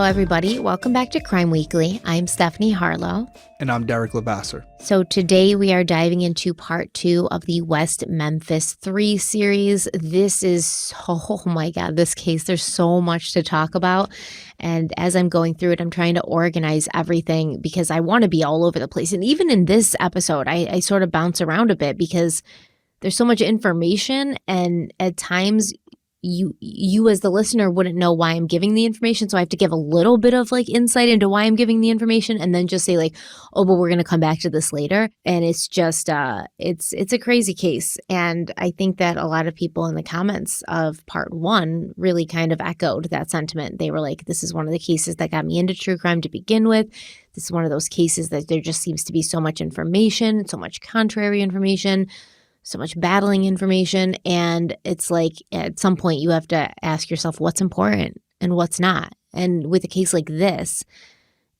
Hello, everybody. Welcome back to Crime Weekly. I'm Stephanie Harlow. And I'm Derek Lavasser. So today we are diving into part 2 of the West Memphis 3 series. This is, oh my God, this case, there's so much to talk about. And as I'm going through it, I'm trying to organize everything because I want to be all over the place. And even in this episode, I sort of bounce around a bit because there's so much information, and at times you as the listener wouldn't know why I'm giving the information. So I have to give a little bit of like insight into why I'm giving the information and then just say like, oh, but we're going to come back to this later. And it's just, it's a crazy case. And I think that a lot of people in the comments of part 1 really kind of echoed that sentiment. They were like, this is one of the cases that got me into true crime to begin with. This is one of those cases that there just seems to be so much information, so much contrary information, so much battling information. And it's like at some point you have to ask yourself what's important and what's not. And with a case like this,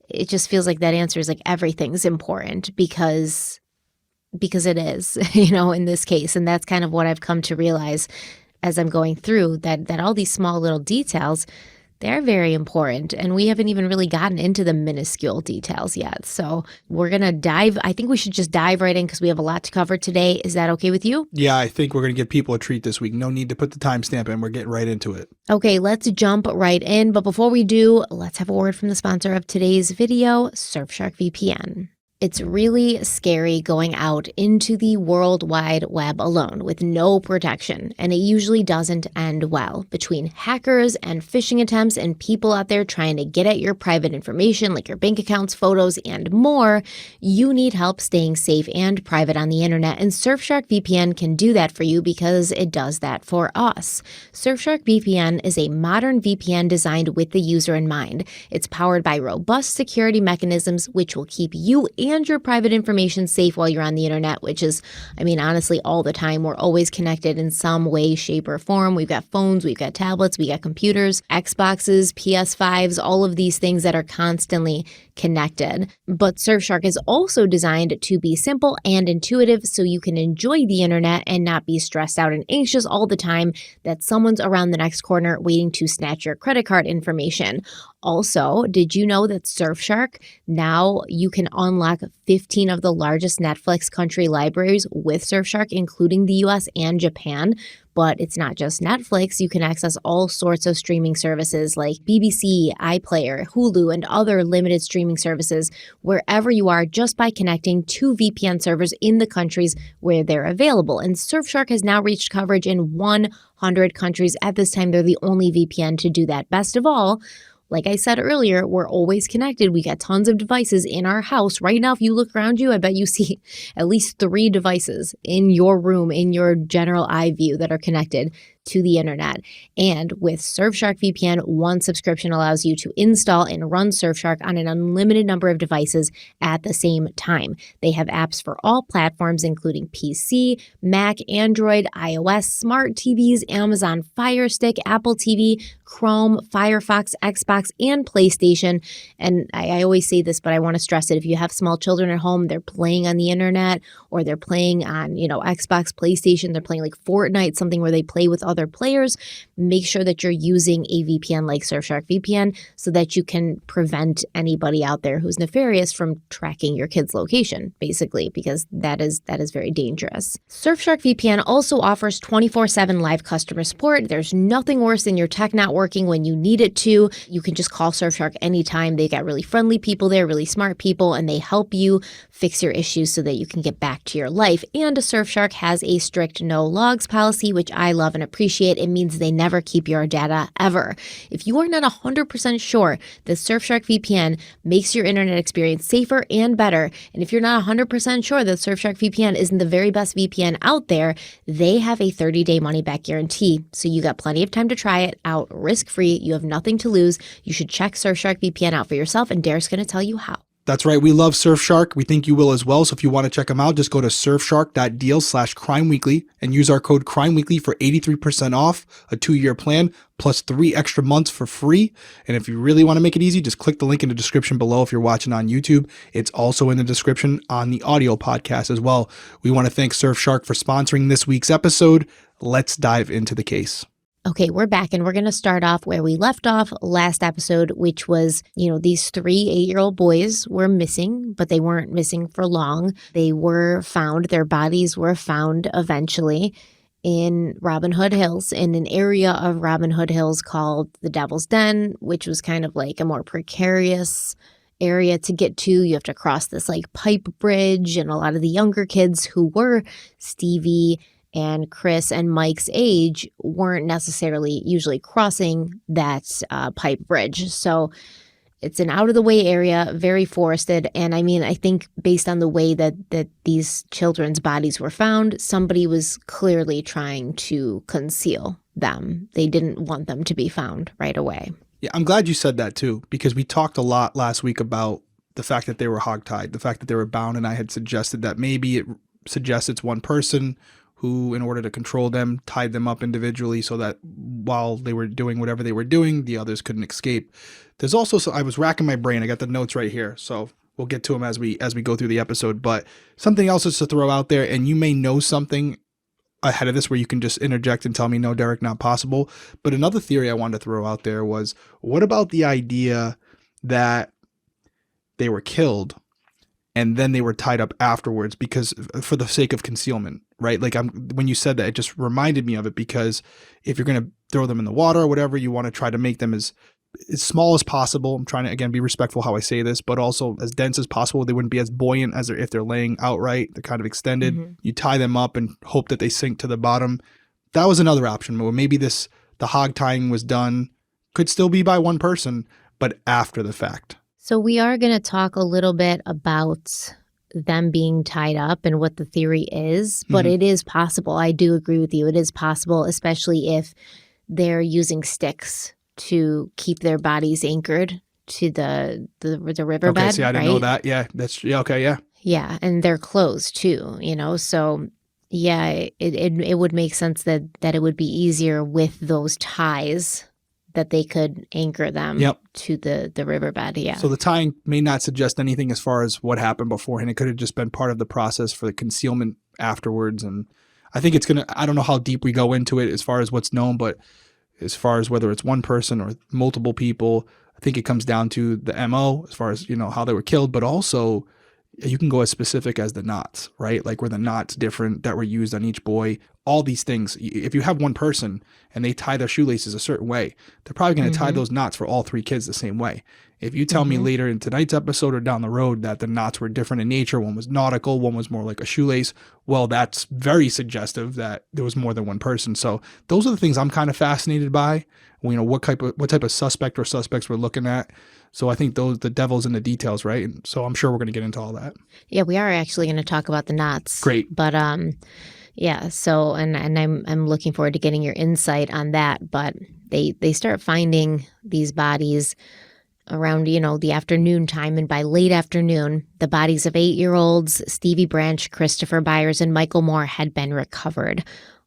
it just feels like that answer is like everything's important because it is, in this case. And that's kind of what I've come to realize as I'm going through that all these small little details, they're very important, and we haven't even really gotten into the minuscule details yet. So we're going to dive. I think we should just dive right in because we have a lot to cover today. Is that okay with you? Yeah, I think we're going to give people a treat this week. No need to put the timestamp in. We're getting right into it. Okay, let's jump right in. But before we do, let's have a word from the sponsor of today's video, Surfshark VPN. It's really scary going out into the World Wide Web alone with no protection, and it usually doesn't end well. Between hackers and phishing attempts and people out there trying to get at your private information like your bank accounts, photos, and more, you need help staying safe and private on the internet, and Surfshark VPN can do that for you because it does that for us. Surfshark VPN is a modern VPN designed with the user in mind. It's powered by robust security mechanisms which will keep you and your private information safe while you're on the internet, which is, honestly, all the time. We're always connected in some way, shape, or form. We've got phones, we've got tablets, we got computers, Xboxes, PS5s, all of these things that are constantly connected. But Surfshark is also designed to be simple and intuitive so you can enjoy the internet and not be stressed out and anxious all the time that someone's around the next corner waiting to snatch your credit card information. Also, did you know that Surfshark, now you can unlock 15 of the largest Netflix country libraries with Surfshark, including the US and Japan? But it's not just Netflix. You can access all sorts of streaming services like BBC, iPlayer, Hulu, and other limited streaming services wherever you are just by connecting to VPN servers in the countries where they're available. And Surfshark has now reached coverage in 100 countries. At this time, they're the only VPN to do that. Best of all, like I said earlier, we're always connected. We got tons of devices in our house. Right now, if you look around you, I bet you see at least 3 devices in your room, in your general eye view that are connected to the internet. And with Surfshark VPN, one subscription allows you to install and run Surfshark on an unlimited number of devices at the same time. They have apps for all platforms, including PC, Mac, Android, iOS, smart TVs, Amazon Fire Stick, Apple TV, Chrome, Firefox, Xbox, and PlayStation. And I always say this, but I want to stress it. If you have small children at home, they're playing on the internet or they're playing on, Xbox, PlayStation, they're playing like Fortnite, something where they play with other players, make sure that you're using a VPN like Surfshark VPN so that you can prevent anybody out there who's nefarious from tracking your kid's location, basically, because that is very dangerous. Surfshark VPN also offers 24/7 live customer support. There's nothing worse than your tech not working when you need it to. You can just call Surfshark anytime. They got really friendly people there, really smart people, and they help you fix your issues so that you can get back to your life. And Surfshark has a strict no logs policy, which I love and appreciate. It means they never keep your data ever. If you are not 100% sure that Surfshark VPN makes your internet experience safer and better, and if you're not 100% sure that Surfshark VPN isn't the very best VPN out there, they have a 30-day money-back guarantee. So you got plenty of time to try it out risk-free. You have nothing to lose. You should check Surfshark VPN out for yourself, and Derek's going to tell you how. That's right. We love Surfshark. We think you will as well. So if you want to check them out, just go to surfshark.deal/crimeweekly and use our code crimeweekly for 83% off a 2-year plan plus 3 extra months for free. And if you really want to make it easy, just click the link in the description below if you're watching on YouTube. It's also in the description on the audio podcast as well. We want to thank Surfshark for sponsoring this week's episode. Let's dive into the case. Okay, we're back and we're going to start off where we left off last episode, which was, these 3 8-year-old boys were missing, but they weren't missing for long. They were found, their bodies were found eventually in Robin Hood Hills, in an area of Robin Hood Hills called the Devil's Den, which was kind of like a more precarious area to get to. You have to cross this like pipe bridge, and a lot of the younger kids who were Stevie and Chris and Mike's age weren't necessarily usually crossing that pipe bridge. So it's an out-of-the-way area, very forested. And I mean, I think based on the way that these children's bodies were found, somebody was clearly trying to conceal them. They didn't want them to be found right away. Yeah, I'm glad you said that too, because we talked a lot last week about the fact that they were hogtied, the fact that they were bound, and I had suggested that maybe it suggests it's one person who, in order to control them, tied them up individually so that while they were doing whatever they were doing, the others couldn't escape. There's also, I was racking my brain. I got the notes right here, so we'll get to them as we go through the episode. But something else is to throw out there, and you may know something ahead of this where you can just interject and tell me, no, Derek, not possible. But another theory I wanted to throw out there was, what about the idea that they were killed and then they were tied up afterwards because for the sake of concealment, right? Like when you said that, it just reminded me of it, because if you're going to throw them in the water or whatever, you want to try to make them as small as possible. I'm trying to, again, be respectful how I say this, but also as dense as possible. They wouldn't be as buoyant as if they're laying outright. They're kind of extended. Mm-hmm. You tie them up and hope that they sink to the bottom. That was another option. Or maybe the hog tying was done, could still be by one person, but after the fact. So we are going to talk a little bit about them being tied up and what the theory is, but It is possible. I do agree with you. It is possible, especially if they're using sticks to keep their bodies anchored to the riverbed. Okay, see, I didn't know that. Yeah, okay, yeah. Yeah, and they're closed too, so yeah, it would make sense that it would be easier with those ties that they could anchor them to the riverbed, yeah. So the tying may not suggest anything as far as what happened beforehand. It could have just been part of the process for the concealment afterwards. And I think I don't know how deep we go into it as far as what's known, but as far as whether it's one person or multiple people, I think it comes down to the MO as far as, how they were killed, but also you can go as specific as the knots, right? Like were the knots different that were used on each boy? All these things. If you have one person and they tie their shoelaces a certain way, they're probably going to tie those knots for all 3 kids the same way. If you tell me later in tonight's episode or down the road that the knots were different in nature, one was nautical, one was more like a shoelace, well, that's very suggestive that there was more than one person. So those are the things I'm kind of fascinated by. What type of suspect or suspects we're looking at. So I think the devil's in the details, right? And so I'm sure we're going to get into all that. Yeah, we are actually going to talk about the knots. Great. But yeah, so and I'm looking forward to getting your insight on that. But they start finding these bodies around, the afternoon time. And by late afternoon, the bodies of 8-year-olds Stevie Branch, Christopher Byers, and Michael Moore had been recovered.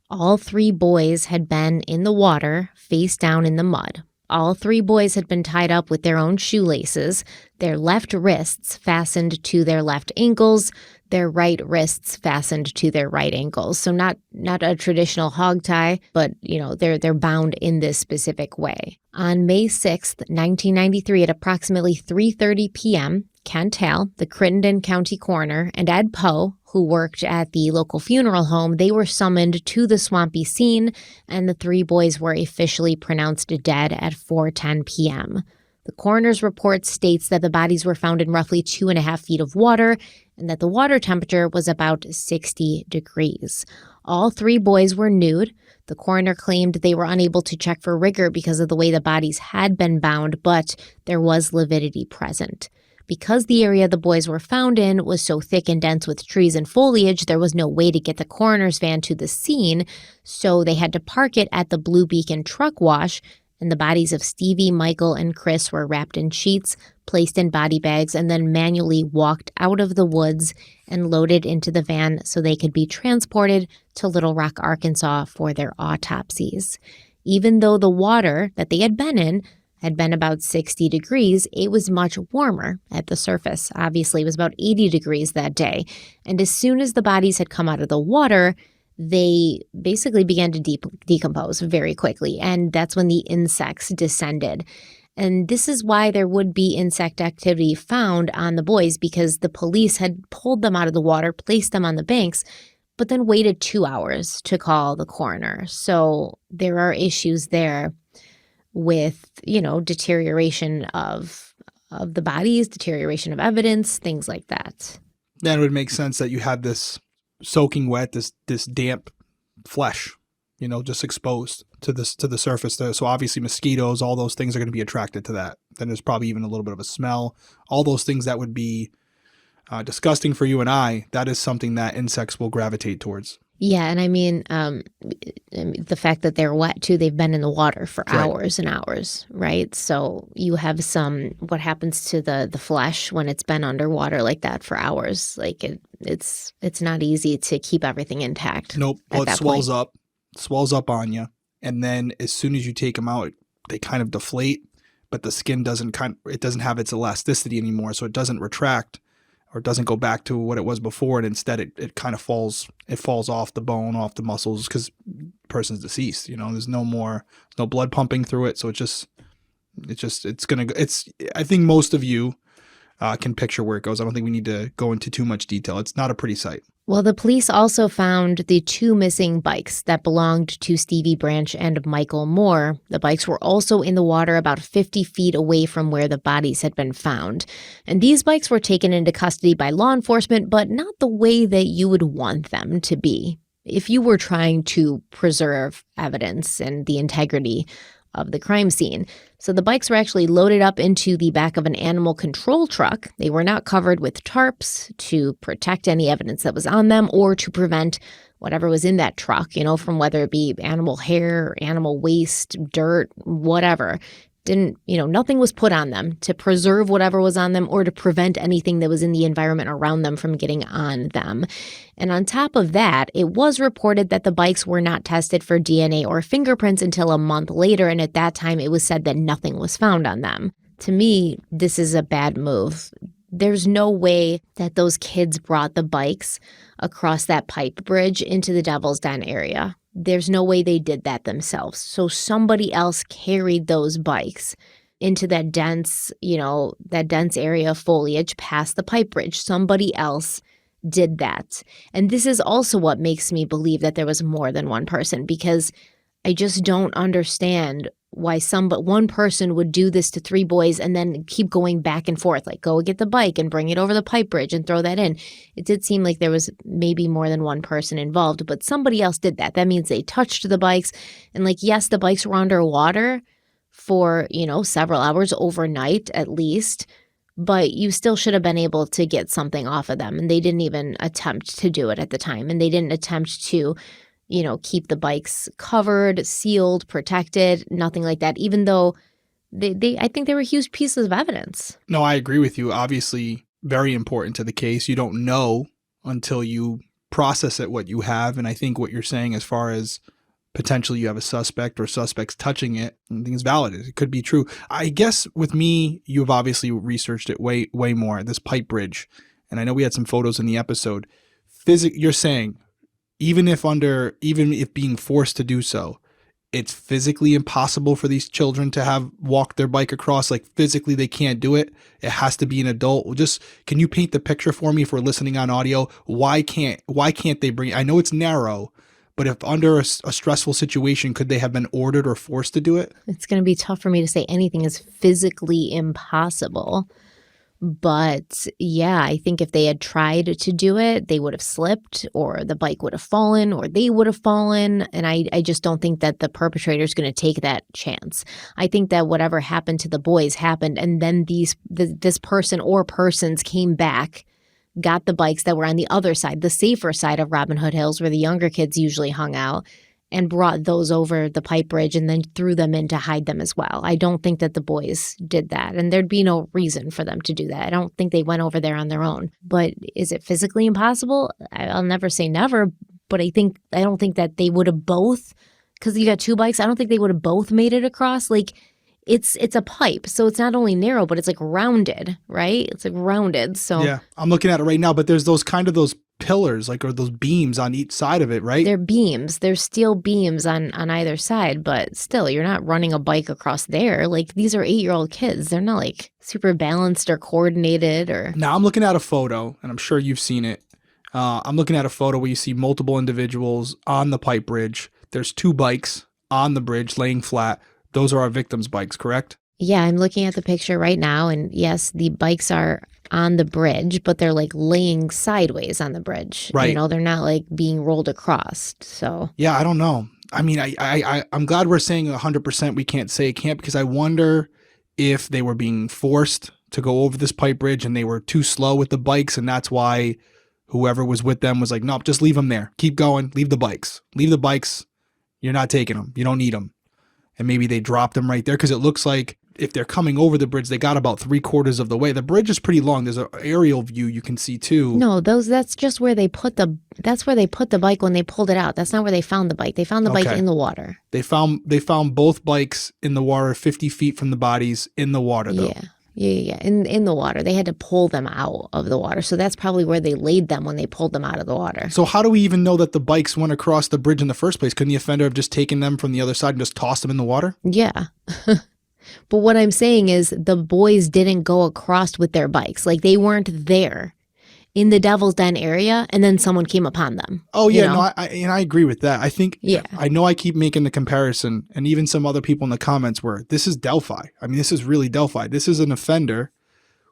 All 3 boys had been in the water, face down in the mud. All 3 boys had been tied up with their own shoelaces, their left wrists fastened to their left ankles, their right wrists fastened to their right ankles. So not a traditional hog tie, but they're bound in this specific way. On May 6th, 1993, at approximately 3:30 p.m., Kent Hale, the Crittenden County coroner, and Ed Poe, who worked at the local funeral home, they were summoned to the swampy scene, and the 3 boys were officially pronounced dead at 4:10 p.m. The coroner's report states that the bodies were found in roughly 2.5 feet of water and that the water temperature was about 60 degrees. All 3 boys were nude. The coroner claimed they were unable to check for rigor because of the way the bodies had been bound, but there was lividity present. Because the area the boys were found in was so thick and dense with trees and foliage, there was no way to get the coroner's van to the scene, so they had to park it at the Blue Beacon truck wash, and the bodies of Stevie, Michael, and Chris were wrapped in sheets, placed in body bags, and then manually walked out of the woods and loaded into the van so they could be transported to Little Rock, Arkansas for their autopsies. Even though the water that they had been about 60 degrees, it was much warmer at the surface. Obviously, it was about 80 degrees that day. And as soon as the bodies had come out of the water, they basically began to decompose very quickly. And that's when the insects descended. And this is why there would be insect activity found on the boys, because the police had pulled them out of the water, placed them on the banks, but then waited 2 hours to call the coroner. So there are issues there with, deterioration of the bodies, deterioration of evidence, things like that. Then it would make sense that you had this soaking wet, this damp flesh, just exposed to the surface there. So obviously mosquitoes, all those things are going to be attracted to that. Then there's probably even a little bit of a smell. All those things that would be disgusting for you and I, that is something that insects will gravitate towards. Yeah, and I mean, the fact that they're wet too, they've been in the water for hours and hours, right? So you have what happens to the flesh when it's been underwater like that for hours. Like it's not easy to keep everything intact. Nope, well, it swells up on you. And then as soon as you take them out, they kind of deflate, but the skin doesn't have its elasticity anymore, so it doesn't retract. Or it doesn't go back to what it was before, and instead it kind of falls off the bone, off the muscles, because the person's deceased. There's no blood pumping through it, so I think most of you can picture where it goes. I don't think we need to go into too much detail. It's not a pretty sight. Well, the police also found the 2 missing bikes that belonged to Stevie Branch and Michael Moore. The bikes were also in the water about 50 feet away from where the bodies had been found. And these bikes were taken into custody by law enforcement, but not the way that you would want them to be. If you were trying to preserve evidence and the integrity of the crime scene. So the bikes were actually loaded up into the back of an animal control truck. They were not covered with tarps to protect any evidence that was on them or to prevent whatever was in that truck, from whether it be animal hair, animal waste, dirt, whatever. Nothing was put on them to preserve whatever was on them or to prevent anything that was in the environment around them from getting on them. And on top of that, it was reported that the bikes were not tested for DNA or fingerprints until a month later. And at that time, it was said that nothing was found on them. To me, this is a bad move. There's no way that those kids brought the bikes across that pipe bridge into the Devil's Den area. There's no way they did that themselves. So somebody else carried those bikes into that dense area of foliage past the pipe bridge. Somebody else did that. And this is also what makes me believe that there was more than one person, because I just don't understand why one person would do this to 3 boys and then keep going back and forth, like go get the bike and bring it over the pipe bridge and throw that in. It did seem like there was maybe more than one person involved, but somebody else did that. That means they touched the bikes. And yes, the bikes were underwater for, several hours overnight at least, but you still should have been able to get something off of them. And they didn't even attempt to do it at the time. And they didn't attempt to keep the bikes covered, sealed, protected, nothing like that, even though I think they were huge pieces of evidence. No, I agree with you. Obviously, very important to the case. You don't know until you process it what you have. And I think what you're saying as far as potentially you have a suspect or suspects touching it, I think is valid. It could be true. I guess with me, you've obviously researched it way more, this pipe bridge. And I know we had some photos in the episode. You're saying, even if being forced to do so, it's physically impossible for these children to have walked their bike across. Physically they can't do it. It has to be an adult. Can you paint the picture for me if we're listening on audio? Why can't they bring it? I know it's narrow, but if under a stressful situation, could they have been ordered or forced to do it? It's going to be tough for me to say anything is physically impossible. But yeah, I think if they had tried to do it, they would have slipped, or the bike would have fallen, or they would have fallen. And I just don't think that the perpetrator is going to take that chance. I think that whatever happened to the boys happened, and then this person or persons came back, got the bikes that were on the other side, the safer side of Robin Hood Hills, where the younger kids usually hung out, and brought those over the pipe bridge and then threw them in to hide them as well. I don't think that the boys did that, and there'd be no reason for them to do that. I don't think they went over there on their own. But is it physically impossible? I'll never say never, but I don't think that they would have both, because you got 2 bikes, I don't think they would have both made it across. It's a pipe, so it's not only narrow, but it's rounded, right? It's rounded. So yeah, I'm looking at it right now, but there's those pillars, like, or those beams on each side of it, right? They're beams. There's steel beams on either side, but still, you're not running a bike across there. Like, these are 8-year-old kids. They're not, like, super balanced or coordinated or... Now, I'm looking at a photo, and I'm sure you've seen it. I'm looking at a photo where you see multiple individuals on the pipe bridge. There's 2 bikes on the bridge laying flat. Those are our victims' bikes, correct? Yeah, I'm looking at the picture right now, and yes, the bikes are on the bridge, but they're like laying sideways on the bridge. Right. You know, they're not like being rolled across. So yeah, I don't know. I mean, I'm glad we're saying 100% we can't say it can't, because I wonder if they were being forced to go over this pipe bridge and they were too slow with the bikes, and that's why whoever was with them was like, nope, just leave them there. Keep going. Leave the bikes. Leave the bikes. You're not taking them. You don't need them. And maybe they dropped them right there, because it looks like if they're coming over the bridge, they got about 3/4 of the way. The bridge is pretty long. There's an aerial view you can see too. no, that's just where they put the bike when they pulled it out. That's not where they found the bike. They found the bike Okay. in the water. They found both bikes in the water, 50 feet from the bodies, in the water though. Yeah. In the water. They had to pull them out of the water. So that's probably where they laid them when they pulled them out of the water. So how do we even know that the bikes went across the bridge in the first place? Couldn't the offender have just taken them from the other side and just tossed them in the water? Yeah. But what I'm saying is the boys didn't go across with their bikes. Like, they weren't there in the Devil's Den area, and then someone came upon them. Oh, yeah. You know? No, I agree with that. I think, Yeah. I know I keep making the comparison, and even some other people in the comments were, this is Delphi. I mean, this is really Delphi. This is an offender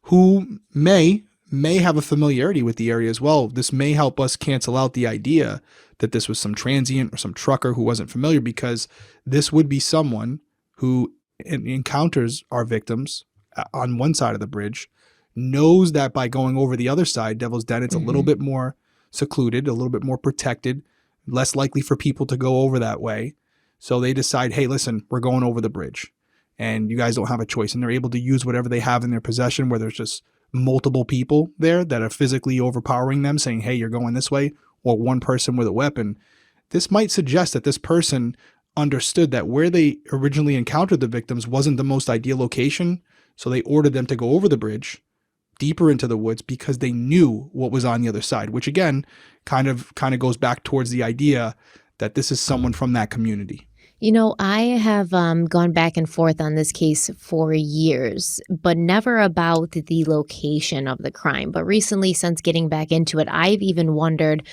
who may have a familiarity with the area as well. This may help us cancel out the idea that this was some transient or some trucker who wasn't familiar, because this would be someone who encounters our victims on one side of the bridge, knows that by going over the other side, Devil's Den, it's a little bit more secluded, a little bit more protected, less likely for people to go over that way. So they decide, hey, listen, we're going over the bridge and you guys don't have a choice. And they're able to use whatever they have in their possession, where there's just multiple people there that are physically overpowering them, saying, hey, you're going this way, or one person with a weapon. This might suggest that this person understood that where they originally encountered the victims wasn't the most ideal location. So they ordered them to go over the bridge deeper into the woods, because they knew what was on the other side, which again, kind of goes back towards the idea that this is someone from that community. You know, I have gone back and forth on this case for years, but never about the location of the crime. But recently, since getting back into it, I've even wondered,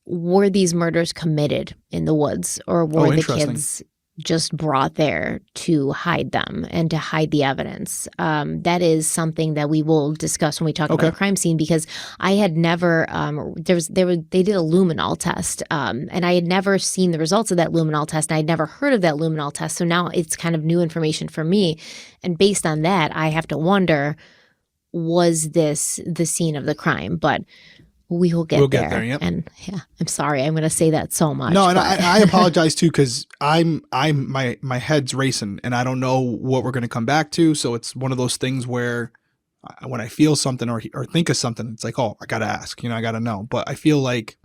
were these murders committed in the woods, or were the kids just brought there to hide them and to hide the evidence? That is something that we will discuss when we talk about crime scene, because I had never, they did a luminol test, and I had never seen the results of that luminol test, and I'd never heard of that luminol test. So now it's kind of new information for me. And based on that, I have to wonder, was this the scene of the crime? But we'll get there. Yep. And yeah, I'm sorry, I'm going to say that so much. No, and I apologize too, because my head's racing and I don't know what we're going to come back to. So it's one of those things where when I feel something or think of something, it's like, oh, I got to ask, I got to know. But I feel like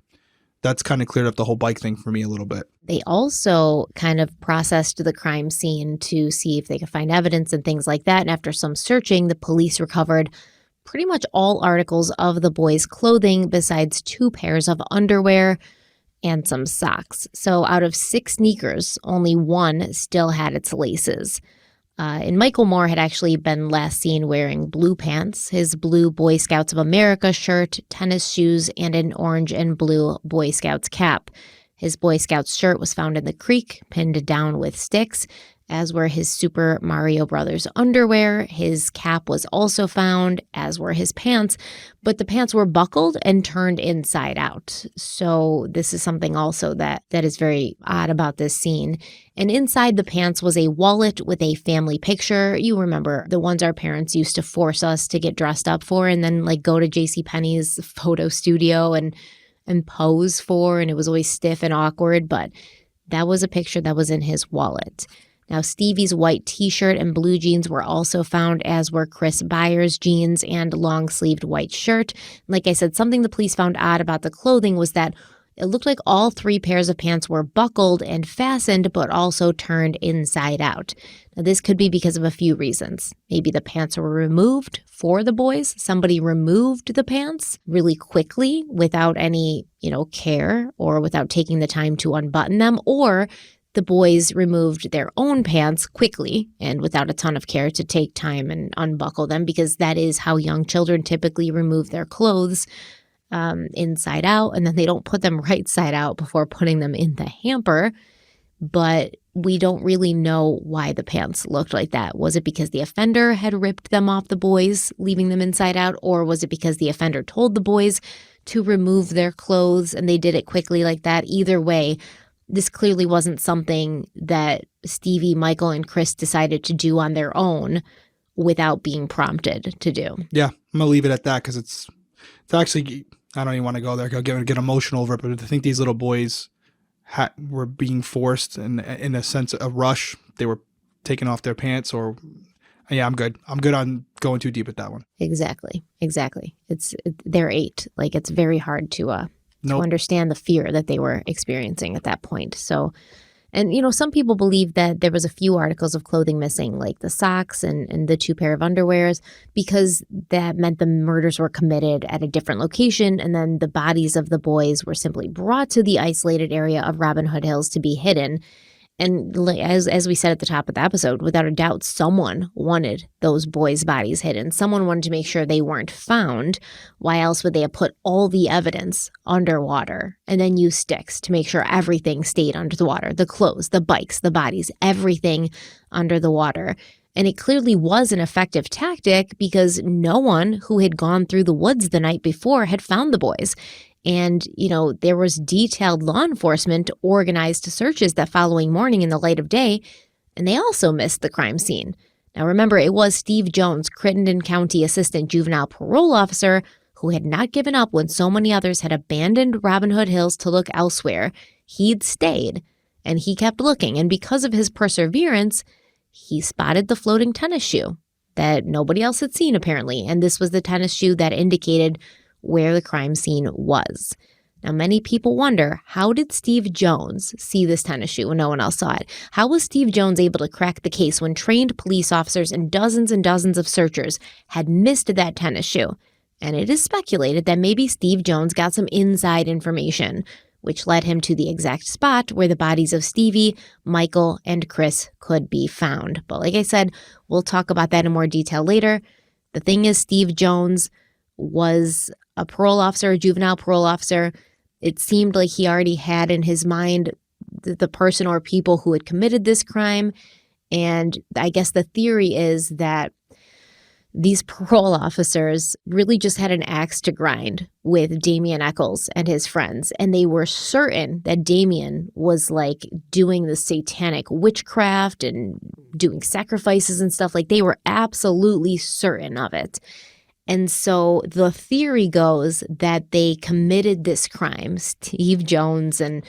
that's kind of cleared up the whole bike thing for me a little bit. They also kind of processed the crime scene to see if they could find evidence and things like that. And after some searching, the police recovered pretty much all articles of the boys' clothing besides 2 pairs of underwear and some socks. So out of 6 sneakers, only 1 still had its laces. And Michael Moore had actually been last seen wearing blue pants, his blue Boy Scouts of America shirt, tennis shoes, and an orange and blue Boy Scouts cap. His Boy Scouts shirt was found in the creek, pinned down with sticks, as were his Super Mario Brothers underwear. His cap was also found, as were his pants, but the pants were buckled and turned inside out. So this is something also that is very odd about this scene. And inside the pants was a wallet with a family picture. You remember the ones our parents used to force us to get dressed up for, and then like go to JCPenney's photo studio and pose for, and it was always stiff and awkward, but that was a picture that was in his wallet. Now, Stevie's white t-shirt and blue jeans were also found, as were Chris Byers' jeans and long-sleeved white shirt. Like I said, something the police found odd about the clothing was that It looked like all 3 pairs of pants were buckled and fastened, but also turned inside out. Now, this could be because of a few reasons. Maybe the pants were removed for the boys. Somebody removed the pants really quickly without any, care or without taking the time to unbutton them, or the boys removed their own pants quickly and without a ton of care to take time and unbuckle them, because that is how young children typically remove their clothes, inside out, and then they don't put them right side out before putting them in the hamper. But we don't really know why the pants looked like that. Was it because the offender had ripped them off the boys, leaving them inside out, or was it because the offender told the boys to remove their clothes and they did it quickly like that? Either way, this clearly wasn't something that Stevie, Michael, and Chris decided to do on their own without being prompted to do. Yeah, I'm going to leave it at that because it's actually, I don't even want to go there. I'll get emotional over it, but I think these little boys were being forced in a sense, a rush. They were taking off their pants or, yeah, I'm good. I'm good on going too deep with that one. Exactly. They're 8. Like, it's very hard to understand the fear that they were experiencing at that point. So, and, some people believe that there was a few articles of clothing missing, like the socks and the 2 pair of underwears, because that meant the murders were committed at a different location, and then the bodies of the boys were simply brought to the isolated area of Robin Hood Hills to be hidden. And as we said at the top of the episode, without a doubt, someone wanted those boys' bodies hidden. Someone wanted to make sure they weren't found. Why else would they have put all the evidence underwater and then use sticks to make sure everything stayed under the water? The clothes, the bikes, the bodies, everything under the water. And it clearly was an effective tactic because no one who had gone through the woods the night before had found the boys. And, there was detailed law enforcement organized searches that following morning in the light of day, and they also missed the crime scene. Now, remember, it was Steve Jones, Crittenden County Assistant Juvenile Parole Officer, who had not given up when so many others had abandoned Robin Hood Hills to look elsewhere. He'd stayed, and he kept looking. And because of his perseverance, he spotted the floating tennis shoe that nobody else had seen, apparently. And this was the tennis shoe that indicated where the crime scene was. Now, many people wonder, how did Steve Jones see this tennis shoe when no one else saw it? How was Steve Jones able to crack the case when trained police officers and dozens of searchers had missed that tennis shoe? And it is speculated that maybe Steve Jones got some inside information, which led him to the exact spot where the bodies of Stevie, Michael, and Chris could be found. But like I said, we'll talk about that in more detail later. The thing is, Steve Jones was a parole officer, a juvenile parole officer. It seemed like he already had in his mind the person or people who had committed this crime. And I guess the theory is that these parole officers really just had an axe to grind with Damien Echols and his friends. And they were certain that Damien was like doing the satanic witchcraft and doing sacrifices and stuff. Like, they were absolutely certain of it. And so the theory goes that they committed this crime, Steve Jones and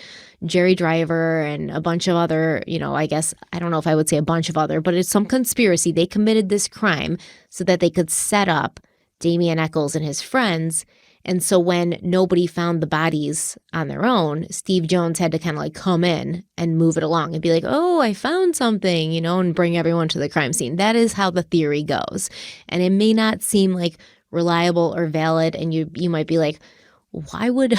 Jerry Driver and a bunch of other, I guess, I don't know if I would say a bunch of other, but it's some conspiracy. They committed this crime so that they could set up Damien Echols and his friends. And so when nobody found the bodies on their own, Steve Jones had to kind of like come in and move it along and be like, oh, I found something, and bring everyone to the crime scene. That is how the theory goes. And it may not seem like reliable or valid. And you might be like, why would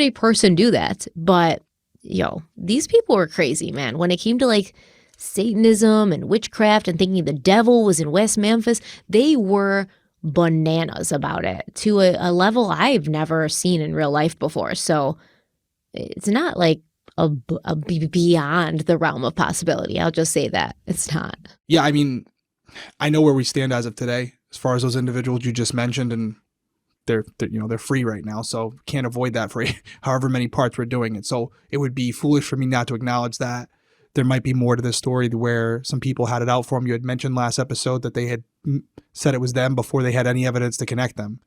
a person do that? But, these people were crazy, man. When it came to like Satanism and witchcraft and thinking the devil was in West Memphis, they were bananas about it to a level I've never seen in real life before. So it's not like a beyond the realm of possibility. I'll just say that it's not. Yeah, I mean, I know where we stand as of today, as far as those individuals you just mentioned, and they're free right now, so can't avoid that for however many parts we're doing it. So it would be foolish for me not to acknowledge that there might be more to this story where some people had it out for them. You had mentioned last episode that they had said it was them before they had any evidence to connect them.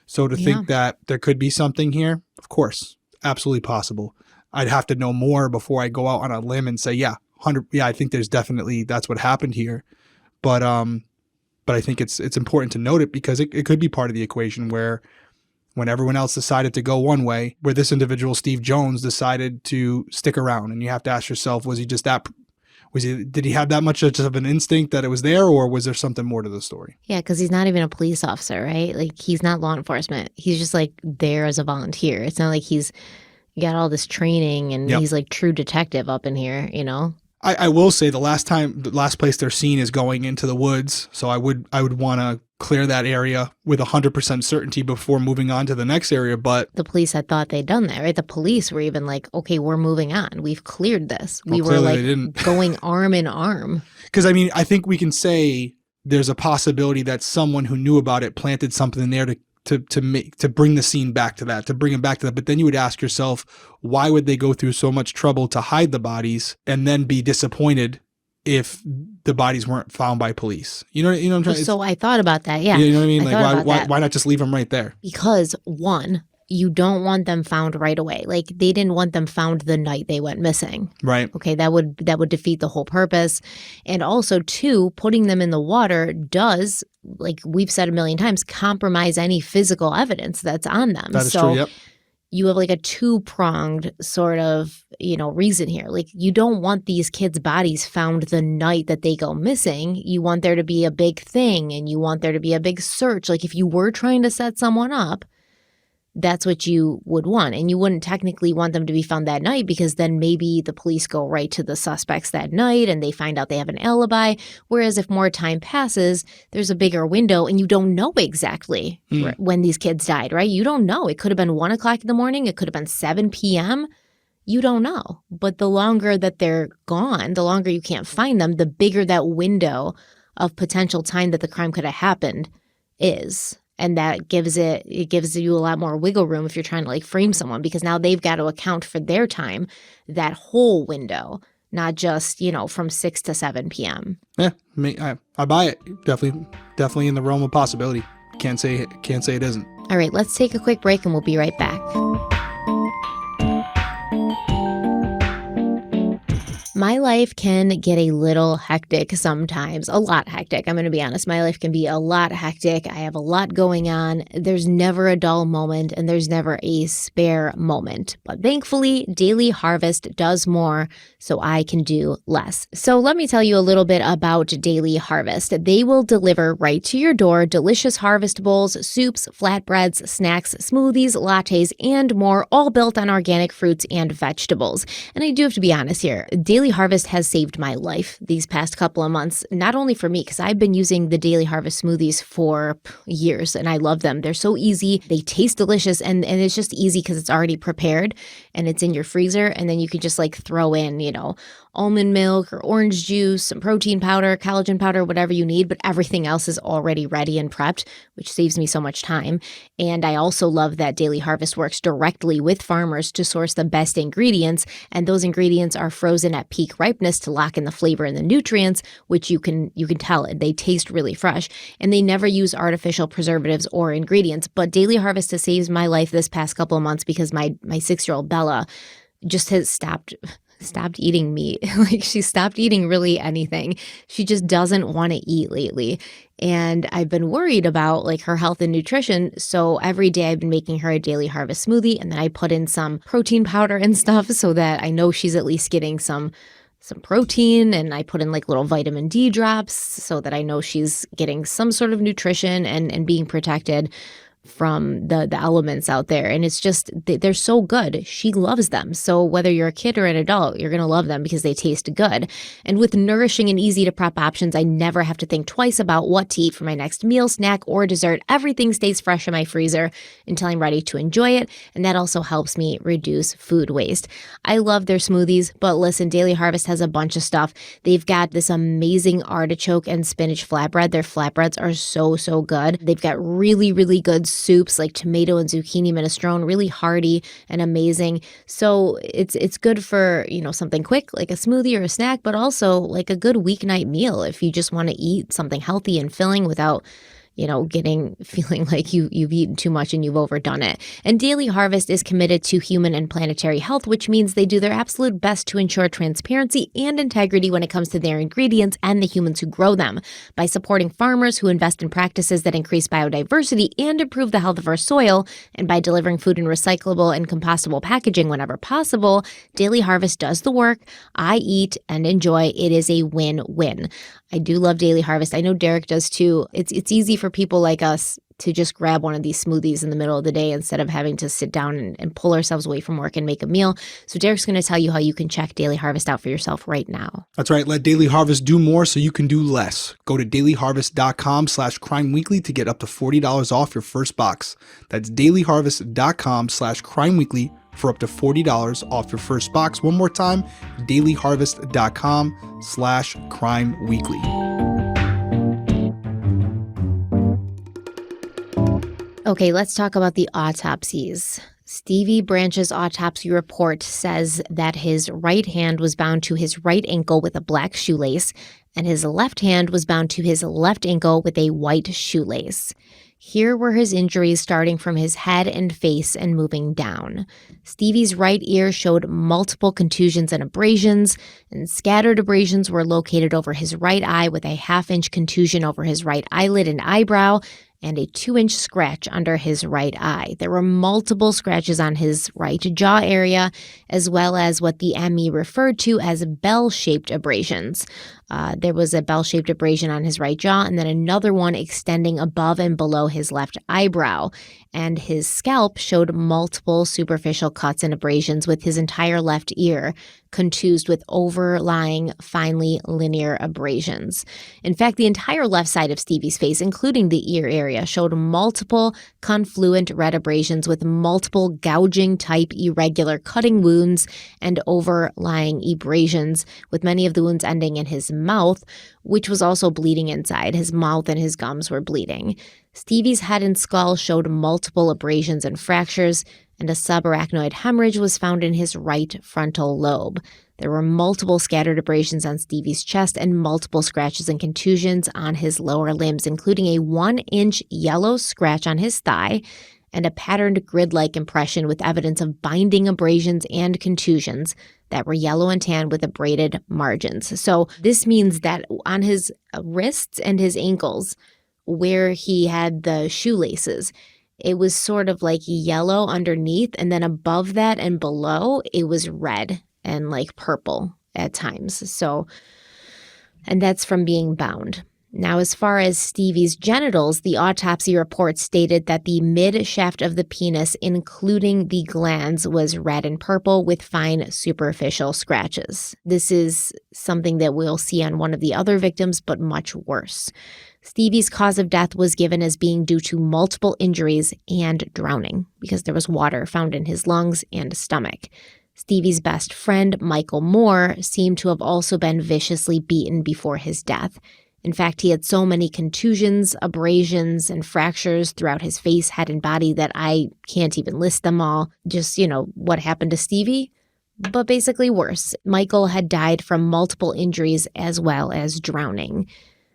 So to think that there could be something here, of course, absolutely possible. I'd have to know more before I go out on a limb and say, yeah, I think there's definitely, that's what happened here. But I think it's important to note it because it could be part of the equation where when everyone else decided to go one way, where this individual, Steve Jones, decided to stick around. And you have to ask yourself, was he just that, did he have that much of an instinct that it was there, or was there something more to the story? Yeah, because he's not even a police officer, right? Like, he's not law enforcement. He's just like there as a volunteer. It's not like he's got all this training and he's like true detective up in here, you know? I will say the last place they're seen is going into the woods. So I would want to clear that area with 100% certainty before moving on to the next area. But the police had thought they'd done that, right? The police were even like, okay, we're moving on. We've cleared this. We were like going arm in arm. Because I mean, I think we can say there's a possibility that someone who knew about it planted something there to bring the scene back to that, to bring it back to that. But then you would ask yourself, why would they go through so much trouble to hide the bodies and then be disappointed if the bodies weren't found by police? You know what I'm trying to say? So I thought about that, yeah. You know what I mean? Like, why not just leave them right there? Because, one, you don't want them found right away. Like, they didn't want them found the night they went missing. Right. Okay, that would defeat the whole purpose. And also, two, putting them in the water does, like we've said a million times, compromise any physical evidence that's on them. That is true, yep. You have like a two-pronged sort of, reason here. Like, you don't want these kids' bodies found the night that they go missing. You want there to be a big thing, and you want there to be a big search. Like, if you were trying to set someone up, that's what you would want. And you wouldn't technically want them to be found that night, because then maybe the police go right to the suspects that night and they find out they have an alibi. Whereas if more time passes, there's a bigger window and you don't know exactly when these kids died, right? You don't know. It could have been 1 o'clock in the morning. It could have been 7 p.m. You don't know. But the longer that they're gone, the longer you can't find them, the bigger that window of potential time that the crime could have happened is. And that gives you a lot more wiggle room if you're trying to like frame someone, because now they've got to account for their time, that whole window, not just, from 6 to 7 p.m. Yeah, I buy it. Definitely in the realm of possibility. Can't say it isn't. All right, let's take a quick break and we'll be right back. My life can get a little hectic sometimes, a lot hectic. I'm going to be honest. My life can be a lot hectic. I have a lot going on. There's never a dull moment and there's never a spare moment. But thankfully, Daily Harvest does more so I can do less. So let me tell you a little bit about Daily Harvest. They will deliver right to your door delicious harvest bowls, soups, flatbreads, snacks, smoothies, lattes, and more, all built on organic fruits and vegetables. And I do have to be honest here. Daily Harvest has saved my life these past couple of months, not only for me, because I've been using the Daily Harvest smoothies for years and I love them. They're so easy. They taste delicious and it's just easy because it's already prepared and it's in your freezer. And then you can just like throw in, almond milk or orange juice, some protein powder, collagen powder, whatever you need, but everything else is already ready and prepped, which saves me so much time. And I also love that Daily Harvest works directly with farmers to source the best ingredients, and those ingredients are frozen at peak ripeness to lock in the flavor and the nutrients, which you can tell it. They taste really fresh, and they never use artificial preservatives or ingredients. But Daily Harvest has saved my life this past couple of months because my 6-year-old Bella just has stopped eating meat. Like, she stopped eating really anything. She just doesn't want to eat lately. And I've been worried about like her health and nutrition. So every day I've been making her a Daily Harvest smoothie, and then I put in some protein powder and stuff so that I know she's at least getting some protein, and I put in like little vitamin D drops so that I know she's getting some sort of nutrition and being protected from the elements out there. And it's just, they're so good. She loves them. So whether you're a kid or an adult, you're going to love them because they taste good. And with nourishing and easy to prep options, I never have to think twice about what to eat for my next meal, snack, or dessert. Everything stays fresh in my freezer until I'm ready to enjoy it. And that also helps me reduce food waste. I love their smoothies, but listen, Daily Harvest has a bunch of stuff. They've got this amazing artichoke and spinach flatbread. Their flatbreads are so good. They've got really, really good soups like tomato and zucchini minestrone, really hearty and amazing. So it's good for, something quick like a smoothie or a snack, but also like a good weeknight meal if you just want to eat something healthy and filling without feeling like you've eaten too much and you've overdone it. And Daily Harvest is committed to human and planetary health, which means they do their absolute best to ensure transparency and integrity when it comes to their ingredients and the humans who grow them. By supporting farmers who invest in practices that increase biodiversity and improve the health of our soil, and by delivering food in recyclable and compostable packaging whenever possible, Daily Harvest does the work. I eat and enjoy. It is a win-win. I do love Daily Harvest. I know Derek does too. It's easy for people like us to just grab one of these smoothies in the middle of the day instead of having to sit down and pull ourselves away from work and make a meal. So Derek's going to tell you how you can check Daily Harvest out for yourself right now. That's right. Let Daily Harvest do more so you can do less. Go to dailyharvest.com/crimeweekly to get up to $40 off your first box. That's dailyharvest.com/crimeweekly for up to $40 off your first box. One more time, dailyharvest.com/crimeweekly. Okay, let's talk about the autopsies. Stevie Branch's autopsy report says that his right hand was bound to his right ankle with a black shoelace, and his left hand was bound to his left ankle with a white shoelace. Here were his injuries starting from his head and face and moving down. Stevie's right ear showed multiple contusions and abrasions, and scattered abrasions were located over his right eye with a half-inch contusion over his right eyelid and eyebrow, and a 2-inch scratch under his right eye. There were multiple scratches on his right jaw area, as well as what the ME referred to as bell-shaped abrasions. There was a bell-shaped abrasion on his right jaw, and then another one extending above and below his left eyebrow. And his scalp showed multiple superficial cuts and abrasions, with his entire left ear contused with overlying finely linear abrasions. In fact, the entire left side of Stevie's face, including the ear area, showed multiple confluent red abrasions with multiple gouging type irregular cutting wounds and overlying abrasions, with many of the wounds ending in his mouth, which was also bleeding inside. His mouth and his gums were bleeding. Stevie's head and skull showed multiple abrasions and fractures, and a subarachnoid hemorrhage was found in his right frontal lobe. There were multiple scattered abrasions on Stevie's chest and multiple scratches and contusions on his lower limbs, including a 1-inch yellow scratch on his thigh and a patterned grid-like impression with evidence of binding abrasions and contusions that were yellow and tan with abraded margins. So this means that on his wrists and his ankles, where he had the shoelaces, it was sort of like yellow underneath, and then above that and below, it was red and like purple at times. So, and that's from being bound. Now, as far as Stevie's genitals, the autopsy report stated that the mid-shaft of the penis, including the glands, was red and purple with fine superficial scratches. This is something that we'll see on one of the other victims, but much worse. Stevie's cause of death was given as being due to multiple injuries and drowning because there was water found in his lungs and stomach. Stevie's best friend, Michael Moore, seemed to have also been viciously beaten before his death. In fact, he had so many contusions, abrasions, and fractures throughout his face, head, and body that I can't even list them all. Just, what happened to Stevie? But basically worse. Michael had died from multiple injuries as well as drowning.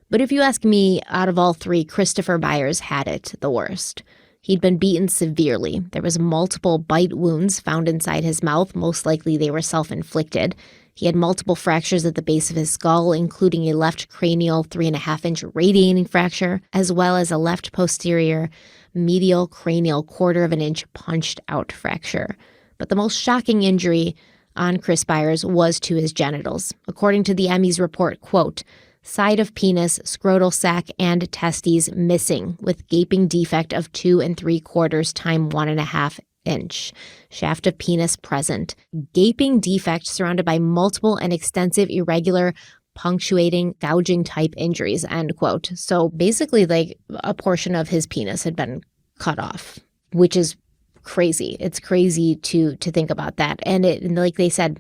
But if you ask me, out of all three, Christopher Byers had it the worst. He'd been beaten severely. There was multiple bite wounds found inside his mouth. Most likely they were self-inflicted. He had multiple fractures at the base of his skull, including a left cranial 3.5-inch radiating fracture, as well as a left posterior medial cranial 1/4 of an inch punched out fracture. But the most shocking injury on Chris Byers was to his genitals. According to the ME's report, quote, side of penis, scrotal sac, and testes missing with gaping defect of 2 3/4 x 1.5 inch. Shaft of penis present. Gaping defect surrounded by multiple and extensive irregular punctuating gouging type injuries, end quote. So basically like a portion of his penis had been cut off, which is crazy. It's crazy to think about that. And like they said,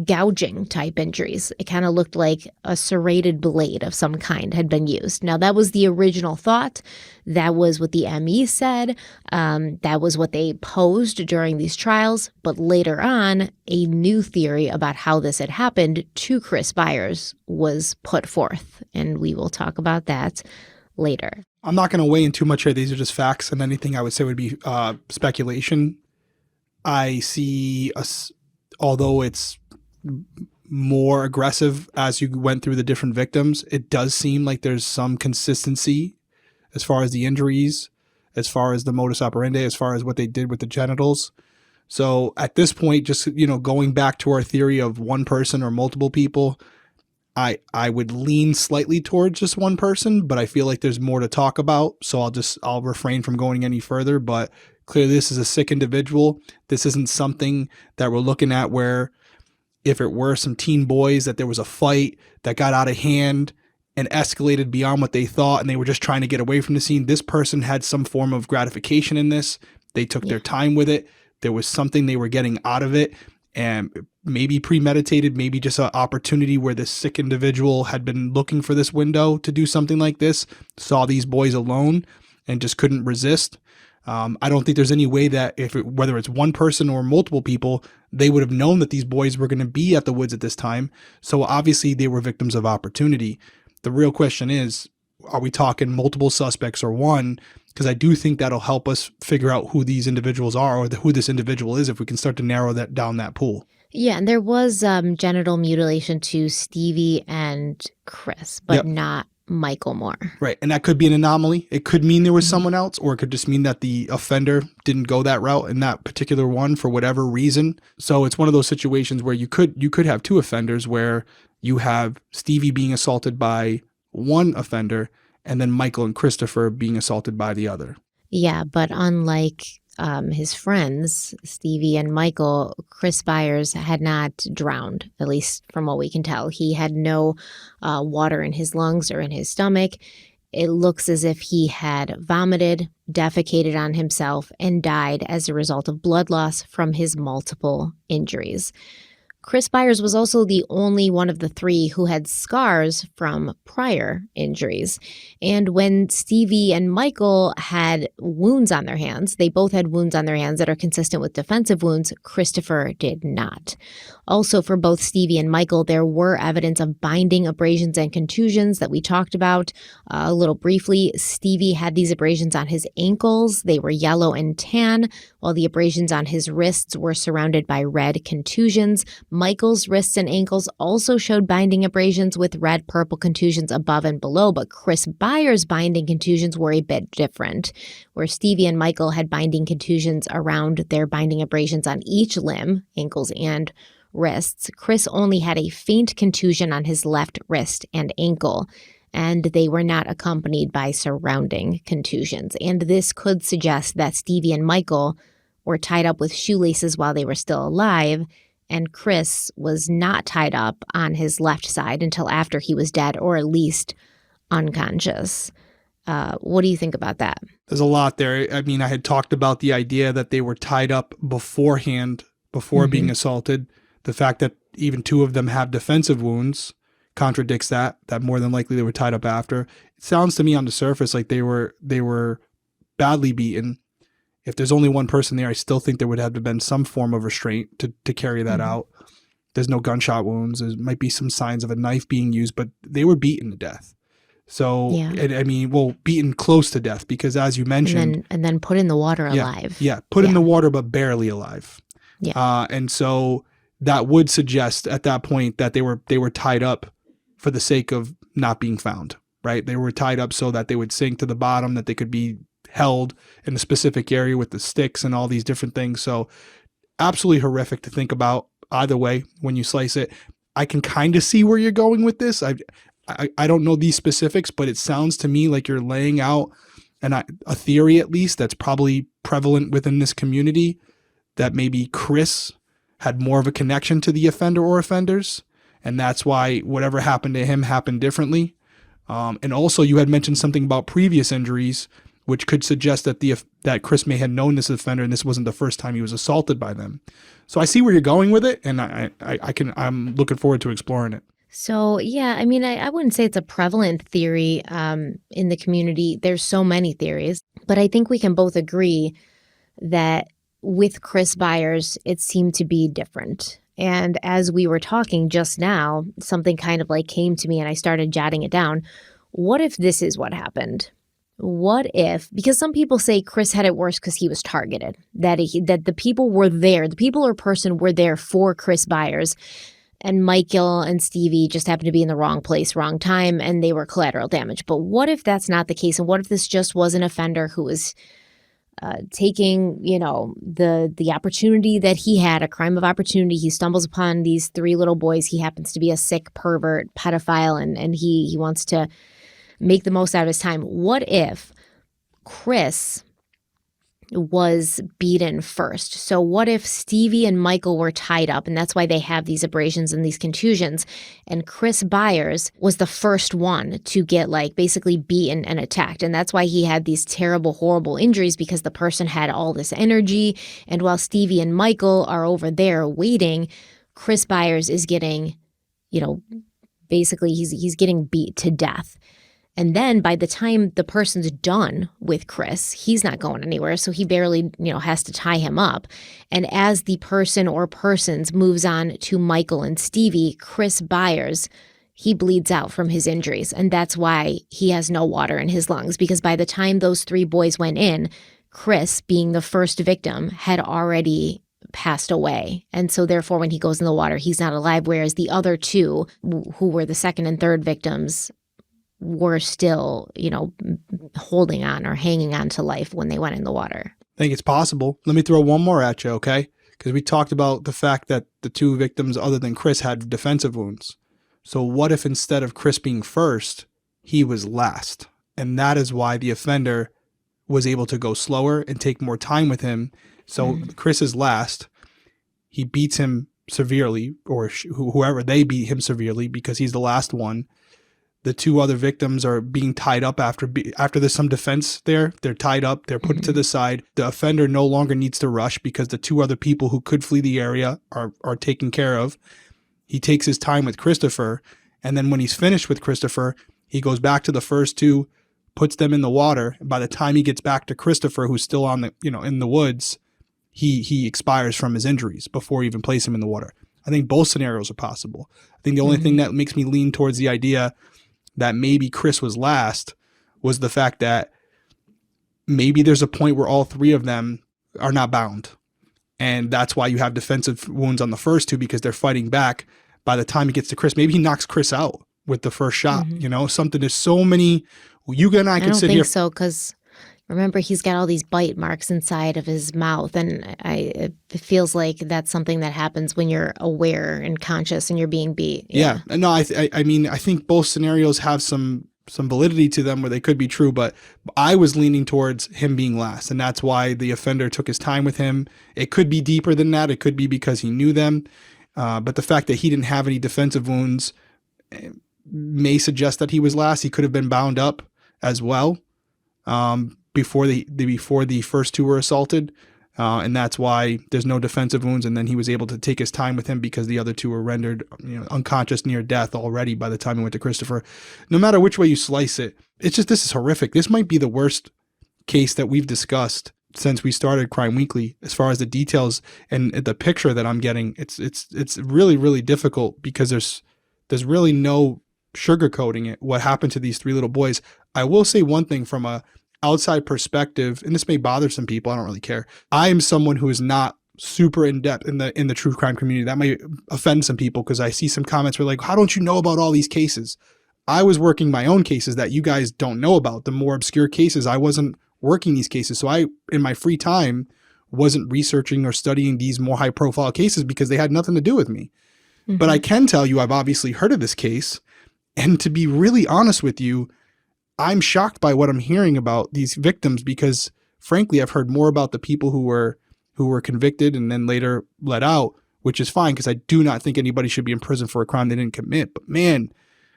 gouging type injuries. It kind of looked like a serrated blade of some kind had been used. Now, that was the original thought. That was what the ME said. That was what they posed during these trials. But later on, a new theory about how this had happened to Chris Byers was put forth. And we will talk about that later. I'm not going to weigh in too much here. These are just facts, and anything I would say would be speculation. I see us, although it's more aggressive as you went through the different victims, it does seem like there's some consistency as far as the injuries, as far as the modus operandi, as far as what they did with the genitals. So at this point, just, going back to our theory of one person or multiple people, I would lean slightly towards just one person, but I feel like there's more to talk about. So I'll refrain from going any further, but clearly this is a sick individual. This isn't something that we're looking at where if it were some teen boys that there was a fight that got out of hand and escalated beyond what they thought and they were just trying to get away from the scene. This person had some form of gratification in this. They took their time with it. There was something they were getting out of it, and maybe premeditated, maybe just an opportunity where this sick individual had been looking for this window to do something like this, saw these boys alone and just couldn't resist. I don't think there's any way that whether it's one person or multiple people, they would have known that these boys were going to be at the woods at this time. So obviously they were victims of opportunity. The real question is, are we talking multiple suspects or one? Because I do think that'll help us figure out who these individuals are or who this individual is if we can start to narrow that down, that pool. Yeah, and there was genital mutilation to Stevie and Chris, but not Michael Moore. Right. And that could be an anomaly. It could mean there was someone else, or it could just mean that the offender didn't go that route in that particular one for whatever reason. So it's one of those situations where you could have two offenders where you have Stevie being assaulted by one offender and then Michael and Christopher being assaulted by the other. Yeah, but unlike his friends, Stevie and Michael, Chris Byers had not drowned, at least from what we can tell. He had no water in his lungs or in his stomach. It looks as if he had vomited, defecated on himself, and died as a result of blood loss from his multiple injuries. Chris Byers was also the only one of the three who had scars from prior injuries. And when Stevie and Michael had wounds on their hands, they both had wounds on their hands that are consistent with defensive wounds. Christopher did not. Also, for both Stevie and Michael, there were evidence of binding abrasions and contusions that we talked about a little briefly. Stevie had these abrasions on his ankles. They were yellow and tan, while the abrasions on his wrists were surrounded by red contusions. Michael's wrists and ankles also showed binding abrasions with red-purple contusions above and below, but Chris Byers' binding contusions were a bit different, where Stevie and Michael had binding contusions around their binding abrasions on each limb, ankles and wrists. Chris only had a faint contusion on his left wrist and ankle, and they were not accompanied by surrounding contusions. And this could suggest that Stevie and Michael were tied up with shoelaces while they were still alive, and Chris was not tied up on his left side until after he was dead, or at least unconscious. What do you think about that? There's a lot there. I mean, I had talked about the idea that they were tied up beforehand, before being assaulted. The fact that even two of them have defensive wounds contradicts that more than likely they were tied up after. It sounds to me on the surface like they were badly beaten. If there's only one person there, I still think there would have to have been some form of restraint to carry that out. There's no gunshot wounds. There might be some signs of a knife being used, but they were beaten to death. So, beaten close to death because, as you mentioned... And then put in the water alive. Yeah, put in the water, but barely alive. Yeah. And so that would suggest at that point that they were tied up for the sake of not being found, right? They were tied up so that they would sink to the bottom, that they could be held in a specific area with the sticks and all these different things. So absolutely horrific to think about either way when you slice it. I can kind of see where you're going with this. I don't know these specifics, but it sounds to me like you're laying out a theory, at least, that's probably prevalent within this community, that maybe Chris had more of a connection to the offender or offenders, and that's why whatever happened to him happened differently. And also you had mentioned something about previous injuries, which could suggest that that Chris may have known this offender and this wasn't the first time he was assaulted by them. So I see where you're going with it, and I'm looking forward to exploring it. So, yeah, I mean, I wouldn't say it's a prevalent theory in the community. There's so many theories, but I think we can both agree that with Chris Byers, it seemed to be different. And as we were talking just now, something kind of like came to me and I started jotting it down. What if this is what happened? What if, because some people say Chris had it worse because he was targeted, that the people were there, the people or person were there for Chris Byers, and Michael and Stevie just happened to be in the wrong place, wrong time, and they were collateral damage. But what if that's not the case? And what if this just was an offender who was taking, the opportunity that he had, a crime of opportunity? He stumbles upon these three little boys. He happens to be a sick pervert, pedophile, and he wants to make the most out of his time. What if Chris was beaten first? So what if Stevie and Michael were tied up, and that's why they have these abrasions and these contusions, and Chris Byers was the first one to get basically beaten and attacked, and that's why he had these terrible, horrible injuries, because the person had all this energy, and while Stevie and Michael are over there waiting, Chris Byers is getting, basically he's getting beat to death. And then by the time the person's done with Chris, he's not going anywhere. So he barely, has to tie him up. And as the person or persons moves on to Michael and Stevie, Chris Byers, he bleeds out from his injuries. And that's why he has no water in his lungs, because by the time those three boys went in, Chris, being the first victim, had already passed away. And so therefore, when he goes in the water, he's not alive. Whereas the other two, who were the second and third victims, were still, holding on or hanging on to life when they went in the water. I think it's possible. Let me throw one more at you, okay? Because we talked about the fact that the two victims other than Chris had defensive wounds. So what if instead of Chris being first, he was last? And that is why the offender was able to go slower and take more time with him. So Chris is last. He beats him severely, or whoever, they beat him severely because he's the last one. The two other victims are being tied up after there's some defense there. They're tied up. They're put to the side. The offender no longer needs to rush because the two other people who could flee the area are taken care of. He takes his time with Christopher. And then when he's finished with Christopher, he goes back to the first two, puts them in the water. And by the time he gets back to Christopher, who's still on the, in the woods, he expires from his injuries before you even place him in the water. I think both scenarios are possible. I think the only thing that makes me lean towards the idea that maybe Chris was last was the fact that maybe there's a point where all three of them are not bound. And that's why you have defensive wounds on the first two, because they're fighting back. By the time he gets to Chris, maybe he knocks Chris out with the first shot. Something. There's so many. You and I can sit here. I don't think so, because remember, he's got all these bite marks inside of his mouth. And it feels like that's something that happens when you're aware and conscious and you're being beat. Yeah. No, I mean, I think both scenarios have some validity to them where they could be true, but I was leaning towards him being last. And that's why the offender took his time with him. It could be deeper than that. It could be because he knew them. But the fact that he didn't have any defensive wounds may suggest that he was last. He could have been bound up as well. Before the first two were assaulted, and that's why there's no defensive wounds. And then he was able to take his time with him because the other two were rendered unconscious, near death already by the time he went to Christopher. No matter which way you slice it, it's just, this is horrific. This might be the worst case that we've discussed since we started Crime Weekly, as far as the details and the picture that I'm getting. It's really, really difficult because there's really no sugarcoating it. What happened to these three little boys? I will say one thing from a outside perspective, and this may bother some people, I don't really care. I am someone who is not super in depth in the true crime community. That might offend some people because I see some comments where how don't you know about all these cases? I was working my own cases that you guys don't know about, the more obscure cases. I wasn't working these cases. So I, in my free time, wasn't researching or studying these more high profile cases because they had nothing to do with me. But I can tell you, I've obviously heard of this case. And to be really honest with you, I'm shocked by what I'm hearing about these victims because, frankly, I've heard more about the people who were convicted and then later let out, which is fine because I do not think anybody should be in prison for a crime they didn't commit. But man,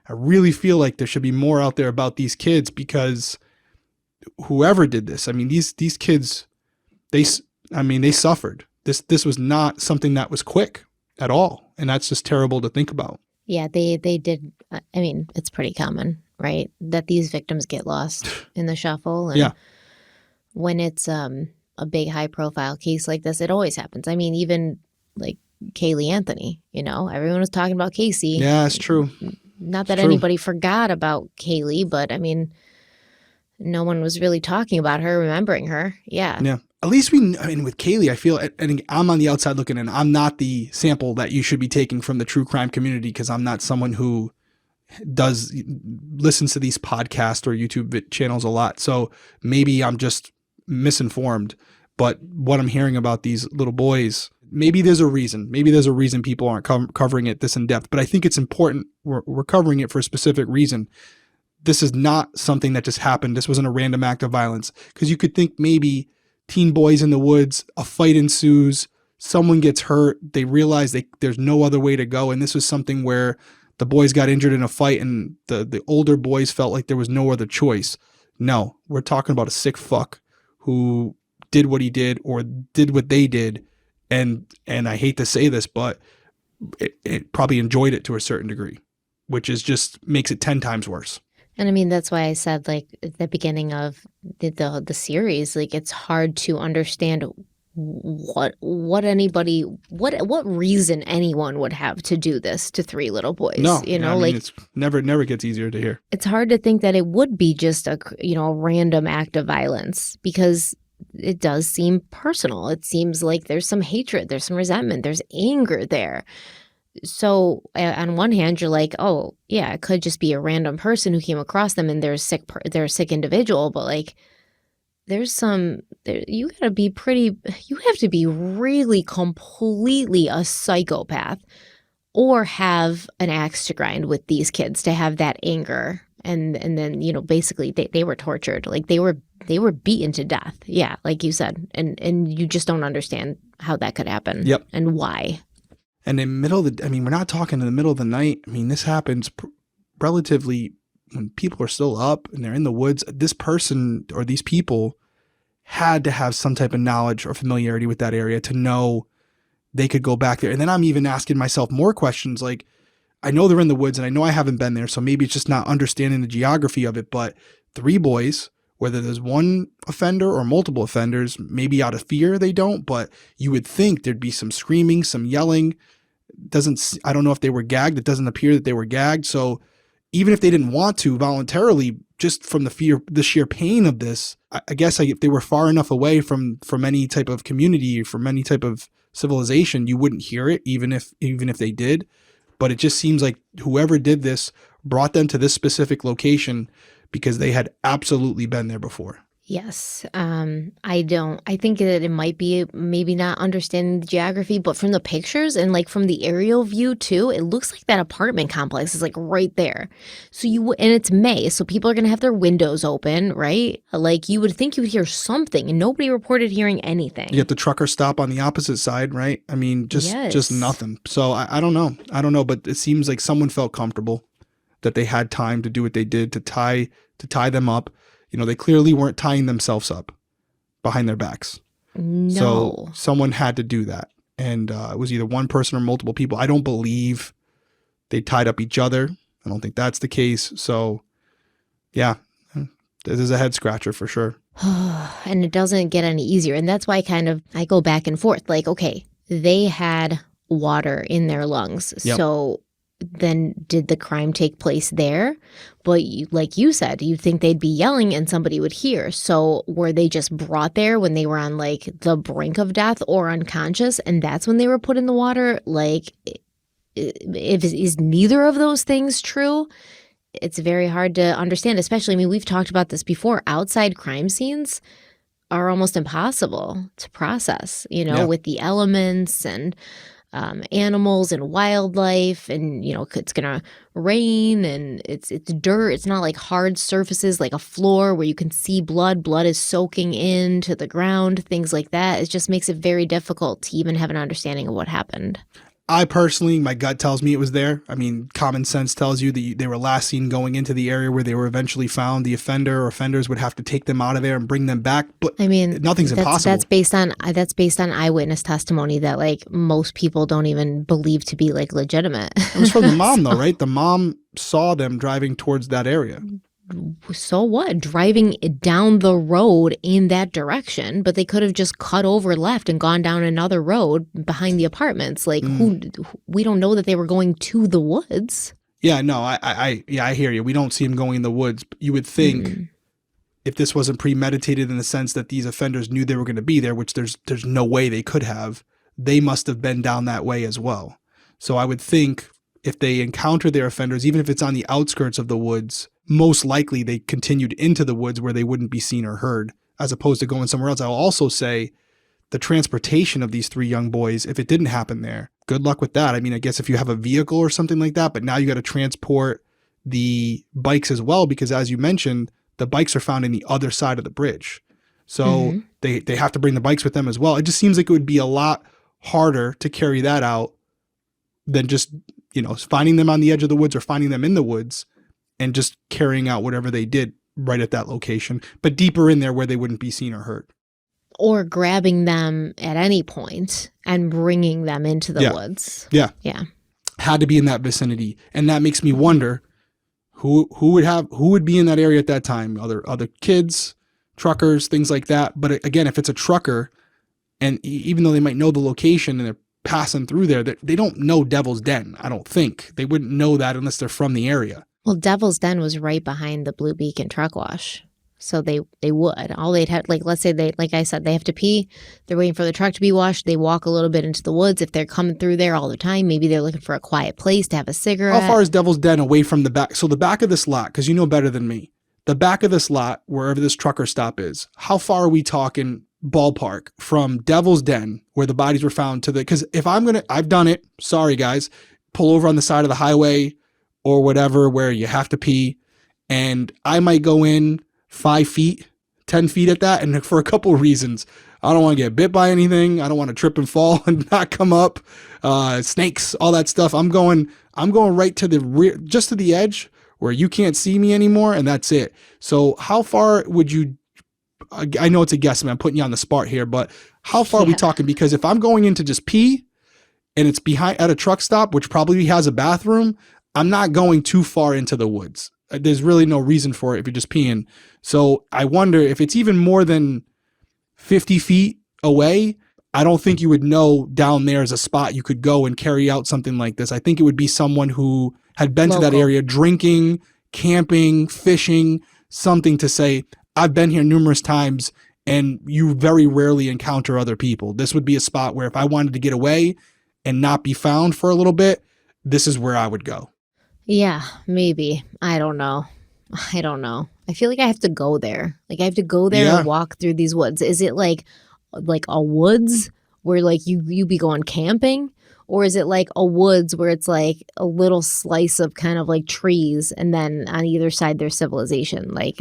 I really feel like there should be more out there about these kids because whoever did this, I mean, these kids, they suffered. This was not something that was quick at all, and that's just terrible to think about. Yeah, they did. I mean, it's pretty common, right, that these victims get lost in the shuffle. And when it's a big high-profile case like this, it always happens. I mean, even like Kaylee Anthony, everyone was talking about Casey. Yeah, it's true. Not that anybody forgot about Kaylee, but I mean, no one was really talking about her, remembering her. Yeah. Yeah. At least I mean, with Kaylee, I feel, and I'm on the outside looking in, I'm not the sample that you should be taking from the true crime community, because I'm not someone who listens to these podcasts or YouTube channels a lot. So maybe I'm just misinformed, but what I'm hearing about these little boys, maybe there's a reason. Maybe there's a reason people aren't covering it this in depth, but I think it's important. We're covering it for a specific reason. This is not something that just happened. This wasn't a random act of violence, because you could think maybe teen boys in the woods, a fight ensues, someone gets hurt, they realize there's no other way to go. And this was something where the boys got injured in a fight and the older boys felt like there was no other choice. No, we're talking about a sick fuck who did what he did or did what they did. And I hate to say this, but it probably enjoyed it to a certain degree, which is just makes it 10 times worse. And I mean, that's why I said, like, at the beginning of the series, like, it's hard to understand what reason anyone would have to do this to 3 little boys. No, you know, I mean, like, it's never gets easier to hear. It's hard to think that it would be just a random act of violence, because it does seem personal. It seems like there's some hatred, there's some resentment, there's anger there. So on one hand, you're like, oh yeah, it could just be a random person who came across them and they're a sick individual. But like, you have to be really completely a psychopath or have an axe to grind with these kids to have that anger. And then, basically they were tortured. Like they were beaten to death. Yeah. Like you said, and you just don't understand how that could happen. Yep. And why. And in we're not talking in the middle of the night. I mean, this happens relatively when people are still up and they're in the woods. This person or these people had to have some type of knowledge or familiarity with that area to know they could go back there. And then I'm even asking myself more questions. Like, I know they're in the woods and I know I haven't been there, so maybe it's just not understanding the geography of it. But 3 boys, whether there's one offender or multiple offenders, maybe out of fear they don't, but you would think there'd be some screaming, some yelling. I don't know if they were gagged. It doesn't appear that they were gagged. So even if they didn't want to voluntarily, just from the sheer pain of this, I guess if they were far enough away from any type of community, from any type of civilization, you wouldn't hear it, even if they did. But it just seems like whoever did this brought them to this specific location because they had absolutely been there before. Yes. I think that it might be maybe not understanding the geography, but from the pictures and like from the aerial view too, it looks like that apartment complex is like right there. So and it's May, so people are going to have their windows open, right? Like you would think you would hear something, and nobody reported hearing anything. You get the trucker stop on the opposite side, right? I mean, just nothing. So I don't know, but it seems like someone felt comfortable that they had time to do what they did to tie them up. They clearly weren't tying themselves up behind their backs. No. So someone had to do that. And it was either one person or multiple people. I don't believe they tied up each other. I don't think that's the case. So, yeah, this is a head scratcher for sure. And it doesn't get any easier. And that's why I go back and forth. Like, okay, they had water in their lungs. Yep. So then did the crime take place there? But like you said, you'd think they'd be yelling and somebody would hear. So were they just brought there when they were on like the brink of death or unconscious, and that's when they were put in the water? Like, is neither of those things true? It's very hard to understand, especially, we've talked about this before. Outside crime scenes are almost impossible to process, with the elements and animals and wildlife, and it's gonna rain and it's dirt. It's not like hard surfaces like a floor where you can see blood is soaking into the ground, things like that. It just makes it very difficult to even have an understanding of what happened. I personally, my gut tells me it was there. Common sense tells you that they were last seen going into the area where they were eventually found. The offender or offenders would have to take them out of there and bring them back. But nothing's impossible. That's based on eyewitness testimony that like most people don't even believe to be like legitimate. It was from the mom though, right? The mom saw them driving towards that area. So what? Driving down the road in that direction, but they could have just cut over left and gone down another road behind the apartments. Like, we don't know that they were going to the woods. Yeah, no, I hear you. We don't see them going in the woods. You would think if this wasn't premeditated in the sense that these offenders knew they were going to be there, which there's no way they could have, they must have been down that way as well. So I would think if they encounter their offenders, even if it's on the outskirts of the woods, most likely they continued into the woods where they wouldn't be seen or heard, as opposed to going somewhere else. I'll also say the transportation of these 3 young boys, if it didn't happen there, good luck with that. I mean, I guess if you have a vehicle or something like that, but now you got to transport the bikes as well, because as you mentioned, the bikes are found in the other side of the bridge. So they have to bring the bikes with them as well. It just seems like it would be a lot harder to carry that out than just, finding them on the edge of the woods or finding them in the woods and just carrying out whatever they did right at that location, but deeper in there where they wouldn't be seen or heard. Or grabbing them at any point and bringing them into the woods. Yeah. Yeah. Had to be in that vicinity. And that makes me wonder who would be in that area at that time? Other kids, truckers, things like that. But again, if it's a trucker, and even though they might know the location and they're passing through there, they don't know Devil's Den. I don't think they wouldn't know that unless they're from the area. Well, Devil's Den was right behind the Blue Beacon truck wash. So they would. All they'd have, let's say like I said, they have to pee. They're waiting for the truck to be washed. They walk a little bit into the woods. If they're coming through there all the time, maybe they're looking for a quiet place to have a cigarette. How far is Devil's Den away from the back? So the back of this lot, because you know better than me, the back of this lot, wherever this trucker stop is, how far are we talking ballpark from Devil's Den, where the bodies were found, to because if I've done it, sorry guys, pull over on the side of the highway or whatever where you have to pee, and I might go in 5 feet, 10 feet at that. And for a couple of reasons, I don't want to get bit by anything. I don't want to trip and fall and not come up, snakes, all that stuff. I'm going right to the rear, just to the edge where you can't see me anymore. And that's it. So how far would you, I know it's a guesstimate, I'm putting you on the spot here, but how far are we talking? Because if I'm going in to just pee and it's behind at a truck stop, which probably has a bathroom, I'm not going too far into the woods. There's really no reason for it if you're just peeing. So I wonder if it's even more than 50 feet away. I don't think you would know down there is a spot you could go and carry out something like this. I think it would be someone who had been to that area drinking, camping, fishing, something to say, I've been here numerous times, and you very rarely encounter other people. This would be a spot where if I wanted to get away and not be found for a little bit, this is where I would go. Yeah, maybe. I don't know. I feel like I have to go there. Like I have to go there and walk through these woods. Is it like a woods where like you be going camping? Or is it like a woods where it's like a little slice of kind of like trees and then on either side there's civilization? Like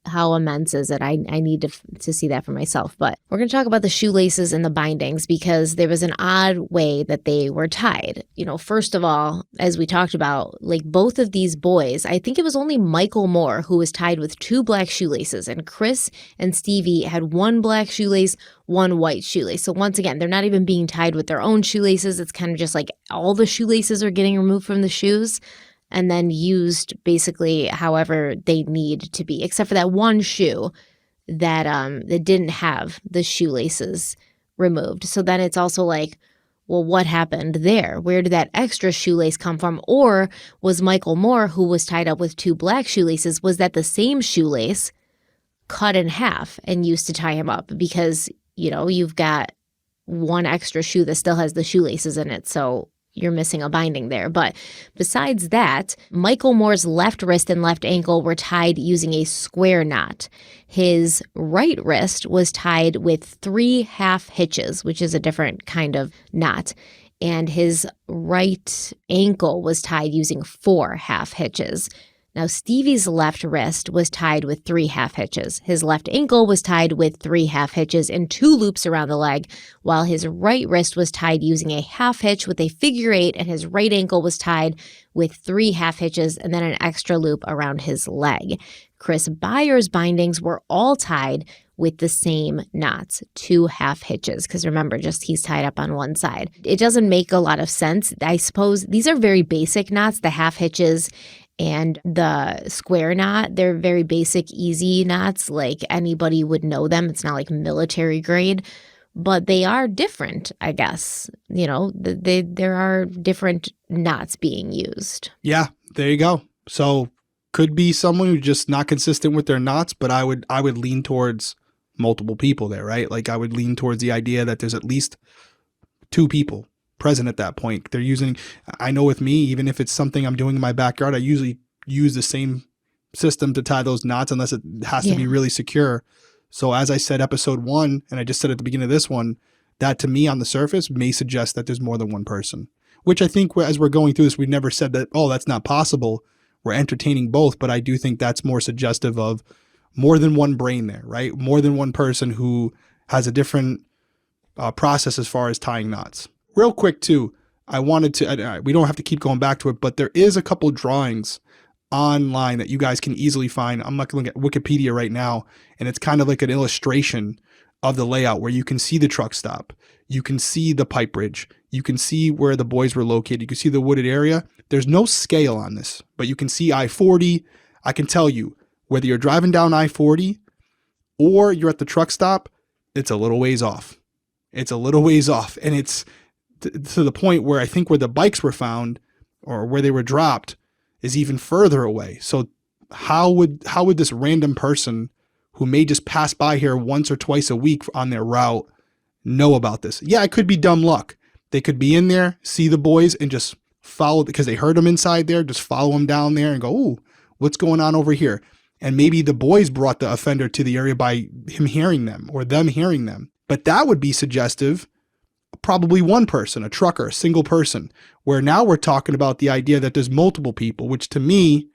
how immense is it? I need to see that for myself. But we're going to talk about the shoelaces and the bindings because there was an odd way that they were tied. First of all, as we talked about, like both of these boys, I think it was only Michael Moore who was tied with 2 black shoelaces, and Chris and Stevie had 1 black shoelace, 1 white shoelace. So once again, they're not even being tied with their own shoelaces. It's kind of just like all the shoelaces are getting removed from the shoes and then used basically however they need to be, except for that 1 shoe that didn't have the shoelaces removed. So then it's also like, well, what happened there? Where did that extra shoelace come from? Or was Michael Moore, who was tied up with 2 black shoelaces, was that the same shoelace cut in half and used to tie him up? Because, you've got 1 extra shoe that still has the shoelaces in it. So you're missing a binding there. But besides that, Michael Moore's left wrist and left ankle were tied using a square knot. His right wrist was tied with 3 half hitches, which is a different kind of knot. And his right ankle was tied using 4 half hitches. Now, Stevie's left wrist was tied with 3 half hitches. His left ankle was tied with 3 half hitches and 2 loops around the leg, while his right wrist was tied using a half hitch with a figure 8, and his right ankle was tied with 3 half hitches and then an extra loop around his leg. Chris Byers' bindings were all tied with the same knots, 2 half hitches, because remember, just he's tied up on one side. It doesn't make a lot of sense. I suppose these are very basic knots, the half hitches and the square knot. They're very basic, easy knots. Like anybody would know them. It's not like military grade, but they are different, I guess. There are different knots being used. Yeah, there you go. So Could be someone who's just not consistent with their knots, but I would lean towards multiple people there, right? Like I would lean towards the idea that there's at least 2 people present at that point. They're using, I know with me, even if it's something I'm doing in my backyard, I usually use the same system to tie those knots unless it has to be really secure. So as I said, episode 1, and I just said at the beginning of this one, that to me on the surface may suggest that there's more than one person, which I think as we're going through this, we've never said that, oh, that's not possible. We're entertaining both, but I do think that's more suggestive of more than one brain there, right? More than one person who has a different process as far as tying knots. Real quick too, I wanted to, we don't have to keep going back to it, but there is a couple drawings online that you guys can easily find. I'm not going to look at Wikipedia right now, and it's kind of like an illustration of the layout where you can see the truck stop. You can see the pipe bridge. You can see where the boys were located. You can see the wooded area. There's no scale on this, but you can see I-40. I can tell you whether you're driving down I-40 or you're at the truck stop, it's a little ways off. It's a little ways off. And it's to the point where I think where the bikes were found or where they were dropped is even further away. So how would this random person who may just pass by here once or twice a week on their route know about this? Yeah, it could be dumb luck. They could be in there, see the boys, and just follow because they heard them inside there, just follow them down there and go, ooh, what's going on over here? And maybe the boys brought the offender to the area by him hearing them or them hearing them. But that would be suggestive, probably one person, a trucker, a single person, where now we're talking about the idea that there's multiple people, which to me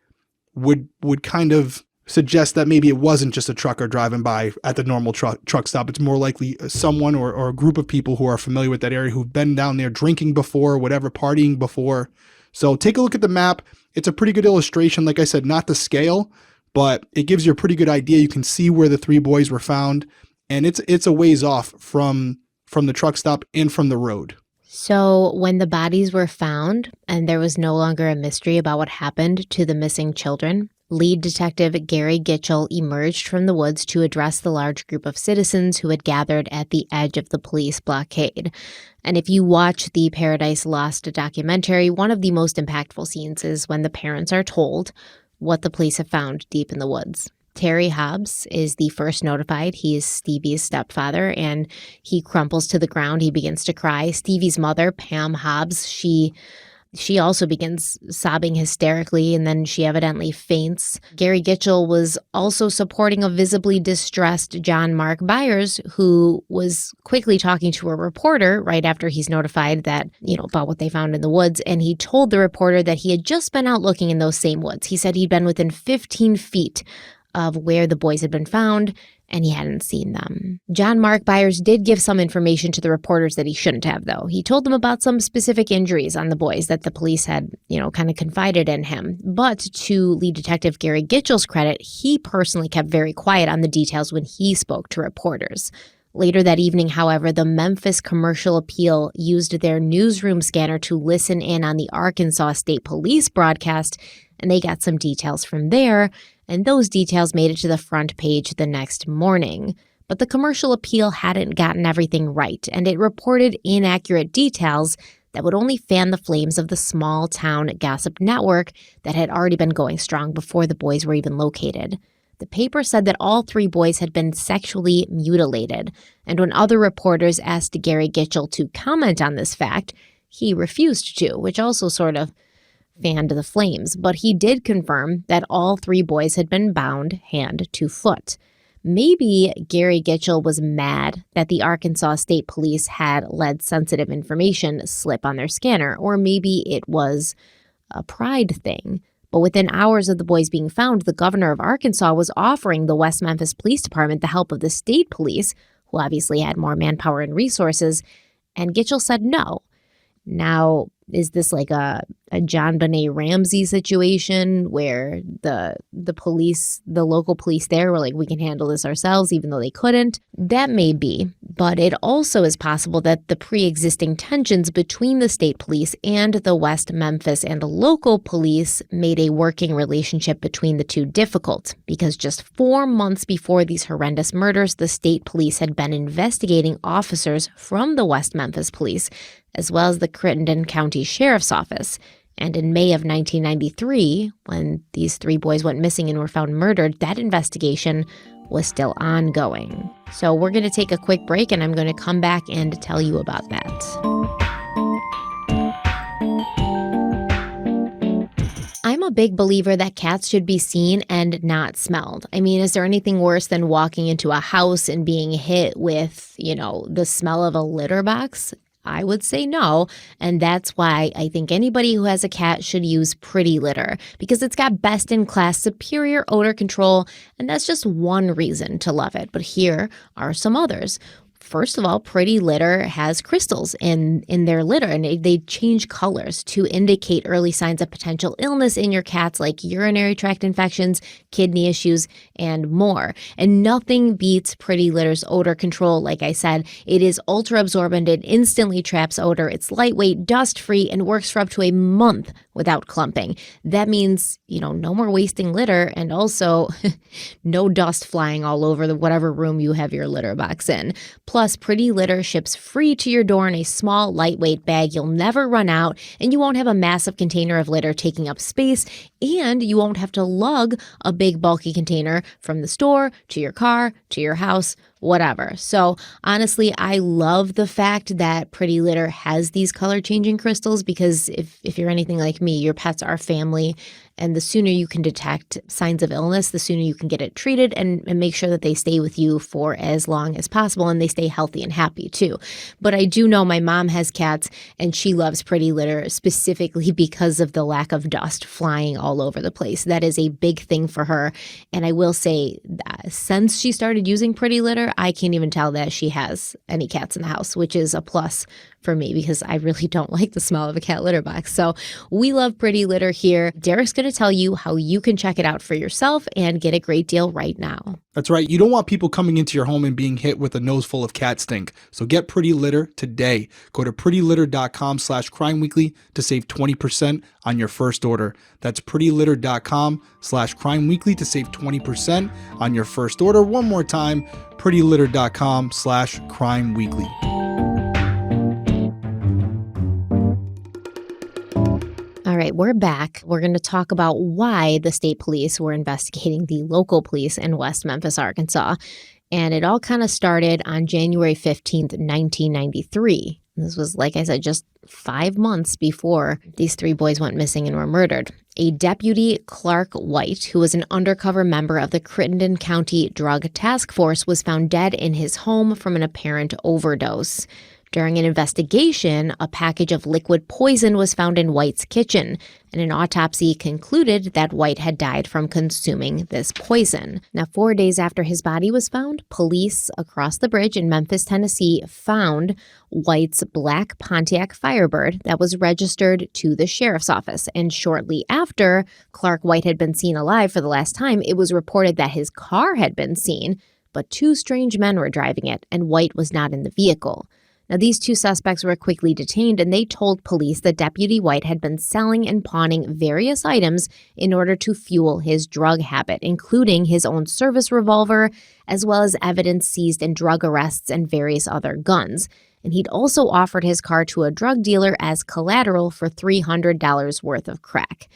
would kind of suggest that maybe it wasn't just a trucker driving by at the normal truck stop. It's more likely someone or a group of people who are familiar with that area who've been down there drinking before, whatever, partying before. So take a look at the map. It's a pretty good illustration. Like I said, not the scale, but it gives you a pretty good idea. You can see where the 3 boys were found, and it's a ways off from the truck stop and from the road. So when the bodies were found and there was no longer a mystery about what happened to the missing children, lead detective Gary Gitchell emerged from the woods to address the large group of citizens who had gathered at the edge of the police blockade. And if you watch the Paradise Lost documentary, one of the most impactful scenes is when the parents are told what the police have found deep in the woods. Terry Hobbs is the first notified. He is Stevie's stepfather, and he crumples to the ground. He begins to cry. Stevie's mother, Pam Hobbs, she also begins sobbing hysterically, and then she evidently faints. Gary Gitchell was also supporting a visibly distressed John Mark Byers, who was quickly talking to a reporter right after he's notified that, about what they found in the woods. And he told the reporter that he had just been out looking in those same woods. He said he'd been within 15 feet of where the boys had been found, and he hadn't seen them. John Mark Byers did give some information to the reporters that he shouldn't have, though. He told them about some specific injuries on the boys that the police had, kind of confided in him. But to lead detective Gary Gitchell's credit, he personally kept very quiet on the details when he spoke to reporters. Later that evening, however, the Memphis Commercial Appeal used their newsroom scanner to listen in on the Arkansas State Police broadcast, and they got some details from there, and those details made it to the front page the next morning. But the Commercial Appeal hadn't gotten everything right, and it reported inaccurate details that would only fan the flames of the small-town gossip network that had already been going strong before the boys were even located. The paper said that all 3 boys had been sexually mutilated, and when other reporters asked Gary Gitchell to comment on this fact, he refused to, which also sort of fanned the flames. But he did confirm that all 3 boys had been bound hand to foot. Maybe Gary Gitchell was mad that the Arkansas State Police had let sensitive information slip on their scanner, or maybe it was a pride thing. But within hours of the boys being found, the governor of Arkansas was offering the West Memphis Police Department the help of the state police, who obviously had more manpower and resources, and Gitchell said no. Now, is this like a John Benet Ramsey situation where the police, the local police there were like, we can handle this ourselves, even though they couldn't? That may be, but it also is possible that the pre-existing tensions between the state police and the West Memphis and the local police made a working relationship between the two difficult, because just 4 months before these horrendous murders, the state police had been investigating officers from the West Memphis police, as well as the Crittenden County Sheriff's Office. And in May of 1993, when these 3 boys went missing and were found murdered, that investigation was still ongoing. So we're going to take a quick break, and I'm going to come back and tell you about that. I'm a big believer that cats should be seen and not smelled. I mean, is there anything worse than walking into a house and being hit with, the smell of a litter box? I would say no, and that's why I think anybody who has a cat should use Pretty Litter, because it's got best-in-class superior odor control, and that's just one reason to love it. But here are some others. First of all, Pretty Litter has crystals in their litter, and they change colors to indicate early signs of potential illness in your cats, like urinary tract infections, kidney issues, and more. And nothing beats Pretty Litter's odor control. Like I said, it is ultra absorbent. It instantly traps odor. It's lightweight, dust-free, and works for up to a month without clumping. That means, no more wasting litter, and also no dust flying all over whatever room you have your litter box in. Plus, Pretty Litter ships free to your door in a small, lightweight bag. You'll never run out, and you won't have a massive container of litter taking up space, and you won't have to lug a big, bulky container from the store to your car to your house, whatever. So honestly, I love the fact that Pretty Litter has these color-changing crystals, because if you're anything like me, your pets are family, and the sooner you can detect signs of illness, the sooner you can get it treated and make sure that they stay with you for as long as possible, and they stay healthy and happy too. But I do know my mom has cats, and she loves Pretty Litter specifically because of the lack of dust flying all over the place. That is a big thing for her. And I will say that since she started using Pretty Litter, I can't even tell that she has any cats in the house, which is a plus for me because I really don't like the smell of a cat litter box. So we love Pretty Litter here. Derek's going to tell you how you can check it out for yourself and get a great deal right now. That's right. You don't want people coming into your home and being hit with a nose full of cat stink. So get Pretty Litter today. Go to prettylitter.com/crimeweekly to save 20% on your first order. That's prettylitter.com/crimeweekly to save 20% on your first order. One more time, prettylitter.com/crimeweekly. All right, we're back. We're going to talk about why the state police were investigating the local police in West Memphis, Arkansas. And it all kind of started on January 15th, 1993. This was, like I said, just 5 months before these 3 boys went missing and were murdered. A deputy, Clark White, who was an undercover member of the Crittenden County Drug Task Force, was found dead in his home from an apparent overdose. During an investigation, a package of liquid poison was found in White's kitchen, and an autopsy concluded that White had died from consuming this poison. Now, 4 days after his body was found, police across the bridge in Memphis, Tennessee, found White's black Pontiac Firebird that was registered to the sheriff's office. And shortly after Clark White had been seen alive for the last time, it was reported that his car had been seen, but 2 strange men were driving it, and White was not in the vehicle. Now, these 2 suspects were quickly detained, and they told police that Deputy White had been selling and pawning various items in order to fuel his drug habit, including his own service revolver, as well as evidence seized in drug arrests and various other guns. And he'd also offered his car to a drug dealer as collateral for $300 worth of crack.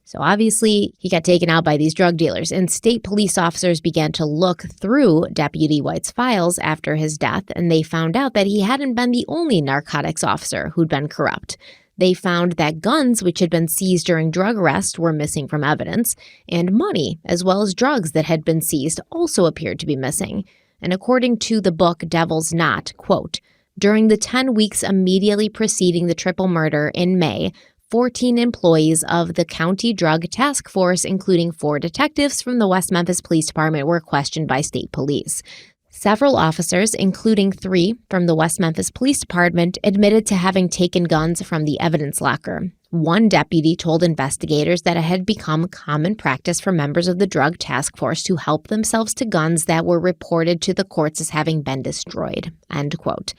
So obviously, he got taken out by these drug dealers, and state police officers began to look through Deputy White's files after his death, and they found out that he hadn't been the only narcotics officer who'd been corrupt. They found that guns, which had been seized during drug arrests, were missing from evidence, and money, as well as drugs that had been seized, also appeared to be missing. And according to the book Devil's Knot, quote, during the 10 weeks immediately preceding the triple murder in May, 14 employees of the County Drug Task Force, including 4 detectives from the West Memphis Police Department, were questioned by state police. Several officers, including 3 from the West Memphis Police Department, admitted to having taken guns from the evidence locker. One deputy told investigators that it had become common practice for members of the Drug Task Force to help themselves to guns that were reported to the courts as having been destroyed, end quote.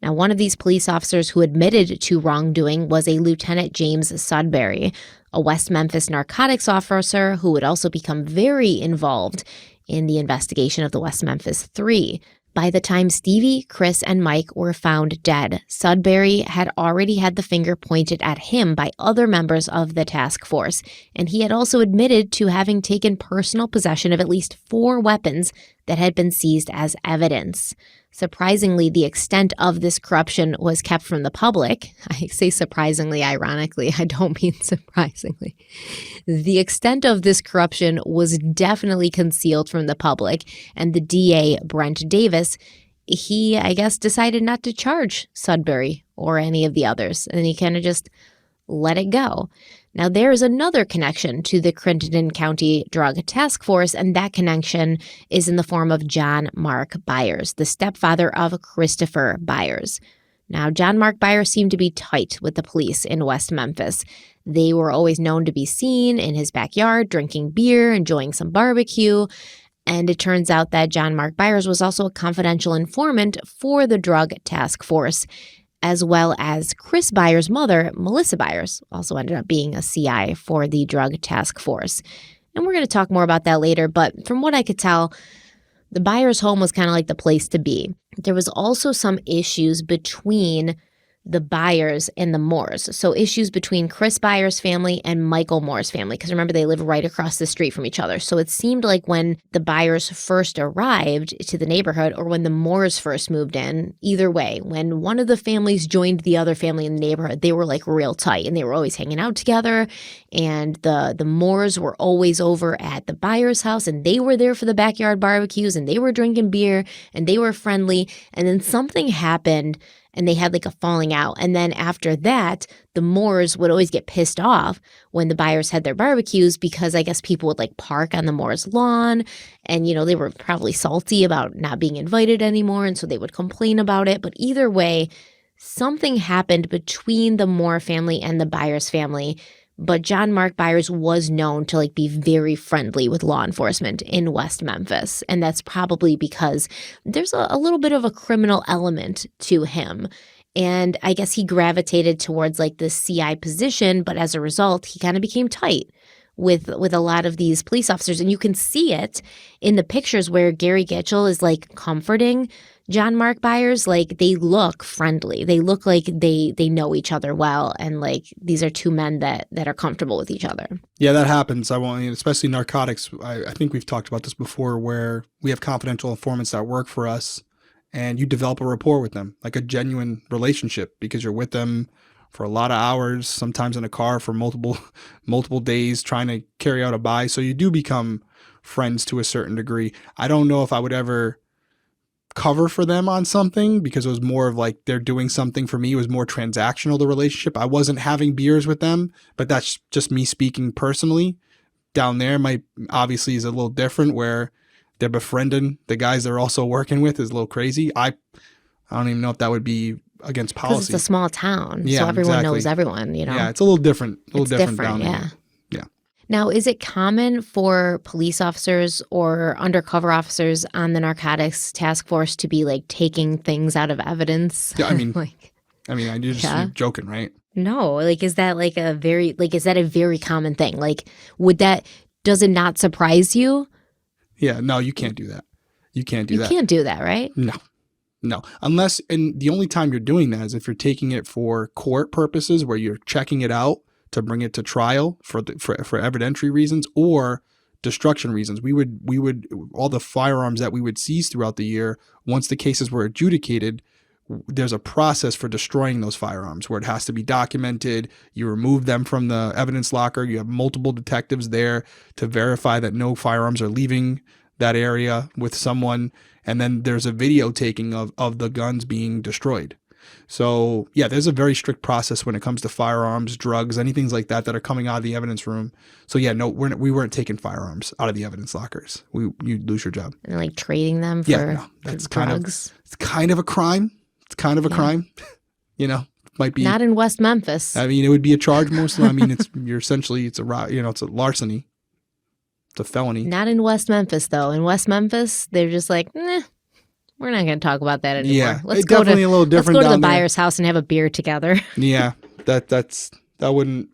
Now, one of these police officers who admitted to wrongdoing was a Lieutenant James Sudbury, a West Memphis narcotics officer who would also become very involved in the investigation of the West Memphis 3. By the time Stevie, Chris, and Mike were found dead, Sudbury had already had the finger pointed at him by other members of the task force, and he had also admitted to having taken personal possession of at least 4 weapons that had been seized as evidence. Surprisingly, the extent of this corruption was kept from the public. I say surprisingly, ironically, I don't mean surprisingly. The extent of this corruption was definitely concealed from the public, and the DA, Brent Davis, he, I guess, decided not to charge Sudbury or any of the others, and he kind of just let it go. Now, there is another connection to the Crittenden County Drug Task Force, and that connection is in the form of John Mark Byers, the stepfather of Christopher Byers. Now, John Mark Byers seemed to be tight with the police in West Memphis. They were always known to be seen in his backyard, drinking beer, enjoying some barbecue. And it turns out that John Mark Byers was also a confidential informant for the Drug Task Force, as well as Chris Byers' mother, Melissa Byers, also ended up being a CI for the Drug Task Force. And we're going to talk more about that later, but from what I could tell, the Byers' home was kind of like the place to be. There was also some issues between the Byers and the Moores. So issues between Chris Byers' family and Michael Moore's family, because remember, they live right across the street from each other. So it seemed like when the Byers first arrived to the neighborhood, or when the Moores first moved in, either way, when one of the families joined the other family in the neighborhood, they were like real tight, and they were always hanging out together. And the Moores were always over at the Byers' house, and they were there for the backyard barbecues, and they were drinking beer, and they were friendly. And then something happened, and they had like a falling out. And then after that, the Moores would always get pissed off when the Byers had their barbecues, because I guess people would like park on the Moores' lawn, and, you know, they were probably salty about not being invited anymore. And so they would complain about it. But either way, something happened between the Moore family and the Byers family. But John Mark Byers was known to like be very friendly with law enforcement in West Memphis. And that's probably because there's a little bit of a criminal element to him. And I guess he gravitated towards like the CI position, but as a result, he kind of became tight with a lot of these police officers. And you can see it in the pictures where Gary Gitchell is like comforting John Mark Byers. Like, they look friendly. They look like they know each other well, and like these are two men that are comfortable with each other. Yeah, that happens. Especially narcotics. I think we've talked about this before, where we have confidential informants that work for us, and you develop a rapport with them, like a genuine relationship, because you're with them for a lot of hours, sometimes in a car for multiple days trying to carry out a buy. So you do become friends to a certain degree. I don't know if I would ever cover for them on something, because it was more of like they're doing something for me. It was more transactional, the relationship. I wasn't having beers with them, but that's just me speaking personally. Down there obviously is a little different, where they're befriending the guys they're also working with is a little crazy. I don't even know if that would be against policy. Because it's a small town, so everyone knows everyone, you know? Yeah, it's a little different. A little different down there. Yeah. Now, is it common for police officers or undercover officers on the narcotics task force to be like taking things out of evidence? Yeah, I mean, you're just joking, right? No, like, is that a very common thing? Like, does it not surprise you? Yeah, no, you can't do that. You can't do that. You can't do that, right? No. Unless, and the only time you're doing that is if you're taking it for court purposes, where you're checking it out to bring it to trial for evidentiary reasons or destruction reasons. We would all the firearms that we would seize throughout the year, once the cases were adjudicated, there's a process for destroying those firearms where it has to be documented. You remove them from the evidence locker. You have multiple detectives there to verify that no firearms are leaving that area with someone. And then there's a video taking of the guns being destroyed. So yeah, there's a very strict process when it comes to firearms, drugs, anything like that are coming out of the evidence room. So yeah, no, we weren't taking firearms out of the evidence lockers. You'd lose your job. And like trading them for, that's for drugs. It's kind of a crime. It's kind of a crime. You know, might be not in West Memphis. I mean, it would be a charge mostly. I mean, it's a larceny. It's a felony. Not in West Memphis though. In West Memphis, they're just like, nah. We're not going to talk about that anymore. Yeah, it's definitely a little different. Let's go to the Byers' house and have a beer together. Yeah, that wouldn't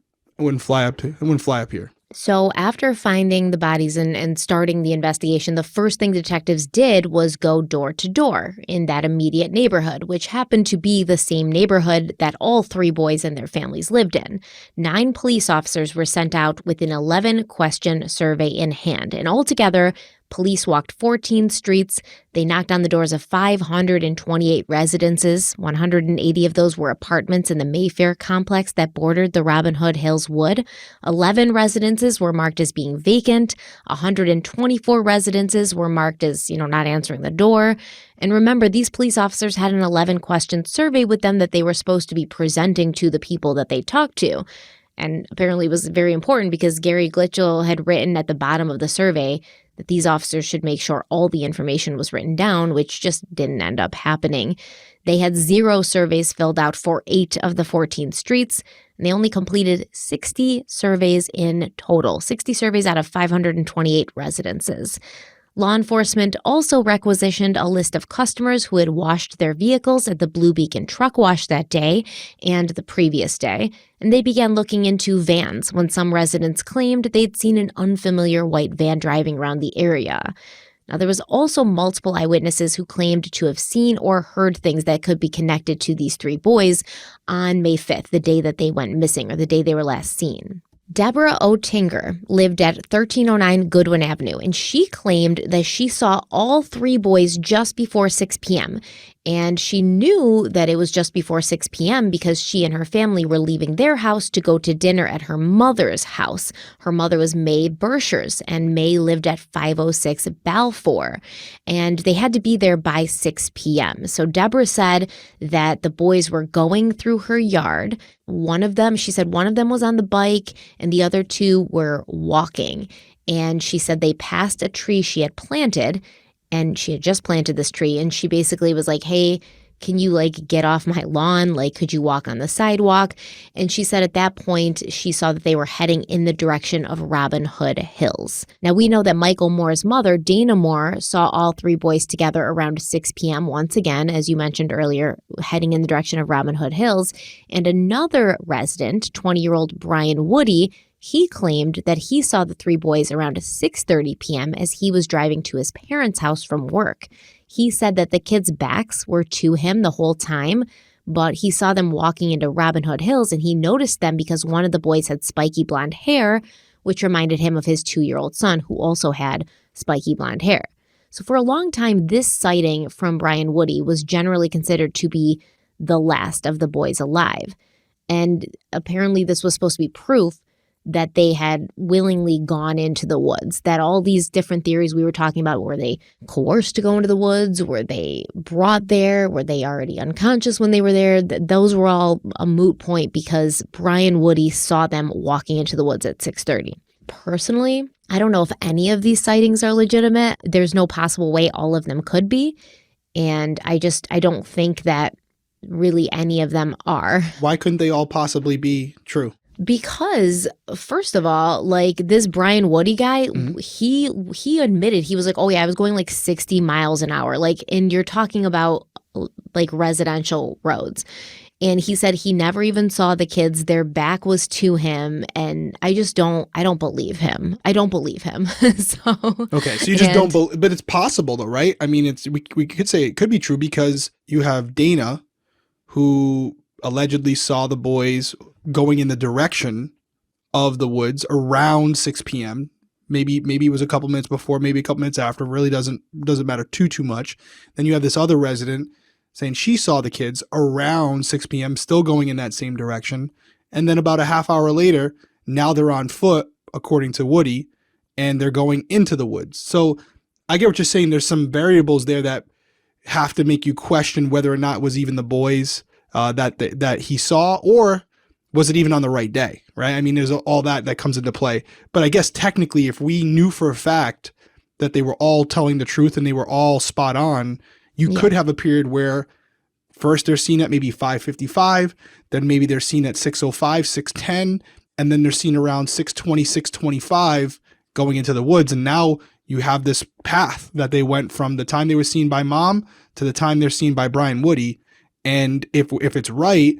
fly up. It wouldn't fly up here. So after finding the bodies and starting the investigation, the first thing detectives did was go door to door in that immediate neighborhood, which happened to be the same neighborhood that all three boys and their families lived in. 9 police officers were sent out with an 11-question survey in hand, and altogether, police walked 14 streets. They knocked on the doors of 528 residences. 180 of those were apartments in the Mayfair complex that bordered the Robin Hood Hills wood. 11 residences were marked as being vacant. 124 residences were marked as, not answering the door. And remember, these police officers had an 11-question survey with them that they were supposed to be presenting to the people that they talked to. And apparently it was very important because Gary Glitchell had written at the bottom of the survey that these officers should make sure all the information was written down, which just didn't end up happening. They had 0 surveys filled out for 8 of the 14 streets, and they only completed 60 surveys in total, 60 surveys out of 528 residences. Law enforcement also requisitioned a list of customers who had washed their vehicles at the Blue Beacon Truck Wash that day and the previous day, and they began looking into vans when some residents claimed they'd seen an unfamiliar white van driving around the area. Now, there was also multiple eyewitnesses who claimed to have seen or heard things that could be connected to these 3 boys on May 5th, the day that they went missing or the day they were last seen. Deborah O'Tinger lived at 1309 Goodwin Avenue, and she claimed that she saw all 3 boys just before 6 p.m. And she knew that it was just before 6 p.m. because she and her family were leaving their house to go to dinner at her mother's house. Her mother was May Burshers, and May lived at 506 Balfour. And they had to be there by 6 p.m. So Deborah said that the boys were going through her yard. She said one of them was on the bike and the other 2 were walking. And she said they passed a tree she had planted. And she had just planted this tree, and she basically was like, hey, can you get off my lawn? Could you walk on the sidewalk? And she said at that point, she saw that they were heading in the direction of Robin Hood Hills. Now, we know that Michael Moore's mother, Dana Moore, saw all 3 boys together around 6 p.m. once again, as you mentioned earlier, heading in the direction of Robin Hood Hills. And another resident, 20-year-old Brian Woody, he claimed that he saw the 3 boys around 6:30 p.m. as he was driving to his parents' house from work. He said that the kids' backs were to him the whole time, but he saw them walking into Robin Hood Hills, and he noticed them because one of the boys had spiky blonde hair, which reminded him of his 2-year-old son, who also had spiky blonde hair. So for a long time, this sighting from Brian Woody was generally considered to be the last of the boys alive. And apparently this was supposed to be proof that they had willingly gone into the woods, that all these different theories we were talking about, were they coerced to go into the woods? Were they brought there? Were they already unconscious when they were there? Those were all a moot point because Brian Woody saw them walking into the woods at 6:30. Personally, I don't know if any of these sightings are legitimate. There's no possible way all of them could be. And I don't think that really any of them are. Why couldn't they all possibly be true? Because, first of all, this Brian Woody guy, he admitted, he was like, oh yeah, I was going 60 miles an hour. And you're talking about residential roads. And he said he never even saw the kids. Their back was to him. And I don't believe him. I don't believe him. Okay, so you just don't believe, but it's possible though, right? I mean, we could say it could be true because you have Dana, who allegedly saw the boys going in the direction of the woods around 6 p.m. Maybe it was a couple minutes before, maybe a couple minutes after. Really doesn't matter too much. Then you have this other resident saying she saw the kids around 6 p.m. still going in that same direction. And then about a half hour later, now they're on foot, according to Woody, and they're going into the woods. So I get what you're saying. There's some variables there that have to make you question whether or not it was even the boys that he saw, or was it even on the right day, right? I mean, there's all that comes into play. But I guess technically, if we knew for a fact that they were all telling the truth and they were all spot on, you could have a period where first they're seen at maybe 5:55, then maybe they're seen at 6:05, 6:10, and then they're seen around 6:20, 6:25 going into the woods. And now you have this path that they went from the time they were seen by mom to the time they're seen by Brian Woody. And if it's right,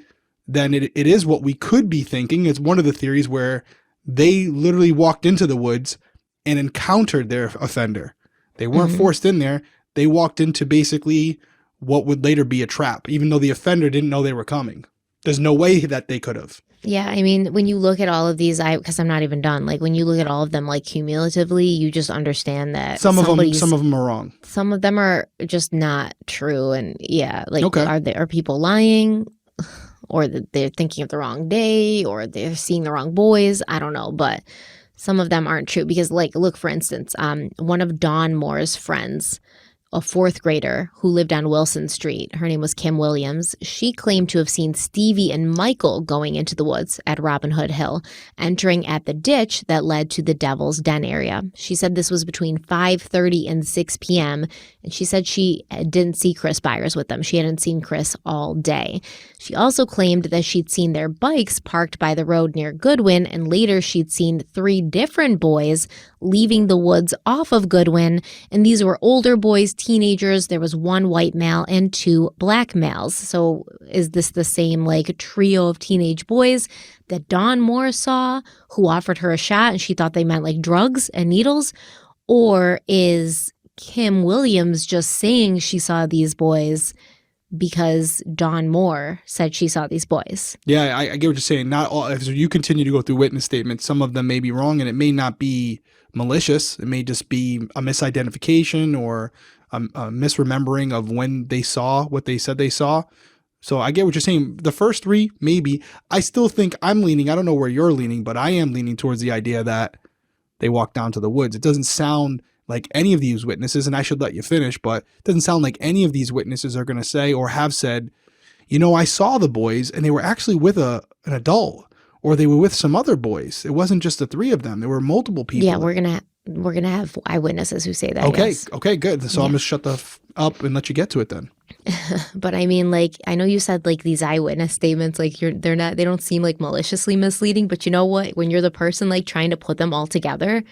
then it is what we could be thinking. It's one of the theories where they literally walked into the woods and encountered their offender. They weren't forced in there. They walked into basically what would later be a trap, even though the offender didn't know they were coming. There's no way that they could have. Yeah, I mean, when you look at all of these, because I'm not even done, like when you look at all of them, like cumulatively, you just understand that some of them are wrong. Some of them are just not true. And yeah, like Okay. are people lying, or that they're thinking of the wrong day, or they're seeing the wrong boys? I don't know, but some of them aren't true because, like, look, for instance, one of Dawn Moore's friends, a fourth grader who lived on Wilson Street. Her name was Kim Williams. She claimed to have seen Stevie and Michael going into the woods at Robin Hood Hill, entering at the ditch that led to the Devil's Den area. She said this was between 5:30 and 6 p.m., and she said she didn't see Chris Byers with them. She hadn't seen Chris all day. She also claimed that she'd seen their bikes parked by the road near Goodwin, and later she'd seen 3 different boys leaving the woods off of Goodwin, and these were older boys, teenagers. There was 1 white male and 2 black males. So is this the same like trio of teenage boys that Dawn Moore saw, who offered her a shot and she thought they meant like drugs and needles? Or is Kim Williams just saying she saw these boys because Dawn Moore said she saw these boys? Yeah, I get what you're saying. Not all. If you continue to go through witness statements, some of them may be wrong, and it may not be malicious. It may just be a misidentification or a misremembering of when they saw what they said they saw. So I get what you're saying. The first 3, maybe. I still think I'm leaning. I don't know where you're leaning, but I am leaning towards the idea that they walked down to the woods. It doesn't sound like any of these witnesses, and I should let you finish, but it doesn't sound like any of these witnesses are going to say or have said, you know, I saw the boys and they were actually with an adult, or they were with some other boys. It wasn't just the 3 of them. There were multiple people. Yeah, we're gonna have eyewitnesses who say that. Okay, yes. Okay, good. So I'm gonna shut up and let you get to it then. But I mean, like, I know you said like these eyewitness statements, like they don't seem like maliciously misleading, but you know what? When you're the person like trying to put them all together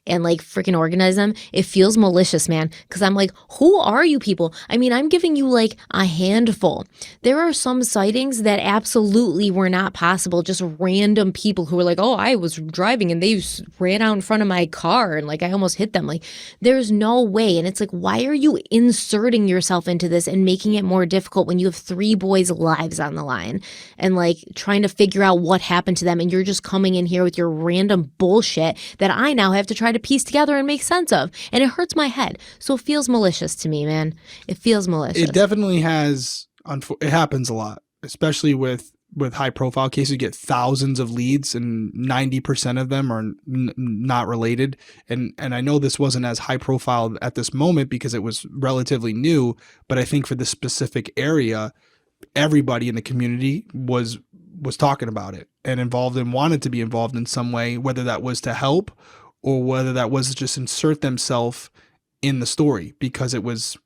and like freaking organize them, it feels malicious, man. Because I'm like, who are you people? I mean, I'm giving you like a handful. There are some sightings that absolutely were not possible. Just random people who were like, oh, I was driving and they ran out in front of my car and like I almost hit them. Like, there's no way. And it's like, why are you inserting yourself into this and making it more difficult when you have 3 boys' lives on the line and like trying to figure out what happened to them, and you're just coming in here with your random bullshit that I now have to try to piece together and make sense of, and it hurts my head. So it feels malicious to me, man. It feels malicious. It definitely has. It happens a lot, especially with high profile cases. You get thousands of leads and 90% of them are not related. And I know this wasn't as high profile at this moment because it was relatively new, but I think for this specific area, everybody in the community was talking about it and involved and wanted to be involved in some way, whether that was to help or whether that was to just insert themselves in the story because it was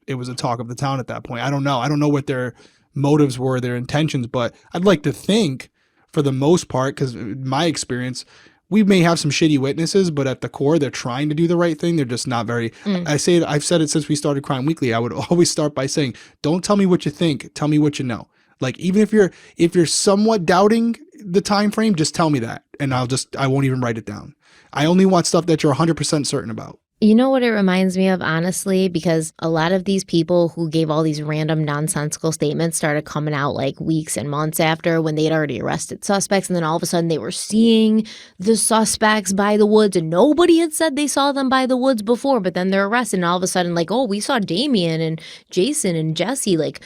a talk of the town at that point. I don't know what their motives were, their intentions, but I'd like to think for the most part, because in my experience, we may have some shitty witnesses, but at the core, they're trying to do the right thing. They're just not very, I've said it since we started Crime Weekly. I would always start by saying, don't tell me what you think, tell me what you know. Like, even if you're somewhat doubting the time frame, just tell me that. And I won't even write it down. I only want stuff that you're 100% certain about. You know what it reminds me of, honestly, because a lot of these people who gave all these random nonsensical statements started coming out like weeks and months after when they had already arrested suspects. And then all of a sudden they were seeing the suspects by the woods and nobody had said they saw them by the woods before. But then they're arrested and all of a sudden like, oh, we saw Damien and Jason and Jesse like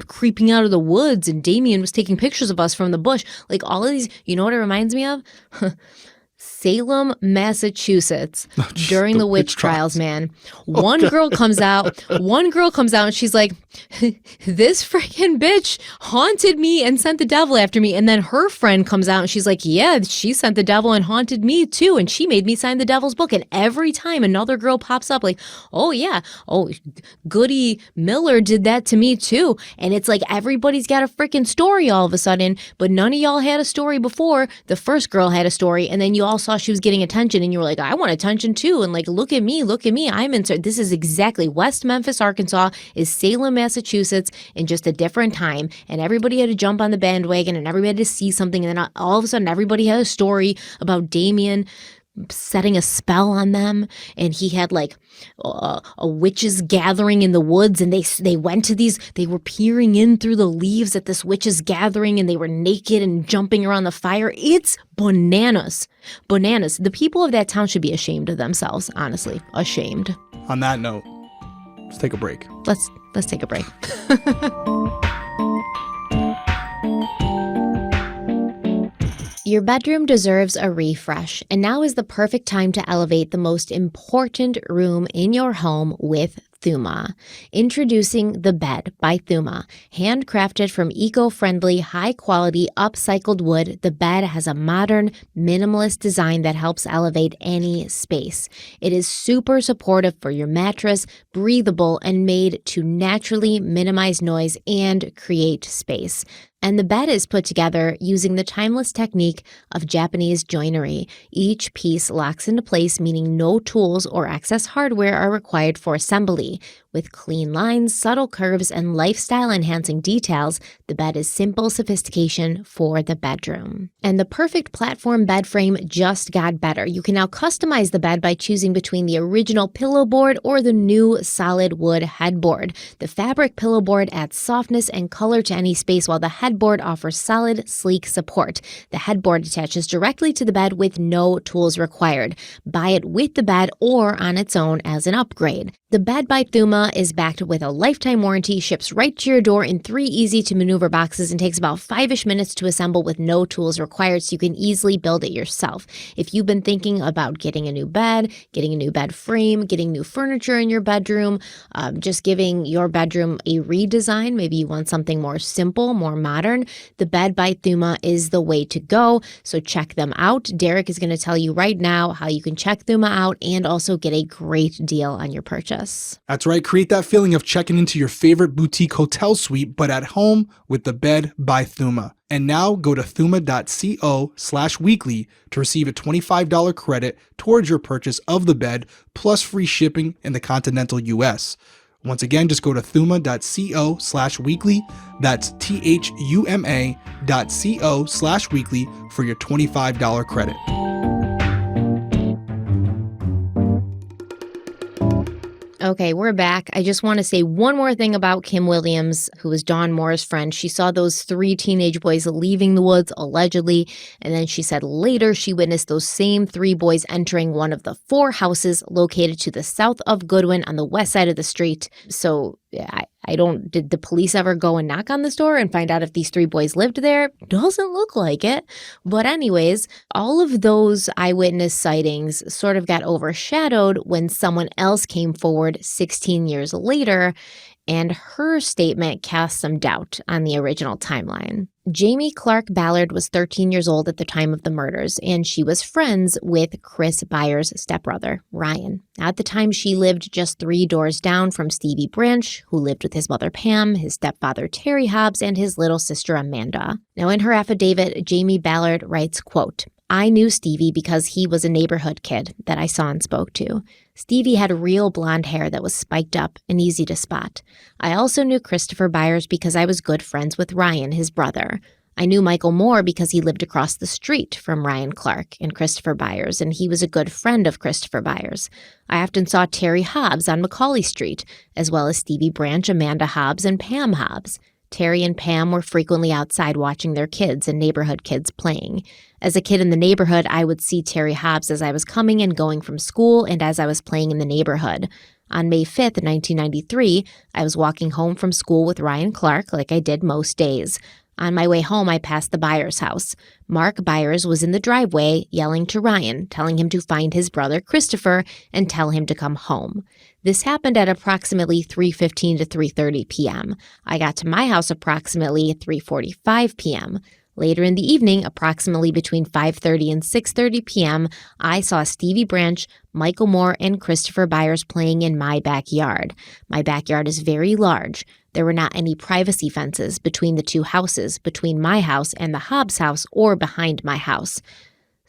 creeping out of the woods and Damien was taking pictures of us from the bush. Like all of these, you know what it reminds me of? Salem, Massachusetts, during the witch trials, man. One girl comes out and she's like, this freaking bitch haunted me and sent the devil after me. And then her friend comes out and she's like, yeah, she sent the devil and haunted me too. And she made me sign the devil's book. And every time another girl pops up like, oh yeah, oh, Goody Miller did that to me too. And it's like everybody's got a freaking story all of a sudden, but none of y'all had a story before. The first girl had a story, and then you all saw she was getting attention and you were like, I want attention too. And like, look at me, I'm insert. This is exactly West Memphis, Arkansas is Salem, Massachusetts in just a different time. And everybody had to jump on the bandwagon and everybody had to see something. And then all of a sudden everybody had a story about Damien setting a spell on them, and he had like a witches gathering in the woods, and they went to they were peering in through the leaves at this witches gathering, and they were naked and jumping around the fire. It's bananas. The people of that town should be ashamed of themselves, honestly, ashamed. On that note, let's take a break. Let's take a break. Your bedroom deserves a refresh, and now is the perfect time to elevate the most important room in your home with Thuma. Introducing the Bed by Thuma. Handcrafted from eco-friendly, high-quality, upcycled wood, the bed has a modern, minimalist design that helps elevate any space. It is super supportive for your mattress, breathable, and made to naturally minimize noise and create space. And the bed is put together using the timeless technique of Japanese joinery. Each piece locks into place, meaning no tools or excess hardware are required for assembly. With clean lines, subtle curves, and lifestyle-enhancing details, the bed is simple sophistication for the bedroom. And the perfect platform bed frame just got better. You can now customize the bed by choosing between the original pillow board or the new solid wood headboard. The fabric pillow board adds softness and color to any space, while the headboard offers solid, sleek support. The headboard attaches directly to the bed with no tools required. Buy it with the bed or on its own as an upgrade. The Bed by Thuma is backed with a lifetime warranty, ships right to your door in 3 easy-to-maneuver boxes, and takes about 5-ish minutes to assemble with no tools required, so you can easily build it yourself. If you've been thinking about getting a new bed, getting a new bed frame, getting new furniture in your bedroom, just giving your bedroom a redesign, maybe you want something more simple, more modern, the Bed by Thuma is the way to go, so check them out. Derek is going to tell you right now how you can check Thuma out and also get a great deal on your purchase. That's right. Create that feeling of checking into your favorite boutique hotel suite, but at home with the Bed by Thuma. And now go to thuma.co/weekly to receive a $25 credit towards your purchase of the bed, plus free shipping in the continental US. Once again, just go to thuma.co/weekly. That's THUMA.co/weekly for your $25 credit. Okay, we're back. I just want to say one more thing about Kim Williams, who was Dawn Moore's friend. She saw those 3 teenage boys leaving the woods, allegedly, and then she said later she witnessed those same 3 boys entering one of the 4 houses located to the south of Goodwin on the west side of the street. So did the police ever go and knock on this door and find out if these 3 boys lived there? Doesn't look like it. But anyways, all of those eyewitness sightings sort of got overshadowed when someone else came forward 16 years later, and her statement cast some doubt on the original timeline. Jamie Clark Ballard was 13 years old at the time of the murders, and she was friends with Chris Byers' stepbrother, Ryan. At the time, she lived just 3 doors down from Stevie Branch, who lived with his mother Pam, his stepfather Terry Hobbs, and his little sister Amanda. Now, in her affidavit, Jamie Ballard writes, quote, "I knew Stevie because he was a neighborhood kid that I saw and spoke to. Stevie had real blonde hair that was spiked up and easy to spot. I also knew Christopher Byers because I was good friends with Ryan, his brother. I knew Michael Moore because he lived across the street from Ryan Clark and Christopher Byers, and he was a good friend of Christopher Byers. I often saw Terry Hobbs on Macaulay Street, as well as Stevie Branch, Amanda Hobbs, and Pam Hobbs. Terry and Pam were frequently outside watching their kids and neighborhood kids playing. As a kid in the neighborhood, I would see Terry Hobbs as I was coming and going from school and as I was playing in the neighborhood. On May 5th, 1993, I was walking home from school with Ryan Clark like I did most days. On my way home, I passed the Byers house. Mark Byers was in the driveway yelling to Ryan, telling him to find his brother Christopher and tell him to come home. This happened at approximately 3:15 to 3:30 p.m. I got to my house approximately 3:45 p.m. Later in the evening, approximately between 5:30 and 6:30 p.m., I saw Stevie Branch, Michael Moore, and Christopher Byers playing in my backyard. My backyard is very large. There were not any privacy fences between the 2 houses, between my house and the Hobbs house, or behind my house.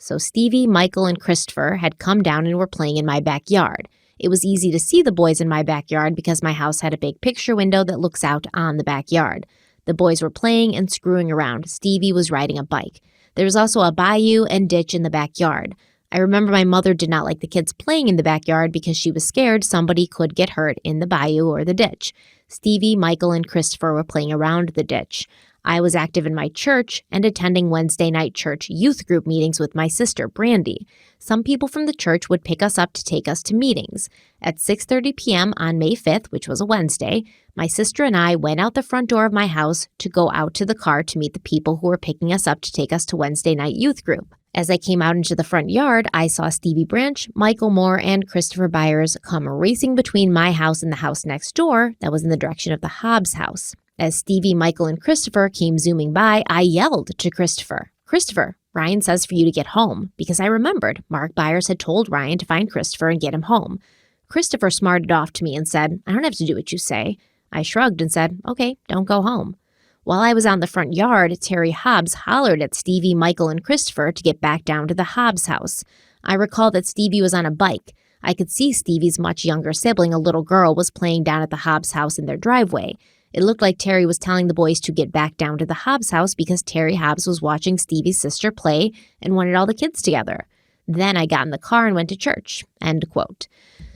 So Stevie, Michael, and Christopher had come down and were playing in my backyard. It was easy to see the boys in my backyard because my house had a big picture window that looks out on the backyard. The boys were playing and screwing around. Stevie was riding a bike. There was also a bayou and ditch in the backyard. I remember my mother did not like the kids playing in the backyard because she was scared somebody could get hurt in the bayou or the ditch. Stevie, Michael, and Christopher were playing around the ditch. I was active in my church and attending Wednesday night church youth group meetings with my sister, Brandy. Some people from the church would pick us up to take us to meetings. At 6:30 p.m. on May 5th, which was a Wednesday, my sister and I went out the front door of my house to go out to the car to meet the people who were picking us up to take us to Wednesday night youth group. As I came out into the front yard, I saw Stevie Branch, Michael Moore, and Christopher Byers come racing between my house and the house next door that was in the direction of the Hobbs house. As Stevie, Michael, and Christopher came zooming by, I yelled to Christopher, "Christopher, Ryan says for you to get home," because I remembered Mark Byers had told Ryan to find Christopher and get him home. Christopher smarted off to me and said, "I don't have to do what you say." I shrugged and said, "Okay, don't go home." While I was out in the front yard, Terry Hobbs hollered at Stevie, Michael, and Christopher to get back down to the Hobbs house. I recall that Stevie was on a bike. I could see Stevie's much younger sibling, a little girl, was playing down at the Hobbs house in their driveway. It looked like Terry was telling the boys to get back down to the Hobbs house because Terry Hobbs was watching Stevie's sister play and wanted all the kids together. Then I got in the car and went to church. End quote.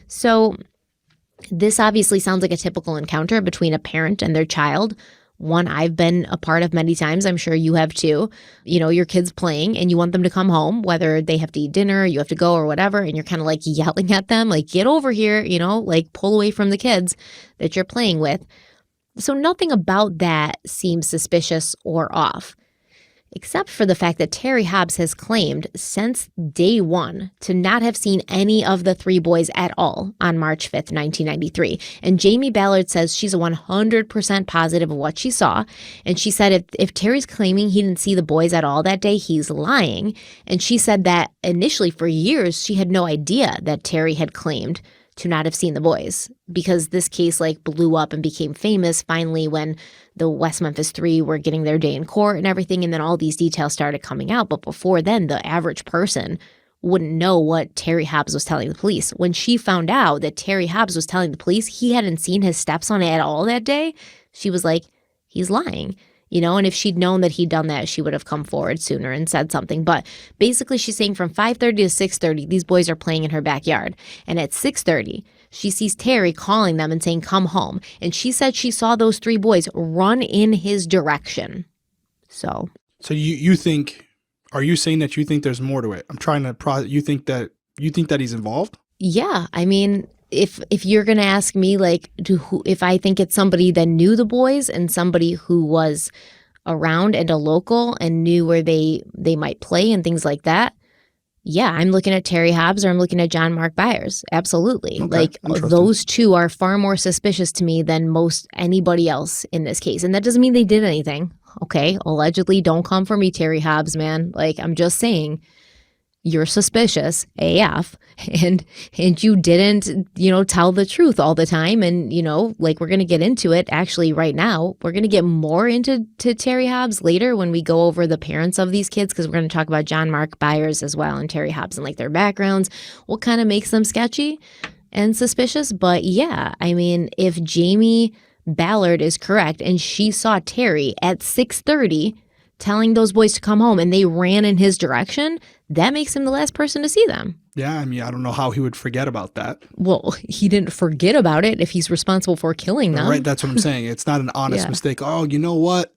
So this obviously sounds like a typical encounter between a parent and their child. One I've been a part of many times. I'm sure you have too. You know, your kid's playing and you want them to come home, whether they have to eat dinner, you have to go or whatever, and you're kind of like yelling at them, like, get over here, you know, like pull away from the kids that you're playing with. So nothing about that seems suspicious or off, except for the fact that Terry Hobbs has claimed since day one to not have seen any of the three boys at all on March 5th, 1993. And Jamie Ballard says she's 100% positive of what she saw. And she said if Terry's claiming he didn't see the boys at all that day, he's lying. And she said that initially for years, she had no idea that Terry had claimed to not have seen the boys, because this case like blew up and became famous finally when the West Memphis 3 were getting their day in court and everything, and then all these details started coming out. But before then, the average person wouldn't know what Terry Hobbs was telling the police. When she found out that Terry Hobbs was telling the police he hadn't seen his stepson at all that day, she was like, he's lying. You know, and if she'd known that he'd done that, she would have come forward sooner and said something. But basically, she's saying from 5:30 to 6:30, these boys are playing in her backyard. And at 6:30, she sees Terry calling them and saying, "Come home." And she said she saw those three boys run in his direction. So you think, are you saying that you think there's more to it? I'm trying to you think that he's involved? Yeah, I mean, if you're going to ask me, like, if I think it's somebody that knew the boys and somebody who was around and a local and knew where they might play and things like that, yeah, I'm looking at Terry Hobbs or I'm looking at John Mark Byers. Absolutely. Okay, like, those two are far more suspicious to me than most anybody else in this case. And that doesn't mean they did anything. Okay, allegedly, don't come for me, Terry Hobbs, man. Like, I'm just saying, you're suspicious AF, and you didn't, tell the truth all the time. And, like, we're going to get into it actually right now. We're going to get more into Terry Hobbs later when we go over the parents of these kids, because we're going to talk about John Mark Byers as well and Terry Hobbs and like their backgrounds, what kind of makes them sketchy and suspicious. But yeah, I mean, if Jamie Ballard is correct and she saw Terry at 6:30 telling those boys to come home and they ran in his direction, that makes him the last person to see them. Yeah, I mean, I don't know how he would forget about that. Well, he didn't forget about it if he's responsible for killing them. Right, that's what I'm saying. It's not an honest mistake. Oh, you know what?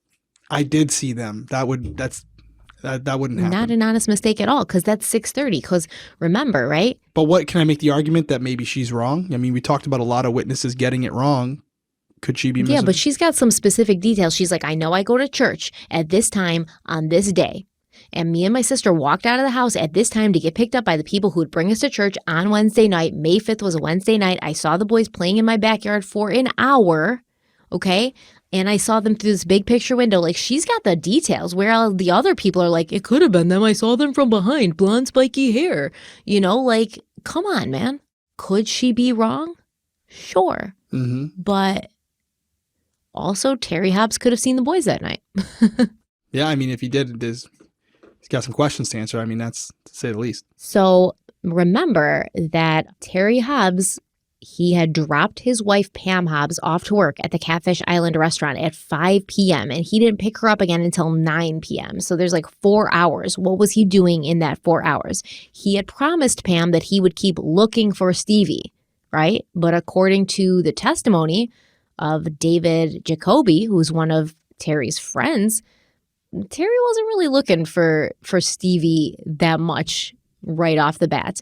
I did see them. That wouldn't happen. Not an honest mistake at all, because that's 6:30. Because remember, right? But what can I make the argument that maybe she's wrong? I mean, we talked about a lot of witnesses getting it wrong. Could she be missing? Yeah, but she's got some specific details. She's like, I know I go to church at this time on this day. And me and my sister walked out of the house at this time to get picked up by the people who would bring us to church on Wednesday night. May 5th was a Wednesday night. I saw the boys playing in my backyard for an hour, okay? And I saw them through this big picture window. Like, she's got the details, where all the other people are like, it could have been them. I saw them from behind, blonde spiky hair. Like, come on, man. Could she be wrong? Sure. Mm-hmm. But also, Terry Hobbs could have seen the boys that night. Yeah, I mean, if he did, he's got some questions to answer. I mean, that's to say the least. So remember that Terry Hobbs, he had dropped his wife, Pam Hobbs, off to work at the Catfish Island restaurant at 5 p.m. and he didn't pick her up again until 9 p.m. So there's like 4 hours. What was he doing in that 4 hours? He had promised Pam that he would keep looking for Stevie, right? But according to the testimony of David Jacoby, who's one of Terry's friends, Terry wasn't really looking for Stevie that much right off the bat.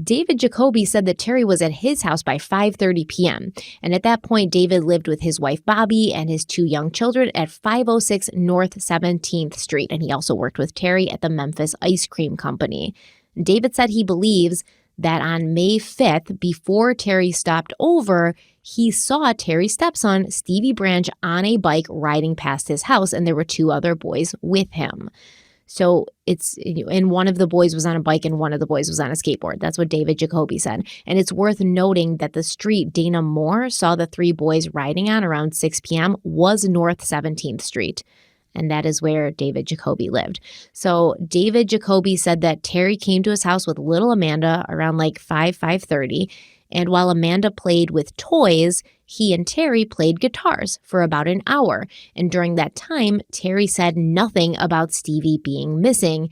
David Jacoby said that Terry was at his house by 5:30 p.m. And at that point, David lived with his wife, Bobby, and his 2 young children at 506 North 17th Street. And he also worked with Terry at the Memphis Ice Cream Company. David said he believes that on May 5th, before Terry stopped over, he saw Terry's stepson, Stevie Branch, on a bike riding past his house, and there were 2 other boys with him. So and one of the boys was on a bike and one of the boys was on a skateboard. That's what David Jacoby said. And it's worth noting that the street Dana Moore saw the 3 boys riding on around 6 p.m. was North 17th Street. And that is where David Jacoby lived. So David Jacoby said that Terry came to his house with little Amanda around like 5:30. And while Amanda played with toys, he and Terry played guitars for about an hour. And during that time, Terry said nothing about Stevie being missing.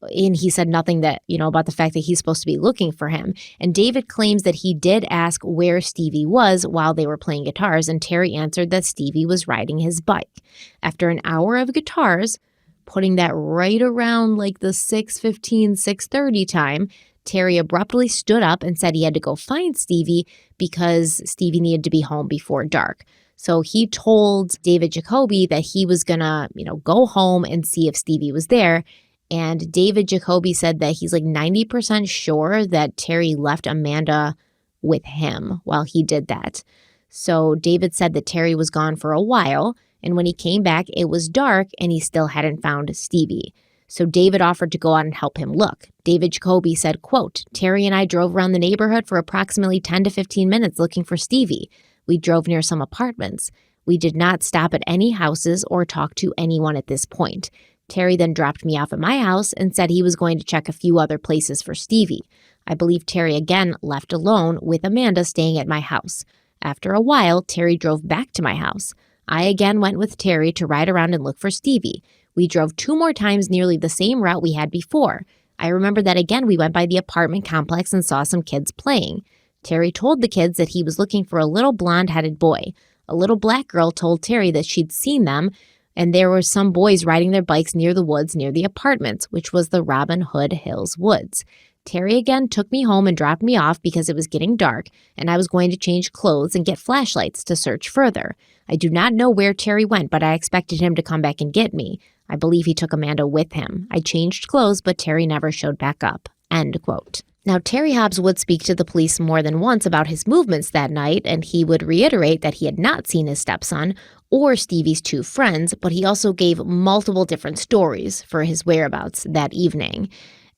And he said nothing about the fact that he's supposed to be looking for him. And David claims that he did ask where Stevie was while they were playing guitars. And Terry answered that Stevie was riding his bike. After an hour of guitars, putting that right around like the 6:15, 6:30 time, Terry abruptly stood up and said he had to go find Stevie because Stevie needed to be home before dark. So he told David Jacoby that he was going to, go home and see if Stevie was there. And David Jacoby said that he's like 90% sure that Terry left Amanda with him while he did that. So David said that Terry was gone for a while. And when he came back, it was dark and he still hadn't found Stevie. So David offered to go out and help him look. David Jacoby said, quote, Terry and I drove around the neighborhood for approximately 10 to 15 minutes looking for Stevie. We drove near some apartments. We did not stop at any houses or talk to anyone at this point. Terry then dropped me off at my house and said he was going to check a few other places for Stevie. I believe Terry again left alone with Amanda staying at my house. After a while, Terry drove back to my house. I again went with Terry to ride around and look for Stevie. We drove 2 more times nearly the same route we had before. I remember that again we went by the apartment complex and saw some kids playing. Terry told the kids that he was looking for a little blonde-headed boy. A little black girl told Terry that she'd seen them, and there were some boys riding their bikes near the woods near the apartments, which was the Robin Hood Hills Woods. Terry again took me home and dropped me off because it was getting dark, and I was going to change clothes and get flashlights to search further. I do not know where Terry went, but I expected him to come back and get me. I believe he took Amanda with him. I changed clothes, but Terry never showed back up. End quote. Now, Terry Hobbs would speak to the police more than once about his movements that night, and he would reiterate that he had not seen his stepson or Stevie's 2 friends, but he also gave multiple different stories for his whereabouts that evening.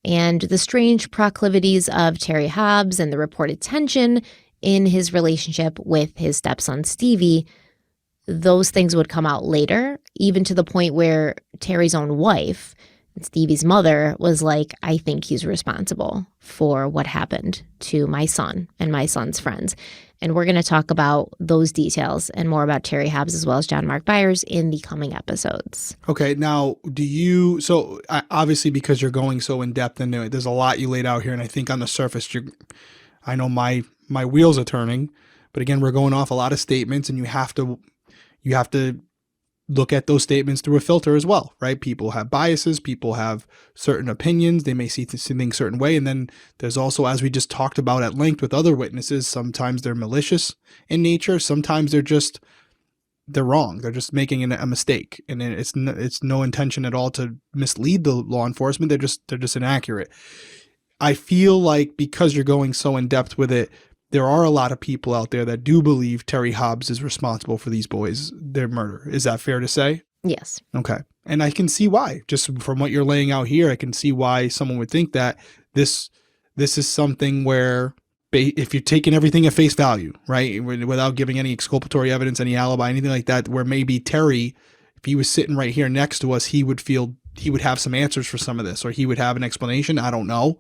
And the strange proclivities of Terry Hobbs and the reported tension in his relationship with his stepson Stevie, those things would come out later, even to the point where Terry's own wife, Stevie's mother, was like, I think he's responsible for what happened to my son and my son's friends. And we're going to talk about those details and more about Terry Hobbs as well as John Mark Byers in the coming episodes. Okay, now obviously because you're going so in depth into it, there's a lot you laid out here, and I think on the surface, I know my wheels are turning, but again, we're going off a lot of statements, and you have to look at those statements through a filter as well, right? People have biases, people have certain opinions, they may see things a certain way, and then there's also, as we just talked about at length with other witnesses, sometimes they're malicious in nature, sometimes they're wrong, they're just making a mistake, and it's no intention at all to mislead the law enforcement, they're just inaccurate. I feel like because you're going so in depth with it, there are a lot of people out there that do believe Terry Hobbs is responsible for these boys, their murder. Is that fair to say? Yes. Okay. And I can see why. Just from what you're laying out here, I can see why someone would think that this is something where, if you're taking everything at face value, right, without giving any exculpatory evidence, any alibi, anything like that, where maybe Terry, if he was sitting right here next to us, he would feel he would have some answers for some of this, or he would have an explanation. I don't know,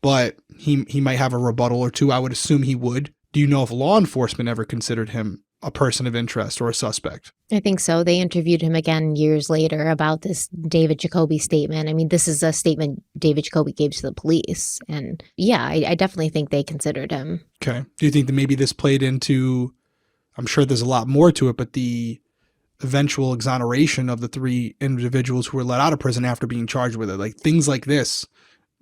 but he might have a rebuttal or two. I would assume he would. Do you know if law enforcement ever considered him a person of interest or a suspect? I think so. They interviewed him again years later about this David Jacoby statement. I mean, this is a statement David Jacoby gave to the police. And yeah, I definitely think they considered him. Okay. Do you think that maybe this played into, I'm sure there's a lot more to it, but the eventual exoneration of the 3 individuals who were let out of prison after being charged with it? Like, things like this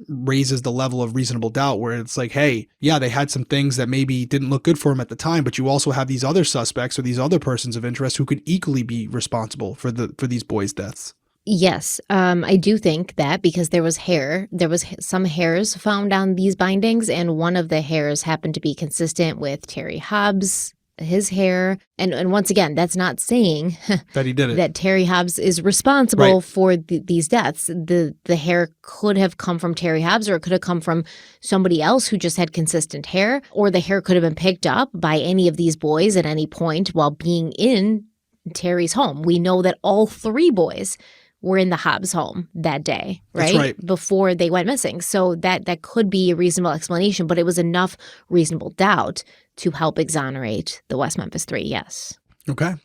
raises the level of reasonable doubt, where it's like, hey, yeah, they had some things that maybe didn't look good for them at the time, but you also have these other suspects or these other persons of interest who could equally be responsible for these boys' deaths. Yes, I do think that, because there was some hairs found on these bindings, and one of the hairs happened to be consistent with Terry Hobbs, his hair. And once again, that's not saying that he did it, that Terry Hobbs is responsible for these deaths. The hair could have come from Terry Hobbs, or it could have come from somebody else who just had consistent hair, or the hair could have been picked up by any of these boys at any point while being in Terry's home. We know that all 3 boys were in the Hobbs home that day, right? That's right. Before they went missing. So that could be a reasonable explanation, but it was enough reasonable doubt to help exonerate the West Memphis 3, yes. Okay.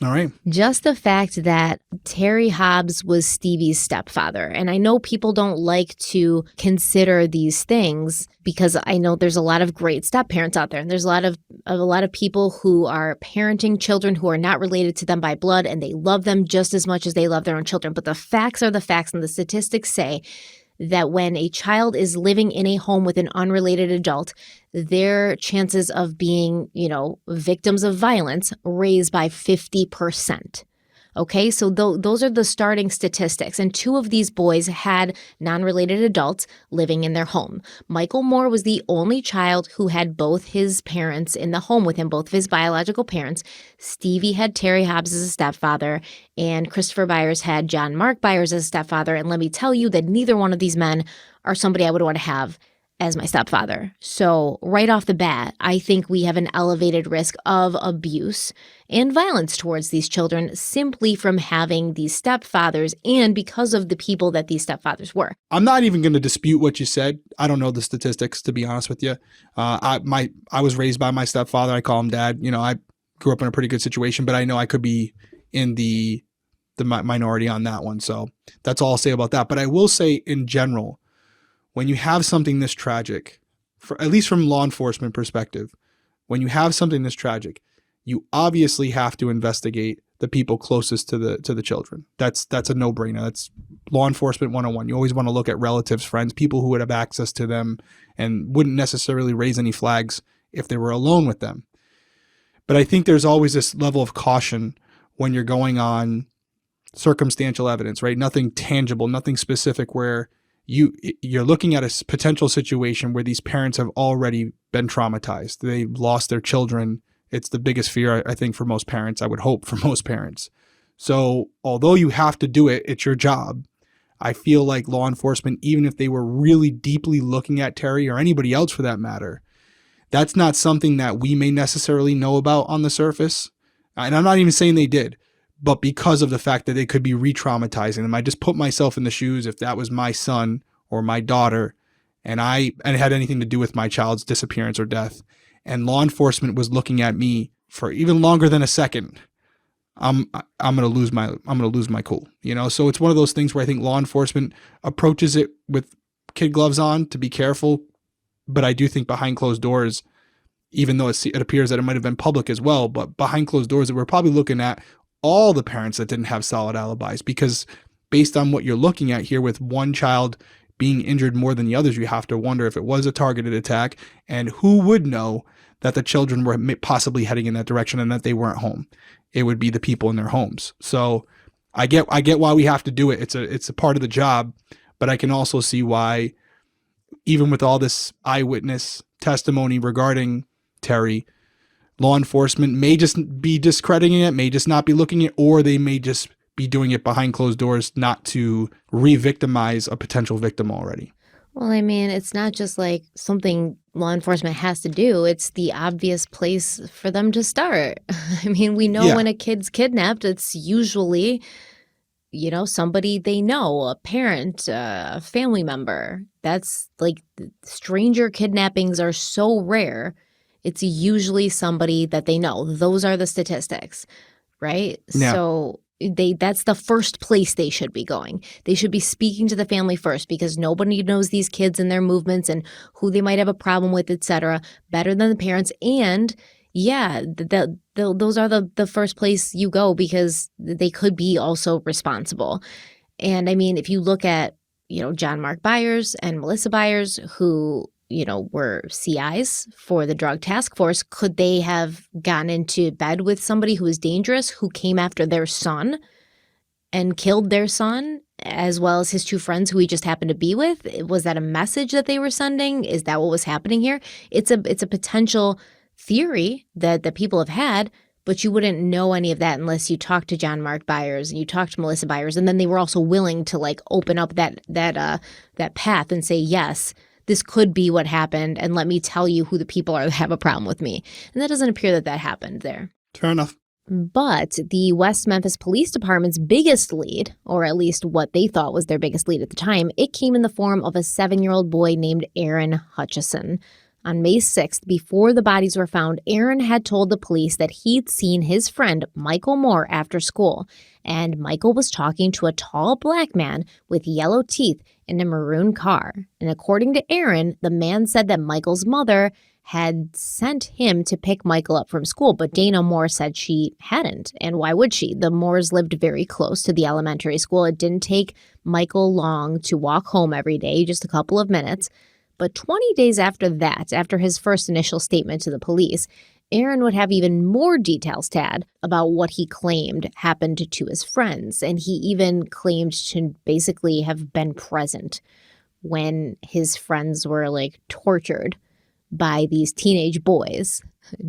All right. Just the fact that Terry Hobbs was Stevie's stepfather. And I know people don't like to consider these things, because I know there's a lot of great step-parents out there. And there's a lot of people who are parenting children who are not related to them by blood, and they love them just as much as they love their own children. But the facts are the facts, and the statistics say that when a child is living in a home with an unrelated adult, their chances of being, victims of violence raise by 50%. Okay, so those are the starting statistics. And 2 of these boys had non-related adults living in their home. Michael Moore was the only child who had both his parents in the home with him, both of his biological parents. Stevie had Terry Hobbs as a stepfather, and Christopher Byers had John Mark Byers as a stepfather. And let me tell you that neither one of these men are somebody I would want to have as my stepfather. So right off the bat, I think we have an elevated risk of abuse and violence towards these children simply from having these stepfathers, and because of the people that these stepfathers were. I'm not even going to dispute what you said. I don't know the statistics, to be honest with you. I was raised by my stepfather. I call him dad. I grew up in a pretty good situation, but I know I could be in the minority on that one. So that's all I'll say about that. But I will say, in general, when you have something this tragic, at least from law enforcement perspective, when you have something this tragic, you obviously have to investigate the people closest to the children. That's a no-brainer. That's law enforcement 101. You always want to look at relatives, friends, people who would have access to them and wouldn't necessarily raise any flags if they were alone with them. But I think there's always this level of caution when you're going on circumstantial evidence, right? Nothing tangible, nothing specific, where you're looking at a potential situation where these parents have already been traumatized. They lost their children. It's the biggest fear, I think, for most parents. I would hope for most parents. So although you have to do it, it's your job. I feel like law enforcement, even if they were really deeply looking at Terry, or anybody else for that matter, that's not something that we may necessarily know about on the surface. And I'm not even saying they did, but because of the fact that they could be re-traumatizing them. I just put myself in the shoes, if that was my son or my daughter, and it had anything to do with my child's disappearance or death, and law enforcement was looking at me for even longer than a second, I'm gonna lose my cool. So it's one of those things where I think law enforcement approaches it with kid gloves on to be careful, but I do think behind closed doors, even though it appears that it might have been public as well, but behind closed doors, that we're probably looking at all the parents that didn't have solid alibis, because based on what you're looking at here, with one child being injured more than the others, you have to wonder if it was a targeted attack, and who would know that the children were possibly heading in that direction and that they weren't home. It would be the people in their homes. So I get why we have to do it. It's a part of the job, but I can also see why, even with all this eyewitness testimony regarding Terry, law enforcement may just be discrediting it, may just not be looking at it, or they may just be doing it behind closed doors, not to re-victimize a potential victim already. Well, I mean, it's not just like something law enforcement has to do. It's the obvious place for them to start. I mean, we know when a kid's kidnapped, it's usually somebody they know, a parent, a family member. That's like stranger kidnappings are so rare. It's usually somebody that they know. Those are the statistics, right? Yeah. So that's the first place they should be going. They should be speaking to the family first because nobody knows these kids and their movements and who they might have a problem with, etc., better than the parents. And yeah, those are the first place you go because they could be also responsible. And I mean, if you look at, John Mark Byers and Melissa Byers, who, were CIs for the drug task force, could they have gotten into bed with somebody who was dangerous, who came after their son and killed their son, as well as his two friends who he just happened to be with? Was that a message that they were sending? Is that what was happening here? It's a potential theory that people have had, but you wouldn't know any of that unless you talked to John Mark Byers and you talked to Melissa Byers, and then they were also willing to like open up that path and say, yes, this could be what happened, and let me tell you who the people are that have a problem with me. And that doesn't appear that happened there. Fair enough. But the West Memphis Police Department's biggest lead, or at least what they thought was their biggest lead at the time, it came in the form of a 7-year-old boy named Aaron Hutchison. On May 6th, before the bodies were found, Aaron had told the police that he'd seen his friend Michael Moore after school, and Michael was talking to a tall black man with yellow teeth in a maroon car. And according to Aaron, the man said that Michael's mother had sent him to pick Michael up from school, but Dana Moore said she hadn't. And why would she? The Moores lived very close to the elementary school. It didn't take Michael long to walk home every day, just a couple of minutes. But 20 days after that, after his first initial statement to the police, Aaron would have even more details to add about what he claimed happened to his friends. And he even claimed to basically have been present when his friends were like tortured by these teenage boys,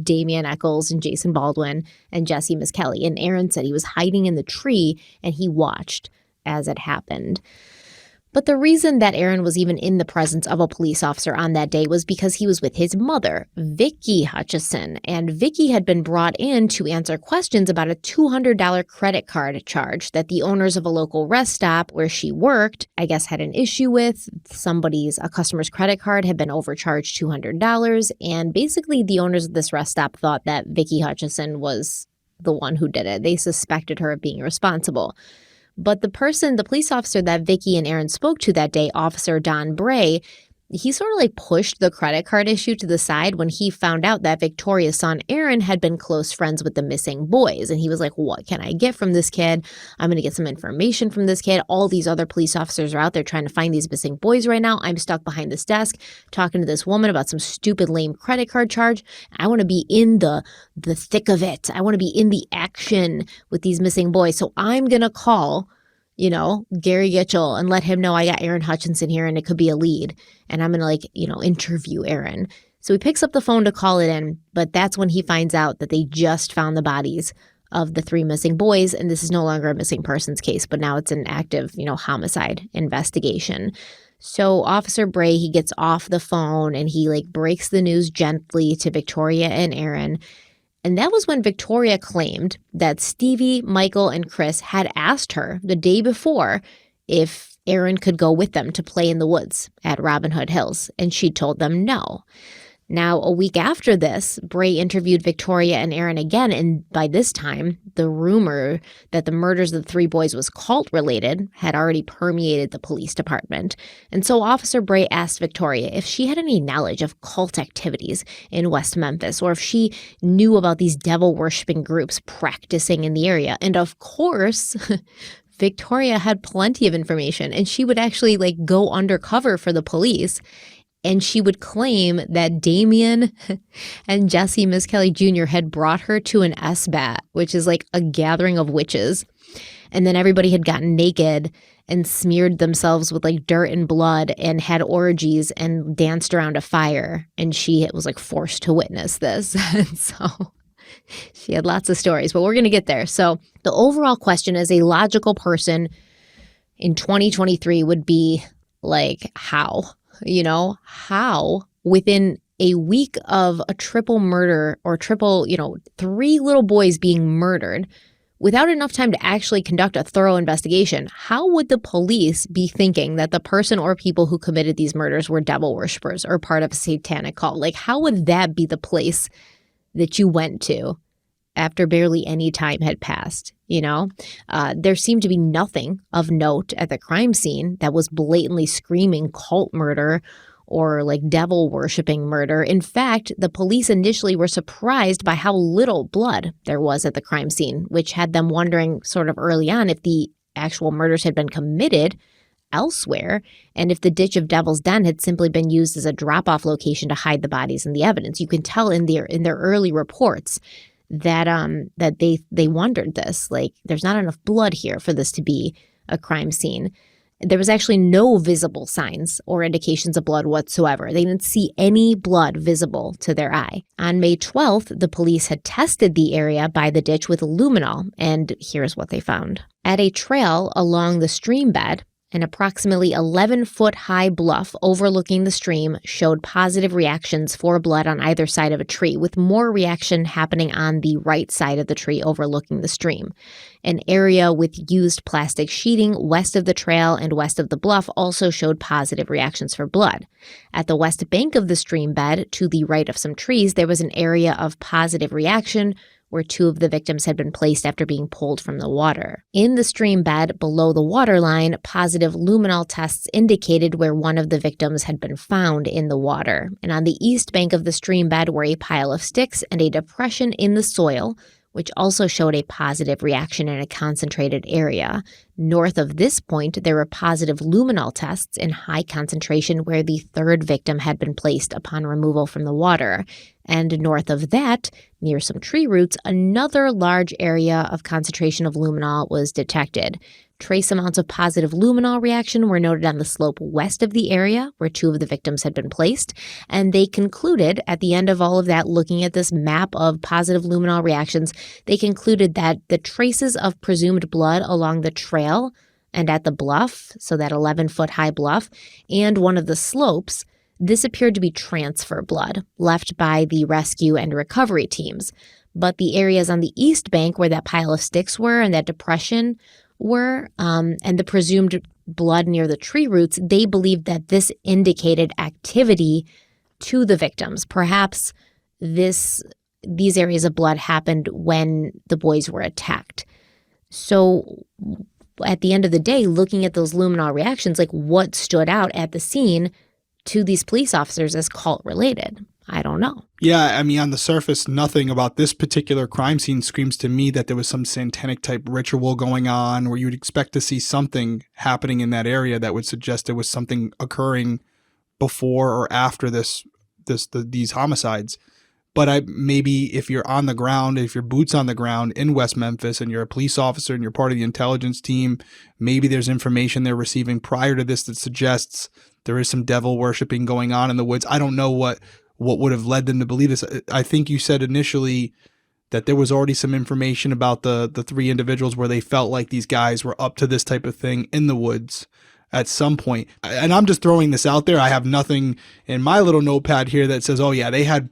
Damian Eccles and Jason Baldwin and Jesse Miskelly. And Aaron said he was hiding in the tree and he watched as it happened. But the reason that Aaron was even in the presence of a police officer on that day was because he was with his mother, Vicki Hutchison, and Vicki had been brought in to answer questions about a $200 credit card charge that the owners of a local rest stop where she worked, I guess, had an issue with. A customer's credit card had been overcharged $200, and basically the owners of this rest stop thought that Vicki Hutchison was the one who did it. They suspected her of being responsible. But the police officer that Vicki and Aaron spoke to that day, Officer Don Bray, he sort of like pushed the credit card issue to the side when he found out that Victoria's son, Aaron, had been close friends with the missing boys. And he was like, what can I get from this kid? I'm going to get some information from this kid. All these other police officers are out there trying to find these missing boys right now. I'm stuck behind this desk talking to this woman about some stupid, lame credit card charge. I want to be in the thick of it. I want to be in the action with these missing boys. So I'm going to call Gary Gitchell and let him know I got Aaron Hutchinson here and it could be a lead. And I'm going to interview Aaron. So he picks up the phone to call it in, but that's when he finds out that they just found the bodies of the 3 missing boys. And this is no longer a missing persons case, but now it's an active, homicide investigation. So Officer Bray, he gets off the phone and he breaks the news gently to Victoria and Aaron. And that was when Victoria claimed that Stevie, Michael, and Chris had asked her the day before if Aaron could go with them to play in the woods at Robin Hood Hills, and she told them no. Now, a week after this, Bray interviewed Victoria and Aaron again, and by this time, the rumor that the murders of the 3 boys was cult-related had already permeated the police department. And so Officer Bray asked Victoria if she had any knowledge of cult activities in West Memphis, or if she knew about these devil-worshipping groups practicing in the area. And of course, Victoria had plenty of information, and she would actually go undercover for the police. And she would claim that Damian and Jesse Miskelly Jr. had brought her to an SBAT, which is a gathering of witches. And then everybody had gotten naked and smeared themselves with dirt and blood and had orgies and danced around a fire. And she was forced to witness this. And so she had lots of stories, but we're going to get there. So the overall question as a logical person in 2023 would be how? How within a week of a triple murder or 3 little boys being murdered Without enough time to actually conduct a thorough investigation, how would the police be thinking that the person or people who committed these murders were devil worshippers or part of a satanic cult? Like, how would that be the place that you went to after barely any time had passed? There seemed to be nothing of note at the crime scene that was blatantly screaming cult murder or like devil worshiping murder. In fact, the police initially were surprised by how little blood there was at the crime scene, which had them wondering sort of early on if the actual murders had been committed elsewhere and if the ditch of Devil's Den had simply been used as a drop-off location to hide the bodies and the evidence. You can tell in their early reports that they wondered this, like, there's not enough blood here for this to be a crime scene. There was actually no visible signs or indications of blood whatsoever. They didn't see any blood visible to their eye. On May 12th, the police had tested the area by the ditch with luminol, and here's what they found. At a trail along the stream bed, an approximately 11-foot high bluff overlooking the stream showed positive reactions for blood on either side of a tree, with more reaction happening on the right side of the tree overlooking the stream. An area with used plastic sheeting west of the trail and west of the bluff also showed positive reactions for blood. At the west bank of the stream bed, to the right of some trees, there was an area of positive reaction where two of the victims had been placed after being pulled from the water. In the stream bed below the waterline, positive luminol tests indicated where one of the victims had been found in the water. And on the east bank of the stream bed were a pile of sticks and a depression in the soil, which also showed a positive reaction in a concentrated area. North of this point, there were positive luminol tests in high concentration where the third victim had been placed upon removal from the water. And north of that, near some tree roots, another large area of concentration of luminol was detected. Trace amounts of positive luminol reaction were noted on the slope west of the area where two of the victims had been placed, and they concluded at the end of all of that, looking at this map of positive luminol reactions, they concluded that the traces of presumed blood along the trail and at the bluff, so that 11-foot high bluff, and one of the slopes, this appeared to be transfer blood left by the rescue and recovery teams. But the areas on the east bank where that pile of sticks were and that depression were, and the presumed blood near the tree roots, they believed that this indicated activity to the victims. Perhaps these areas of blood happened when the boys were attacked. So at the end of the day, looking at those luminol reactions, like what stood out at the scene to these police officers as cult related? I don't know. Yeah, I mean, on the surface, nothing about this particular crime scene screams to me that there was some satanic type ritual going on where you would expect to see something happening in that area that would suggest there was something occurring before or after these homicides. But maybe if you're on the ground, if your boot's on the ground in West Memphis and you're a police officer and you're part of the intelligence team, maybe there's information they're receiving prior to this that suggests there is some devil worshiping going on in the woods. I don't know what would have led them to believe this. I think you said initially that there was already some information about the three individuals where they felt like these guys were up to this type of thing in the woods at some point. And I'm just throwing this out there. I have nothing in my little notepad here that says, oh yeah, they had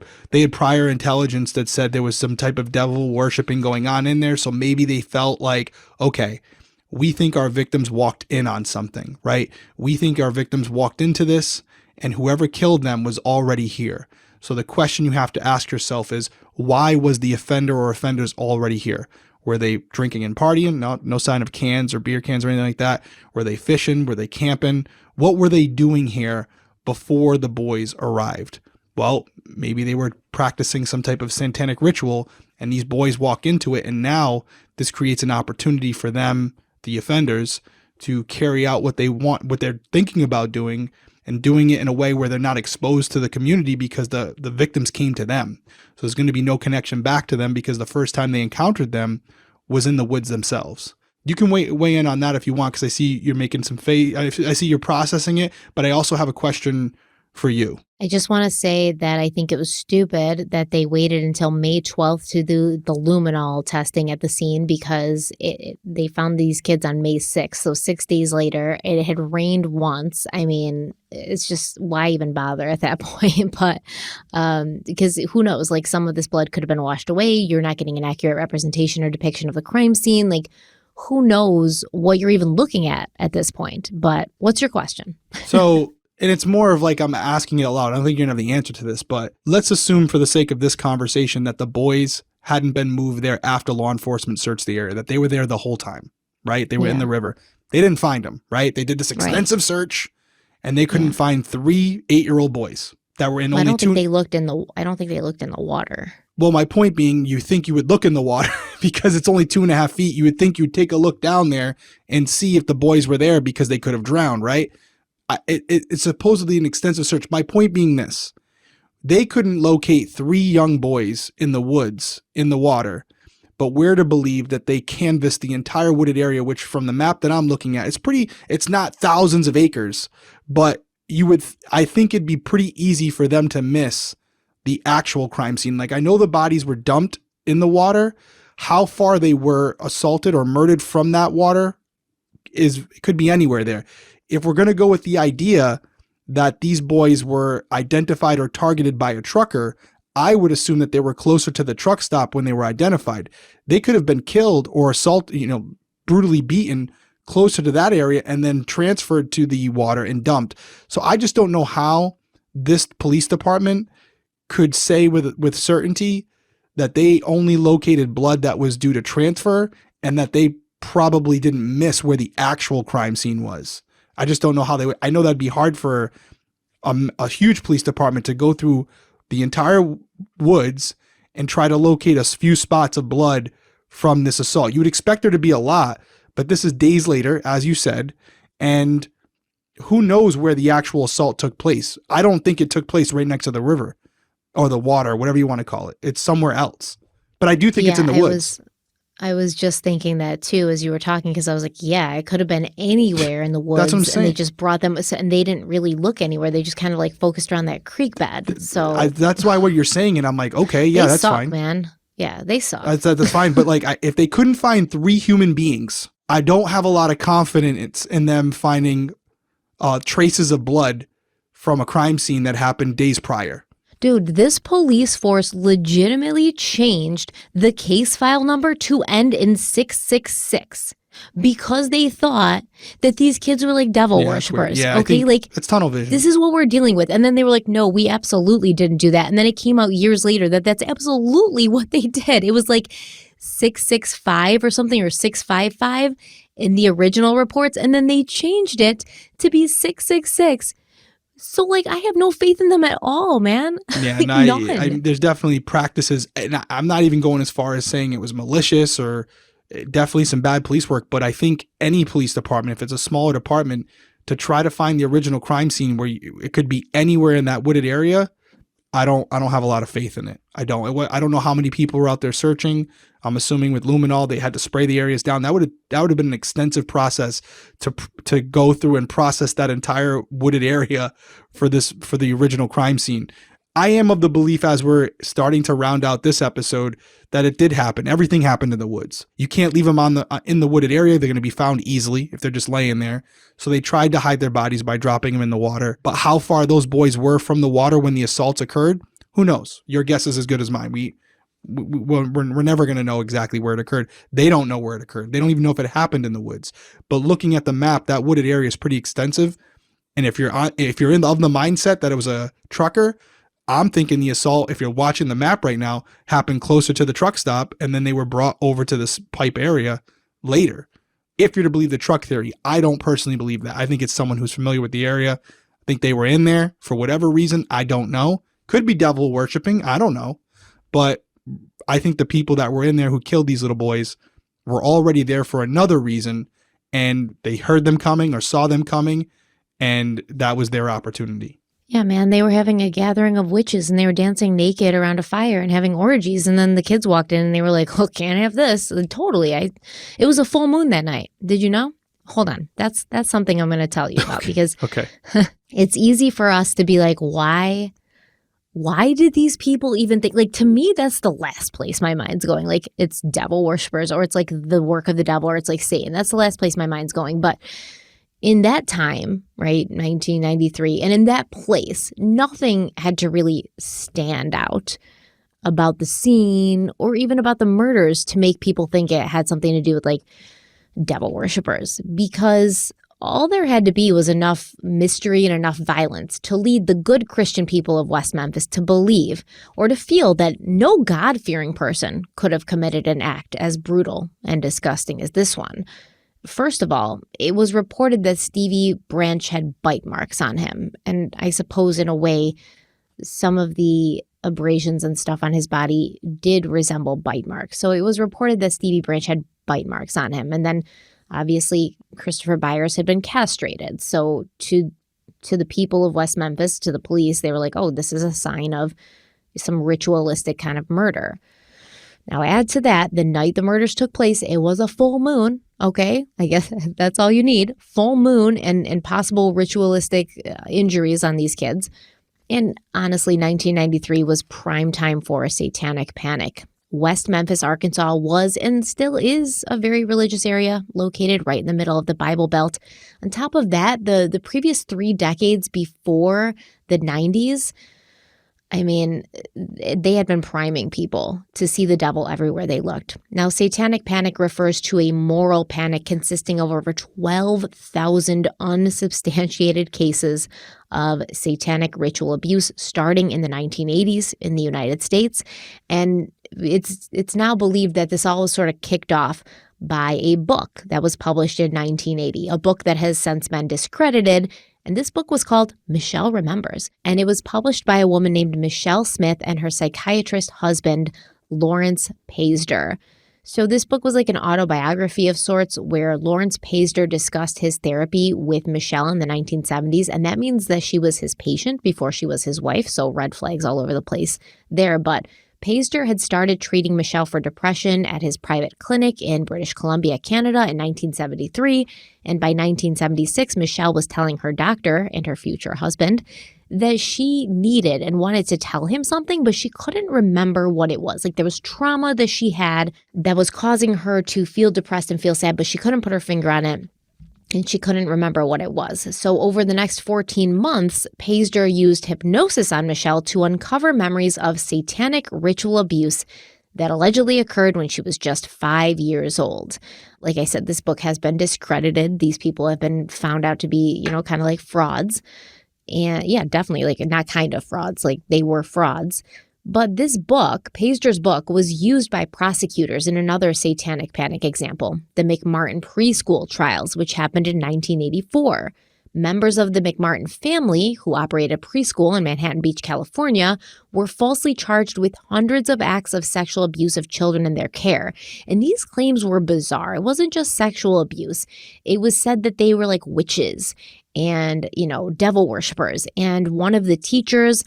prior intelligence that said there was some type of devil worshiping going on in there. So maybe they felt like, okay, we think our victims walked in on something, right? We think our victims walked into this and whoever killed them was already here. So the question you have to ask yourself is, why was the offender or offenders already here? Were they drinking and partying? No sign of cans or beer cans or anything like that. Were they fishing? Were they camping? What were they doing here before the boys arrived? Well, maybe they were practicing some type of satanic ritual and these boys walk into it, and now this creates an opportunity for them, the offenders, to carry out what they want, what they're thinking about doing, and doing it in a way where they're not exposed to the community because the victims came to them. So there's going to be no connection back to them because the first time they encountered them was in the woods themselves. You can weigh in on that if you want, because I see you're making some I see you're processing it, but I also have a question for you? I just want to say that I think it was stupid that they waited until May 12th to do the luminol testing at the scene, because they found these kids on May 6th. So 6 days later, it had rained once. I mean, it's just, why even bother at that point? But because who knows, like, some of this blood could have been washed away. You're not getting an accurate representation or depiction of the crime scene. Like, who knows what you're even looking at this point? But what's your question? So, and it's more of like, I'm asking it aloud. I don't think you're going to have the answer to this, but let's assume for the sake of this conversation that the boys hadn't been moved there after law enforcement searched the area, that they were there the whole time, right? They were in the river. They didn't find them, right? They did this extensive search and they couldn't find 3 8-year-old boys that were in only 2. I don't think they looked in the water. Well, my point being, you think you would look in the water because it's only 2.5 feet. You would think you'd take a look down there and see if the boys were there because they could have drowned, right? It's supposedly an extensive search. My point being this: they couldn't locate 3 young boys in the woods, in the water, but we're to believe that they canvassed the entire wooded area, which from the map that I'm looking at, it's not thousands of acres, but I think it'd be pretty easy for them to miss the actual crime scene. Like, I know the bodies were dumped in the water. How far they were assaulted or murdered from that water could be anywhere there. If we're going to go with the idea that these boys were identified or targeted by a trucker, I would assume that they were closer to the truck stop when they were identified. They could have been killed or assaulted, brutally beaten closer to that area and then transferred to the water and dumped. So I just don't know how this police department could say with certainty that they only located blood that was due to transfer and that they probably didn't miss where the actual crime scene was. I just don't know how they would. I know that'd be hard for a huge police department to go through the entire woods and try to locate a few spots of blood from this assault. You would expect there to be a lot, but this is days later, as you said, and who knows where the actual assault took place. I don't think it took place right next to the river or the water, whatever you want to call it. It's somewhere else. But I do think it's in the woods. I was just thinking that too as you were talking, because I was like, yeah, it could have been anywhere in the woods. That's what I'm saying. And they just brought them, and they didn't really look anywhere. They just kind of like focused around that creek bed. So that's why what you're saying, and I'm like, okay, yeah, that's suck, fine, man. Yeah, they suck. That's fine. But like, if they couldn't find 3 human beings, I don't have a lot of confidence in them finding traces of blood from a crime scene that happened days prior. Dude, this police force legitimately changed the case file number to end in 666 because they thought that these kids were like devil worshippers. Yeah, okay, like it's tunnel vision. This is what we're dealing with. And then they were like, no, we absolutely didn't do that. And then it came out years later that that's absolutely what they did. It was like 665 or something, or 655 in the original reports. And then they changed it to be 666. So, like, I have no faith in them at all, man. Yeah, and there's definitely practices, and I'm not even going as far as saying it was malicious or definitely some bad police work, but I think any police department, if it's a smaller department, to try to find the original crime scene where it could be anywhere in that wooded area, I don't have a lot of faith in it. I don't know how many people were out there searching. I'm assuming with luminol they had to spray the areas down. That would have been an extensive process to go through and process that entire wooded area for the original crime scene. I am of the belief, as we're starting to round out this episode, that it did happen. Everything happened in the woods. You can't leave them in the wooded area. They're going to be found easily if they're just laying there. So they tried to hide their bodies by dropping them in the water. But how far those boys were from the water when the assaults occurred, who knows? Your guess is as good as mine. We're never going to know exactly where it occurred. They don't know where it occurred. They don't even know if it happened in the woods. But looking at the map, that wooded area is pretty of the mindset that it was a trucker, I'm thinking the assault, if you're watching the map right now, happened closer to the truck stop, and then they were brought over to this pipe area later. If you're to believe the truck theory, I don't personally believe that. I think it's someone who's familiar with the area. I think they were in there for whatever reason. I don't know. Could be devil worshiping. I don't know. But I think the people that were in there who killed these little boys were already there for another reason, and they heard them coming or saw them coming, and that was their opportunity. Yeah, man, they were having a gathering of witches and they were dancing naked around a fire and having orgies. And then the kids walked in and they were like, oh, can't have this. And totally. It was a full moon that night. Did you know? hold on. That's something I'm going to tell you about because Okay. it's easy for us to be like, why did these people even think, like, to me, that's the last place my mind's going. Like, it's devil worshippers, or it's like the work of the devil, or it's like Satan. That's the last place my mind's going. But in that time, right, 1993, and in that place, nothing had to really stand out about the scene or even about the murders to make people think it had something to do with like devil worshippers, because all there had to be was enough mystery and enough violence to lead the good Christian people of West Memphis to believe or to feel that no God-fearing person could have committed an act as brutal and disgusting as this one. First of all, it was reported that Stevie Branch had bite marks on him, and I suppose in a way some of the abrasions and stuff on his body did resemble bite marks. So it was reported that Stevie Branch had bite marks on him. And then obviously Christopher Byers had been castrated. So to the people of West Memphis, to the police, they were like, oh, this is a sign of some ritualistic kind of murder. Now add to that, the night the murders took place, it was a full moon. Okay, I guess that's all you need. Full moon and possible ritualistic injuries on these kids. And honestly, 1993 was prime time for a satanic panic. West Memphis, Arkansas was and still is a very religious area located right in the middle of the Bible Belt. On top of that, the previous 3 decades before the 90s, I mean, they had been priming people to see the devil everywhere they looked. Now, satanic panic refers to a moral panic consisting of over 12,000 unsubstantiated cases of satanic ritual abuse starting in the 1980s in the United States. And it's now believed that this all was sort of kicked off by a book that was published in 1980, a book that has since been discredited. And this book was called Michelle Remembers, and it was published by a woman named Michelle Smith and her psychiatrist husband, Lawrence Pazder. So this book was like an autobiography of sorts where Lawrence Pazder discussed his therapy with Michelle in the 1970s, and that means that she was his patient before she was his wife, so red flags all over the place there. But Pazder had started treating Michelle for depression at his private clinic in British Columbia, Canada in 1973, and by 1976, Michelle was telling her doctor and her future husband that she needed and wanted to tell him something, but she couldn't remember what it was. Like there was trauma that she had that was causing her to feel depressed and feel sad, but she couldn't put her finger on it. And she couldn't remember what it was. So over the next 14 months, Pazder used hypnosis on Michelle to uncover memories of satanic ritual abuse that allegedly occurred when she was just 5 years old. Like I said, this book has been discredited. These people have been found out to be, kind of like frauds. And yeah, definitely like not kind of frauds, like they were frauds. But this book, Pazder's book, was used by prosecutors in another satanic panic example, the McMartin preschool trials, which happened in 1984. Members of the McMartin family, who operated a preschool in Manhattan Beach, California, were falsely charged with hundreds of acts of sexual abuse of children in their care. And these claims were bizarre. It wasn't just sexual abuse. It was said that they were like witches and, devil worshippers. And one of the teachers,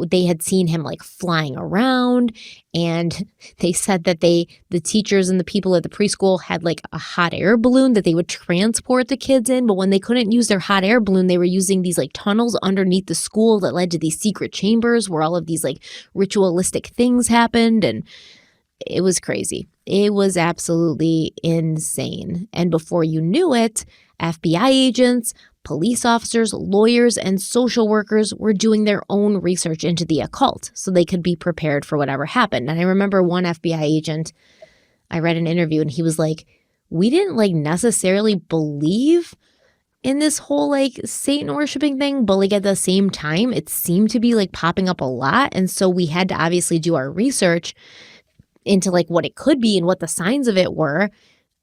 they had seen him like flying around, and they said that the teachers and the people at the preschool had like a hot air balloon that they would transport the kids in. But when they couldn't use their hot air balloon, they were using these like tunnels underneath the school that led to these secret chambers where all of these like ritualistic things happened. And it was crazy. It was absolutely insane. And before you knew it, FBI agents, police officers, lawyers, and social workers were doing their own research into the occult so they could be prepared for whatever happened. And I remember one FBI agent, I read an interview and he was like, we didn't like necessarily believe in this whole like Satan worshiping thing, but like at the same time, it seemed to be like popping up a lot. And so we had to obviously do our research into like what it could be and what the signs of it were.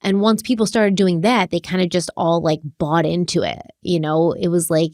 And once people started doing that, they kind of just all like bought into it. It was like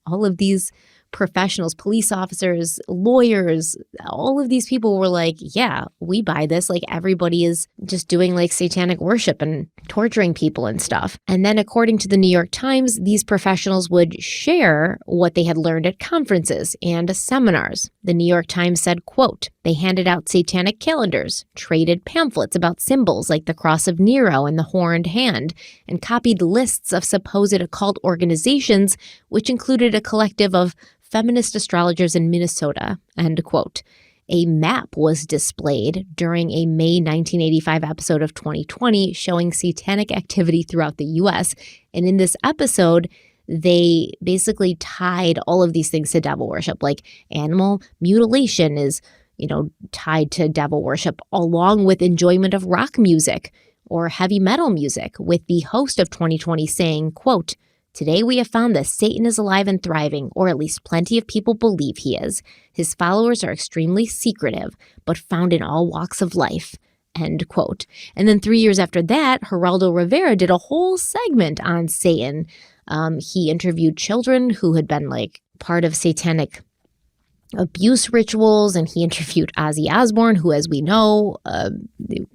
all of these professionals, police officers, lawyers, all of these people were like, yeah, we buy this. Like everybody is just doing like satanic worship and torturing people and stuff. And then according to the New York Times, these professionals would share what they had learned at conferences and seminars. The New York Times said, quote, they handed out satanic calendars, traded pamphlets about symbols like the cross of Nero and the horned hand, and copied lists of supposed occult organizations, which included a collective of feminist astrologers in Minnesota, end quote. A map was displayed during a May 1985 episode of 2020 showing satanic activity throughout the U.S. And in this episode, they basically tied all of these things to devil worship, like animal mutilation is, tied to devil worship, along with enjoyment of rock music or heavy metal music, with the host of 2020 saying, quote, today we have found that Satan is alive and thriving, or at least plenty of people believe he is. His followers are extremely secretive, but found in all walks of life, end quote. And then 3 years after that, Geraldo Rivera did a whole segment on Satan. He interviewed children who had been like part of satanic abuse rituals, and he interviewed Ozzy Osbourne, who, as we know,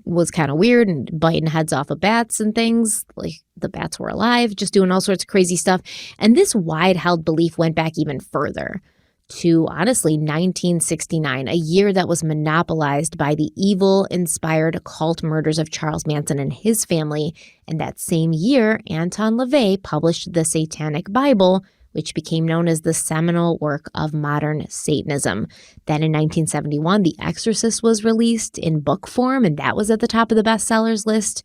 was kind of weird and biting heads off of bats and things, like the bats were alive, just doing all sorts of crazy stuff. And this wide-held belief went back even further to, honestly, 1969, a year that was monopolized by the evil-inspired occult murders of Charles Manson and his family. And that same year, Anton LaVey published the Satanic Bible, which became known as the seminal work of modern Satanism. Then in 1971, The Exorcist was released in book form, and that was at the top of the bestsellers list.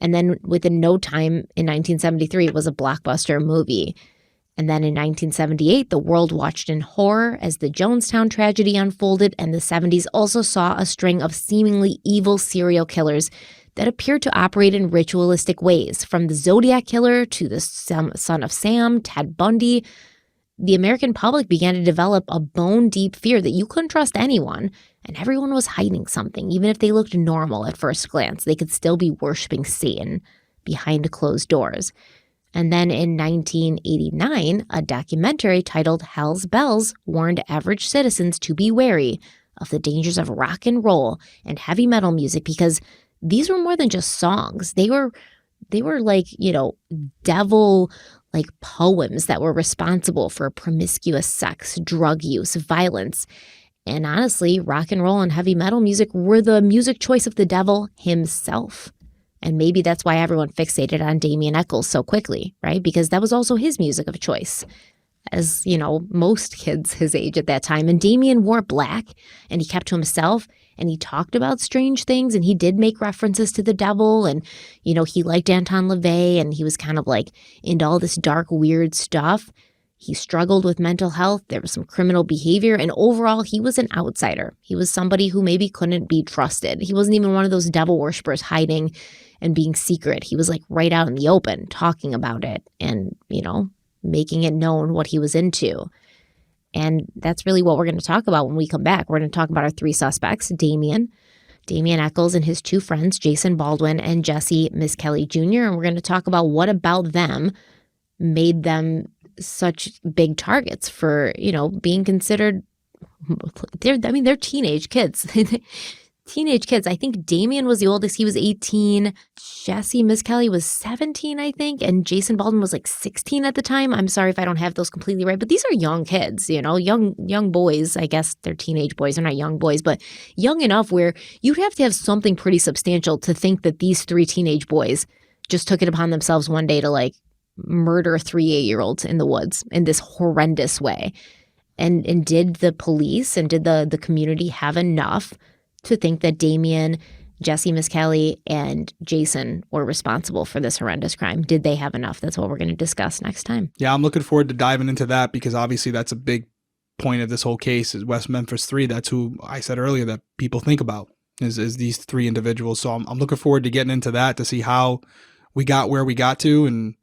And then within no time, in 1973, it was a blockbuster movie. And then in 1978, the world watched in horror as the Jonestown tragedy unfolded, and the 70s also saw a string of seemingly evil serial killers that appeared to operate in ritualistic ways, from the Zodiac Killer to the Son of Sam, Ted Bundy. The American public began to develop a bone-deep fear that you couldn't trust anyone, and everyone was hiding something. Even if they looked normal at first glance, they could still be worshiping Satan behind closed doors. And then in 1989, a documentary titled Hell's Bells warned average citizens to be wary of the dangers of rock and roll and heavy metal music, because these were more than just songs. They were like, devil like poems that were responsible for promiscuous sex, drug use, violence. And honestly, rock and roll and heavy metal music were the music choice of the devil himself. And maybe that's why everyone fixated on Damien Echols so quickly, right? Because that was also his music of choice, as, most kids his age at that time. And Damien wore black, and he kept to himself, and he talked about strange things, and he did make references to the devil, and, he liked Anton LaVey, and he was kind of like into all this dark, weird stuff. He struggled with mental health. There was some criminal behavior, and overall, he was an outsider. He was somebody who maybe couldn't be trusted. He wasn't even one of those devil worshipers hiding and being secret. He was like right out in the open, talking about it and, making it known what he was into. And that's really what we're going to talk about when we come back. We're going to talk about our three suspects, Damien Echols, and his two friends, Jason Baldwin and Jesse Miskelly Jr. And we're going to talk about what about them made them such big targets for, being considered, they're teenage kids. Teenage kids. I think Damien was the oldest. He was 18. Jesse Miskelly was 17, I think. And Jason Baldwin was like 16 at the time. I'm sorry if I don't have those completely right. But these are young kids, young boys. I guess they're teenage boys. They're not young boys, but young enough where you'd have to have something pretty substantial to think that these three teenage boys just took it upon themselves one day to like murder 3 8-year-olds in the woods in this horrendous way. And did the police and did the community have enough to think that Damien, Jesse Miskelly, and Jason were responsible for this horrendous crime? Did they have enough? That's what we're going to discuss next time. Yeah, I'm looking forward to diving into that, because obviously that's a big point of this whole case is West Memphis 3. That's who I said earlier that people think about is these three individuals. So I'm looking forward to getting into that to see how we got where we got to and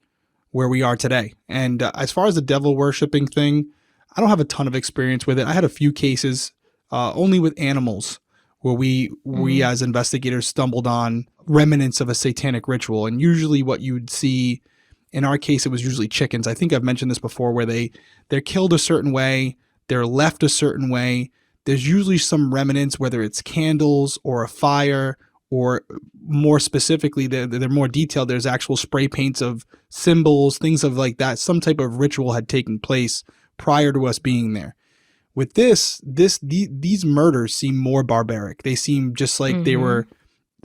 where we are today. And as far as the devil worshiping thing, I don't have a ton of experience with it. I had a few cases only with animals where we as investigators stumbled on remnants of a satanic ritual. And usually what you would see, in our case, it was usually chickens. I think I've mentioned this before, where they're killed a certain way. They're left a certain way. There's usually some remnants, whether it's candles or a fire, or more specifically, they're more detailed. There's actual spray paints of symbols, things of like that. Some type of ritual had taken place prior to us being there. With these murders seem more barbaric. They seem just like they were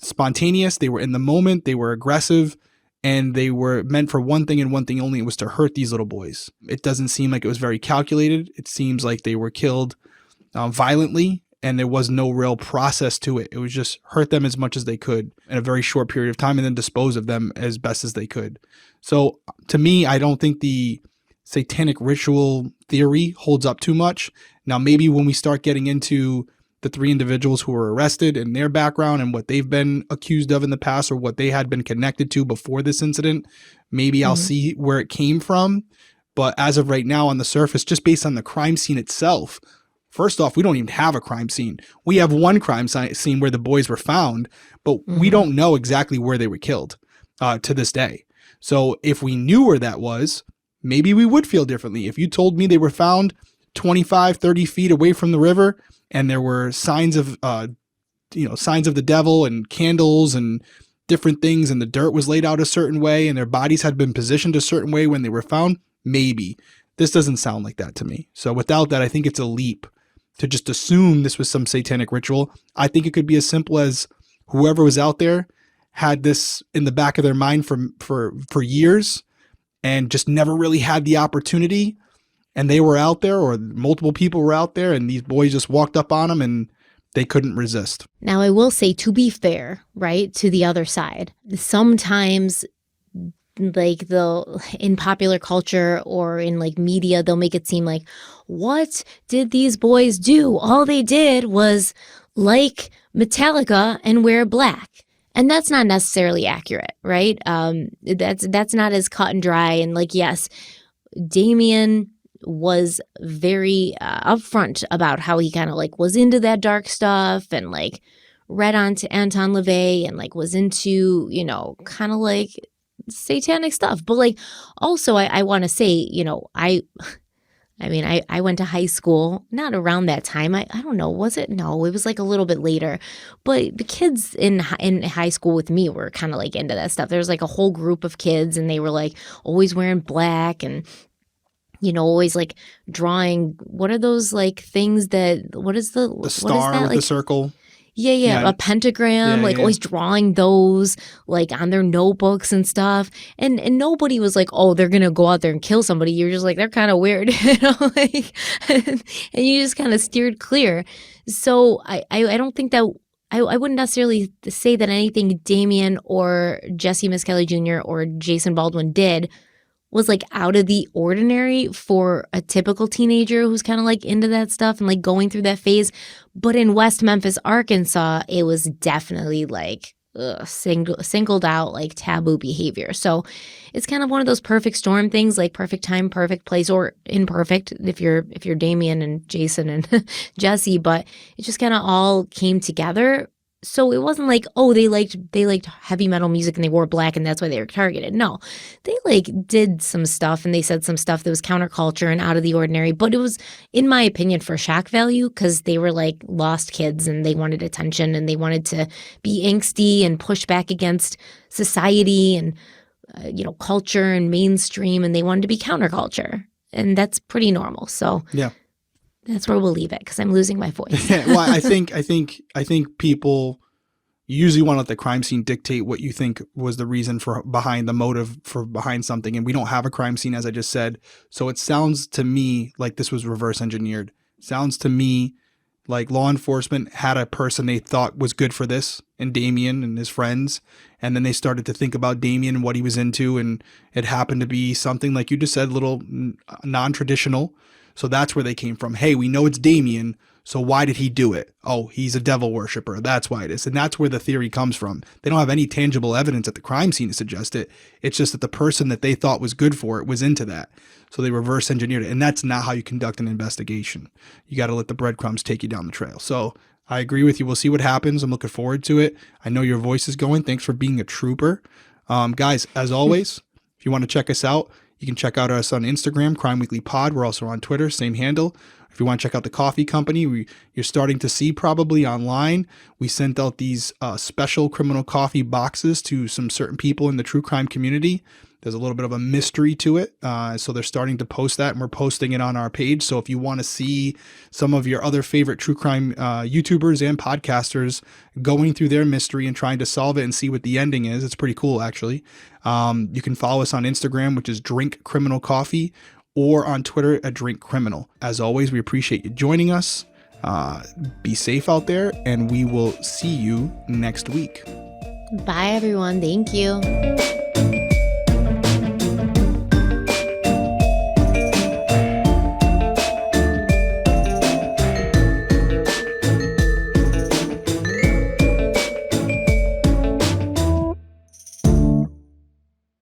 spontaneous. They were in the moment. They were aggressive, and they were meant for one thing and one thing only. It was to hurt these little boys. It doesn't seem like it was very calculated. It seems like they were killed violently, and there was no real process to it. It was just hurt them as much as they could in a very short period of time and then dispose of them as best as they could. So to me, I don't think the satanic ritual theory holds up too much. Now, maybe when we start getting into the 3 individuals who were arrested and their background and what they've been accused of in the past or what they had been connected to before this incident, maybe I'll see where it came from. But as of right now, on the surface, just based on the crime scene itself, first off, we don't even have a crime scene. We have one crime scene where the boys were found, but we don't know exactly where they were killed to this day. So if we knew where that was, maybe we would feel differently. If you told me they were found 25, 30 feet away from the river and there were signs of, signs of the devil and candles and different things, and the dirt was laid out a certain way and their bodies had been positioned a certain way when they were found, maybe. This doesn't sound like that to me. So without that, I think it's a leap to just assume this was some satanic ritual. I think it could be as simple as whoever was out there had this in the back of their mind for years and just never really had the opportunity, and they were out there, or multiple people were out there, and these boys just walked up on them and they couldn't resist. Now, I will say, to be fair, right, to the other side, sometimes like in popular culture or in like media, they'll make it seem like, what did these boys do? All they did was like Metallica and wear black. And that's not necessarily accurate, right? That's not as cut and dry. And like, yes, Damien was very upfront about how he kind of like was into that dark stuff and like read on to Anton LaVey and like was into, kind of like satanic stuff. But like, also I want to say, I went to high school, not around that time. I don't know, was it? No, it was like a little bit later. But the kids in high school with me were kind of like into that stuff. There was like a whole group of kids and they were like always wearing black and, always like drawing. What are those like things what is the star with like, the circle? Yeah, a pentagram, always drawing those like on their notebooks and stuff. And nobody was like, oh, they're going to go out there and kill somebody. You're just like, they're kind of weird, and you just kind of steered clear. So I don't think that, I wouldn't necessarily say that anything Damien or Jesse Miskelly Jr. or Jason Baldwin did was like out of the ordinary for a typical teenager who's kind of like into that stuff and like going through that phase. But in West Memphis, Arkansas, it was definitely like singled out like taboo behavior. So it's kind of one of those perfect storm things, like perfect time, perfect place, or imperfect if you're Damien and Jason and Jesse. But it just kind of all came together. So it wasn't like, oh, they liked heavy metal music and they wore black and that's why they were targeted. No, they like did some stuff and they said some stuff that was counterculture and out of the ordinary. But it was, in my opinion, for shock value because they were like lost kids and they wanted attention and they wanted to be angsty and push back against society and, culture and mainstream, and they wanted to be counterculture. And that's pretty normal. So yeah. That's where we'll leave it because I'm losing my voice. Well, I think people usually want to let the crime scene dictate what you think was the reason behind the motive behind something. And we don't have a crime scene, as I just said. So it sounds to me like this was reverse engineered. Sounds to me like law enforcement had a person they thought was good for this, and Damien and his friends. And then they started to think about Damien and what he was into. And it happened to be something, like you just said, a little non-traditional. So that's where they came from. Hey, we know it's Damien, so why did he do it? Oh, he's a devil worshiper. That's why it is. And that's where the theory comes from. They don't have any tangible evidence at the crime scene to suggest it. It's just that the person that they thought was good for it was into that. So they reverse engineered it. And that's not how you conduct an investigation. You got to let the breadcrumbs take you down the trail. So I agree with you. We'll see what happens. I'm looking forward to it. I know your voice is going. Thanks for being a trooper. Guys, as always, if you want to check us out, you You can check out us on Instagram, Crime Weekly Pod. We're also on Twitter, same handle. If you want to check out the coffee company, you're starting to see probably online. We sent out these special criminal coffee boxes to some certain people in the true crime community. There's a little bit of a mystery to it. So they're starting to post that, and we're posting it on our page. So if you want to see some of your other favorite true crime YouTubers and podcasters going through their mystery and trying to solve it and see what the ending is, it's pretty cool, actually. You can follow us on Instagram, which is Drink Criminal Coffee, or on Twitter at Drink Criminal. As always, we appreciate you joining us. Be safe out there, and we will see you next week. Bye, everyone. Thank you.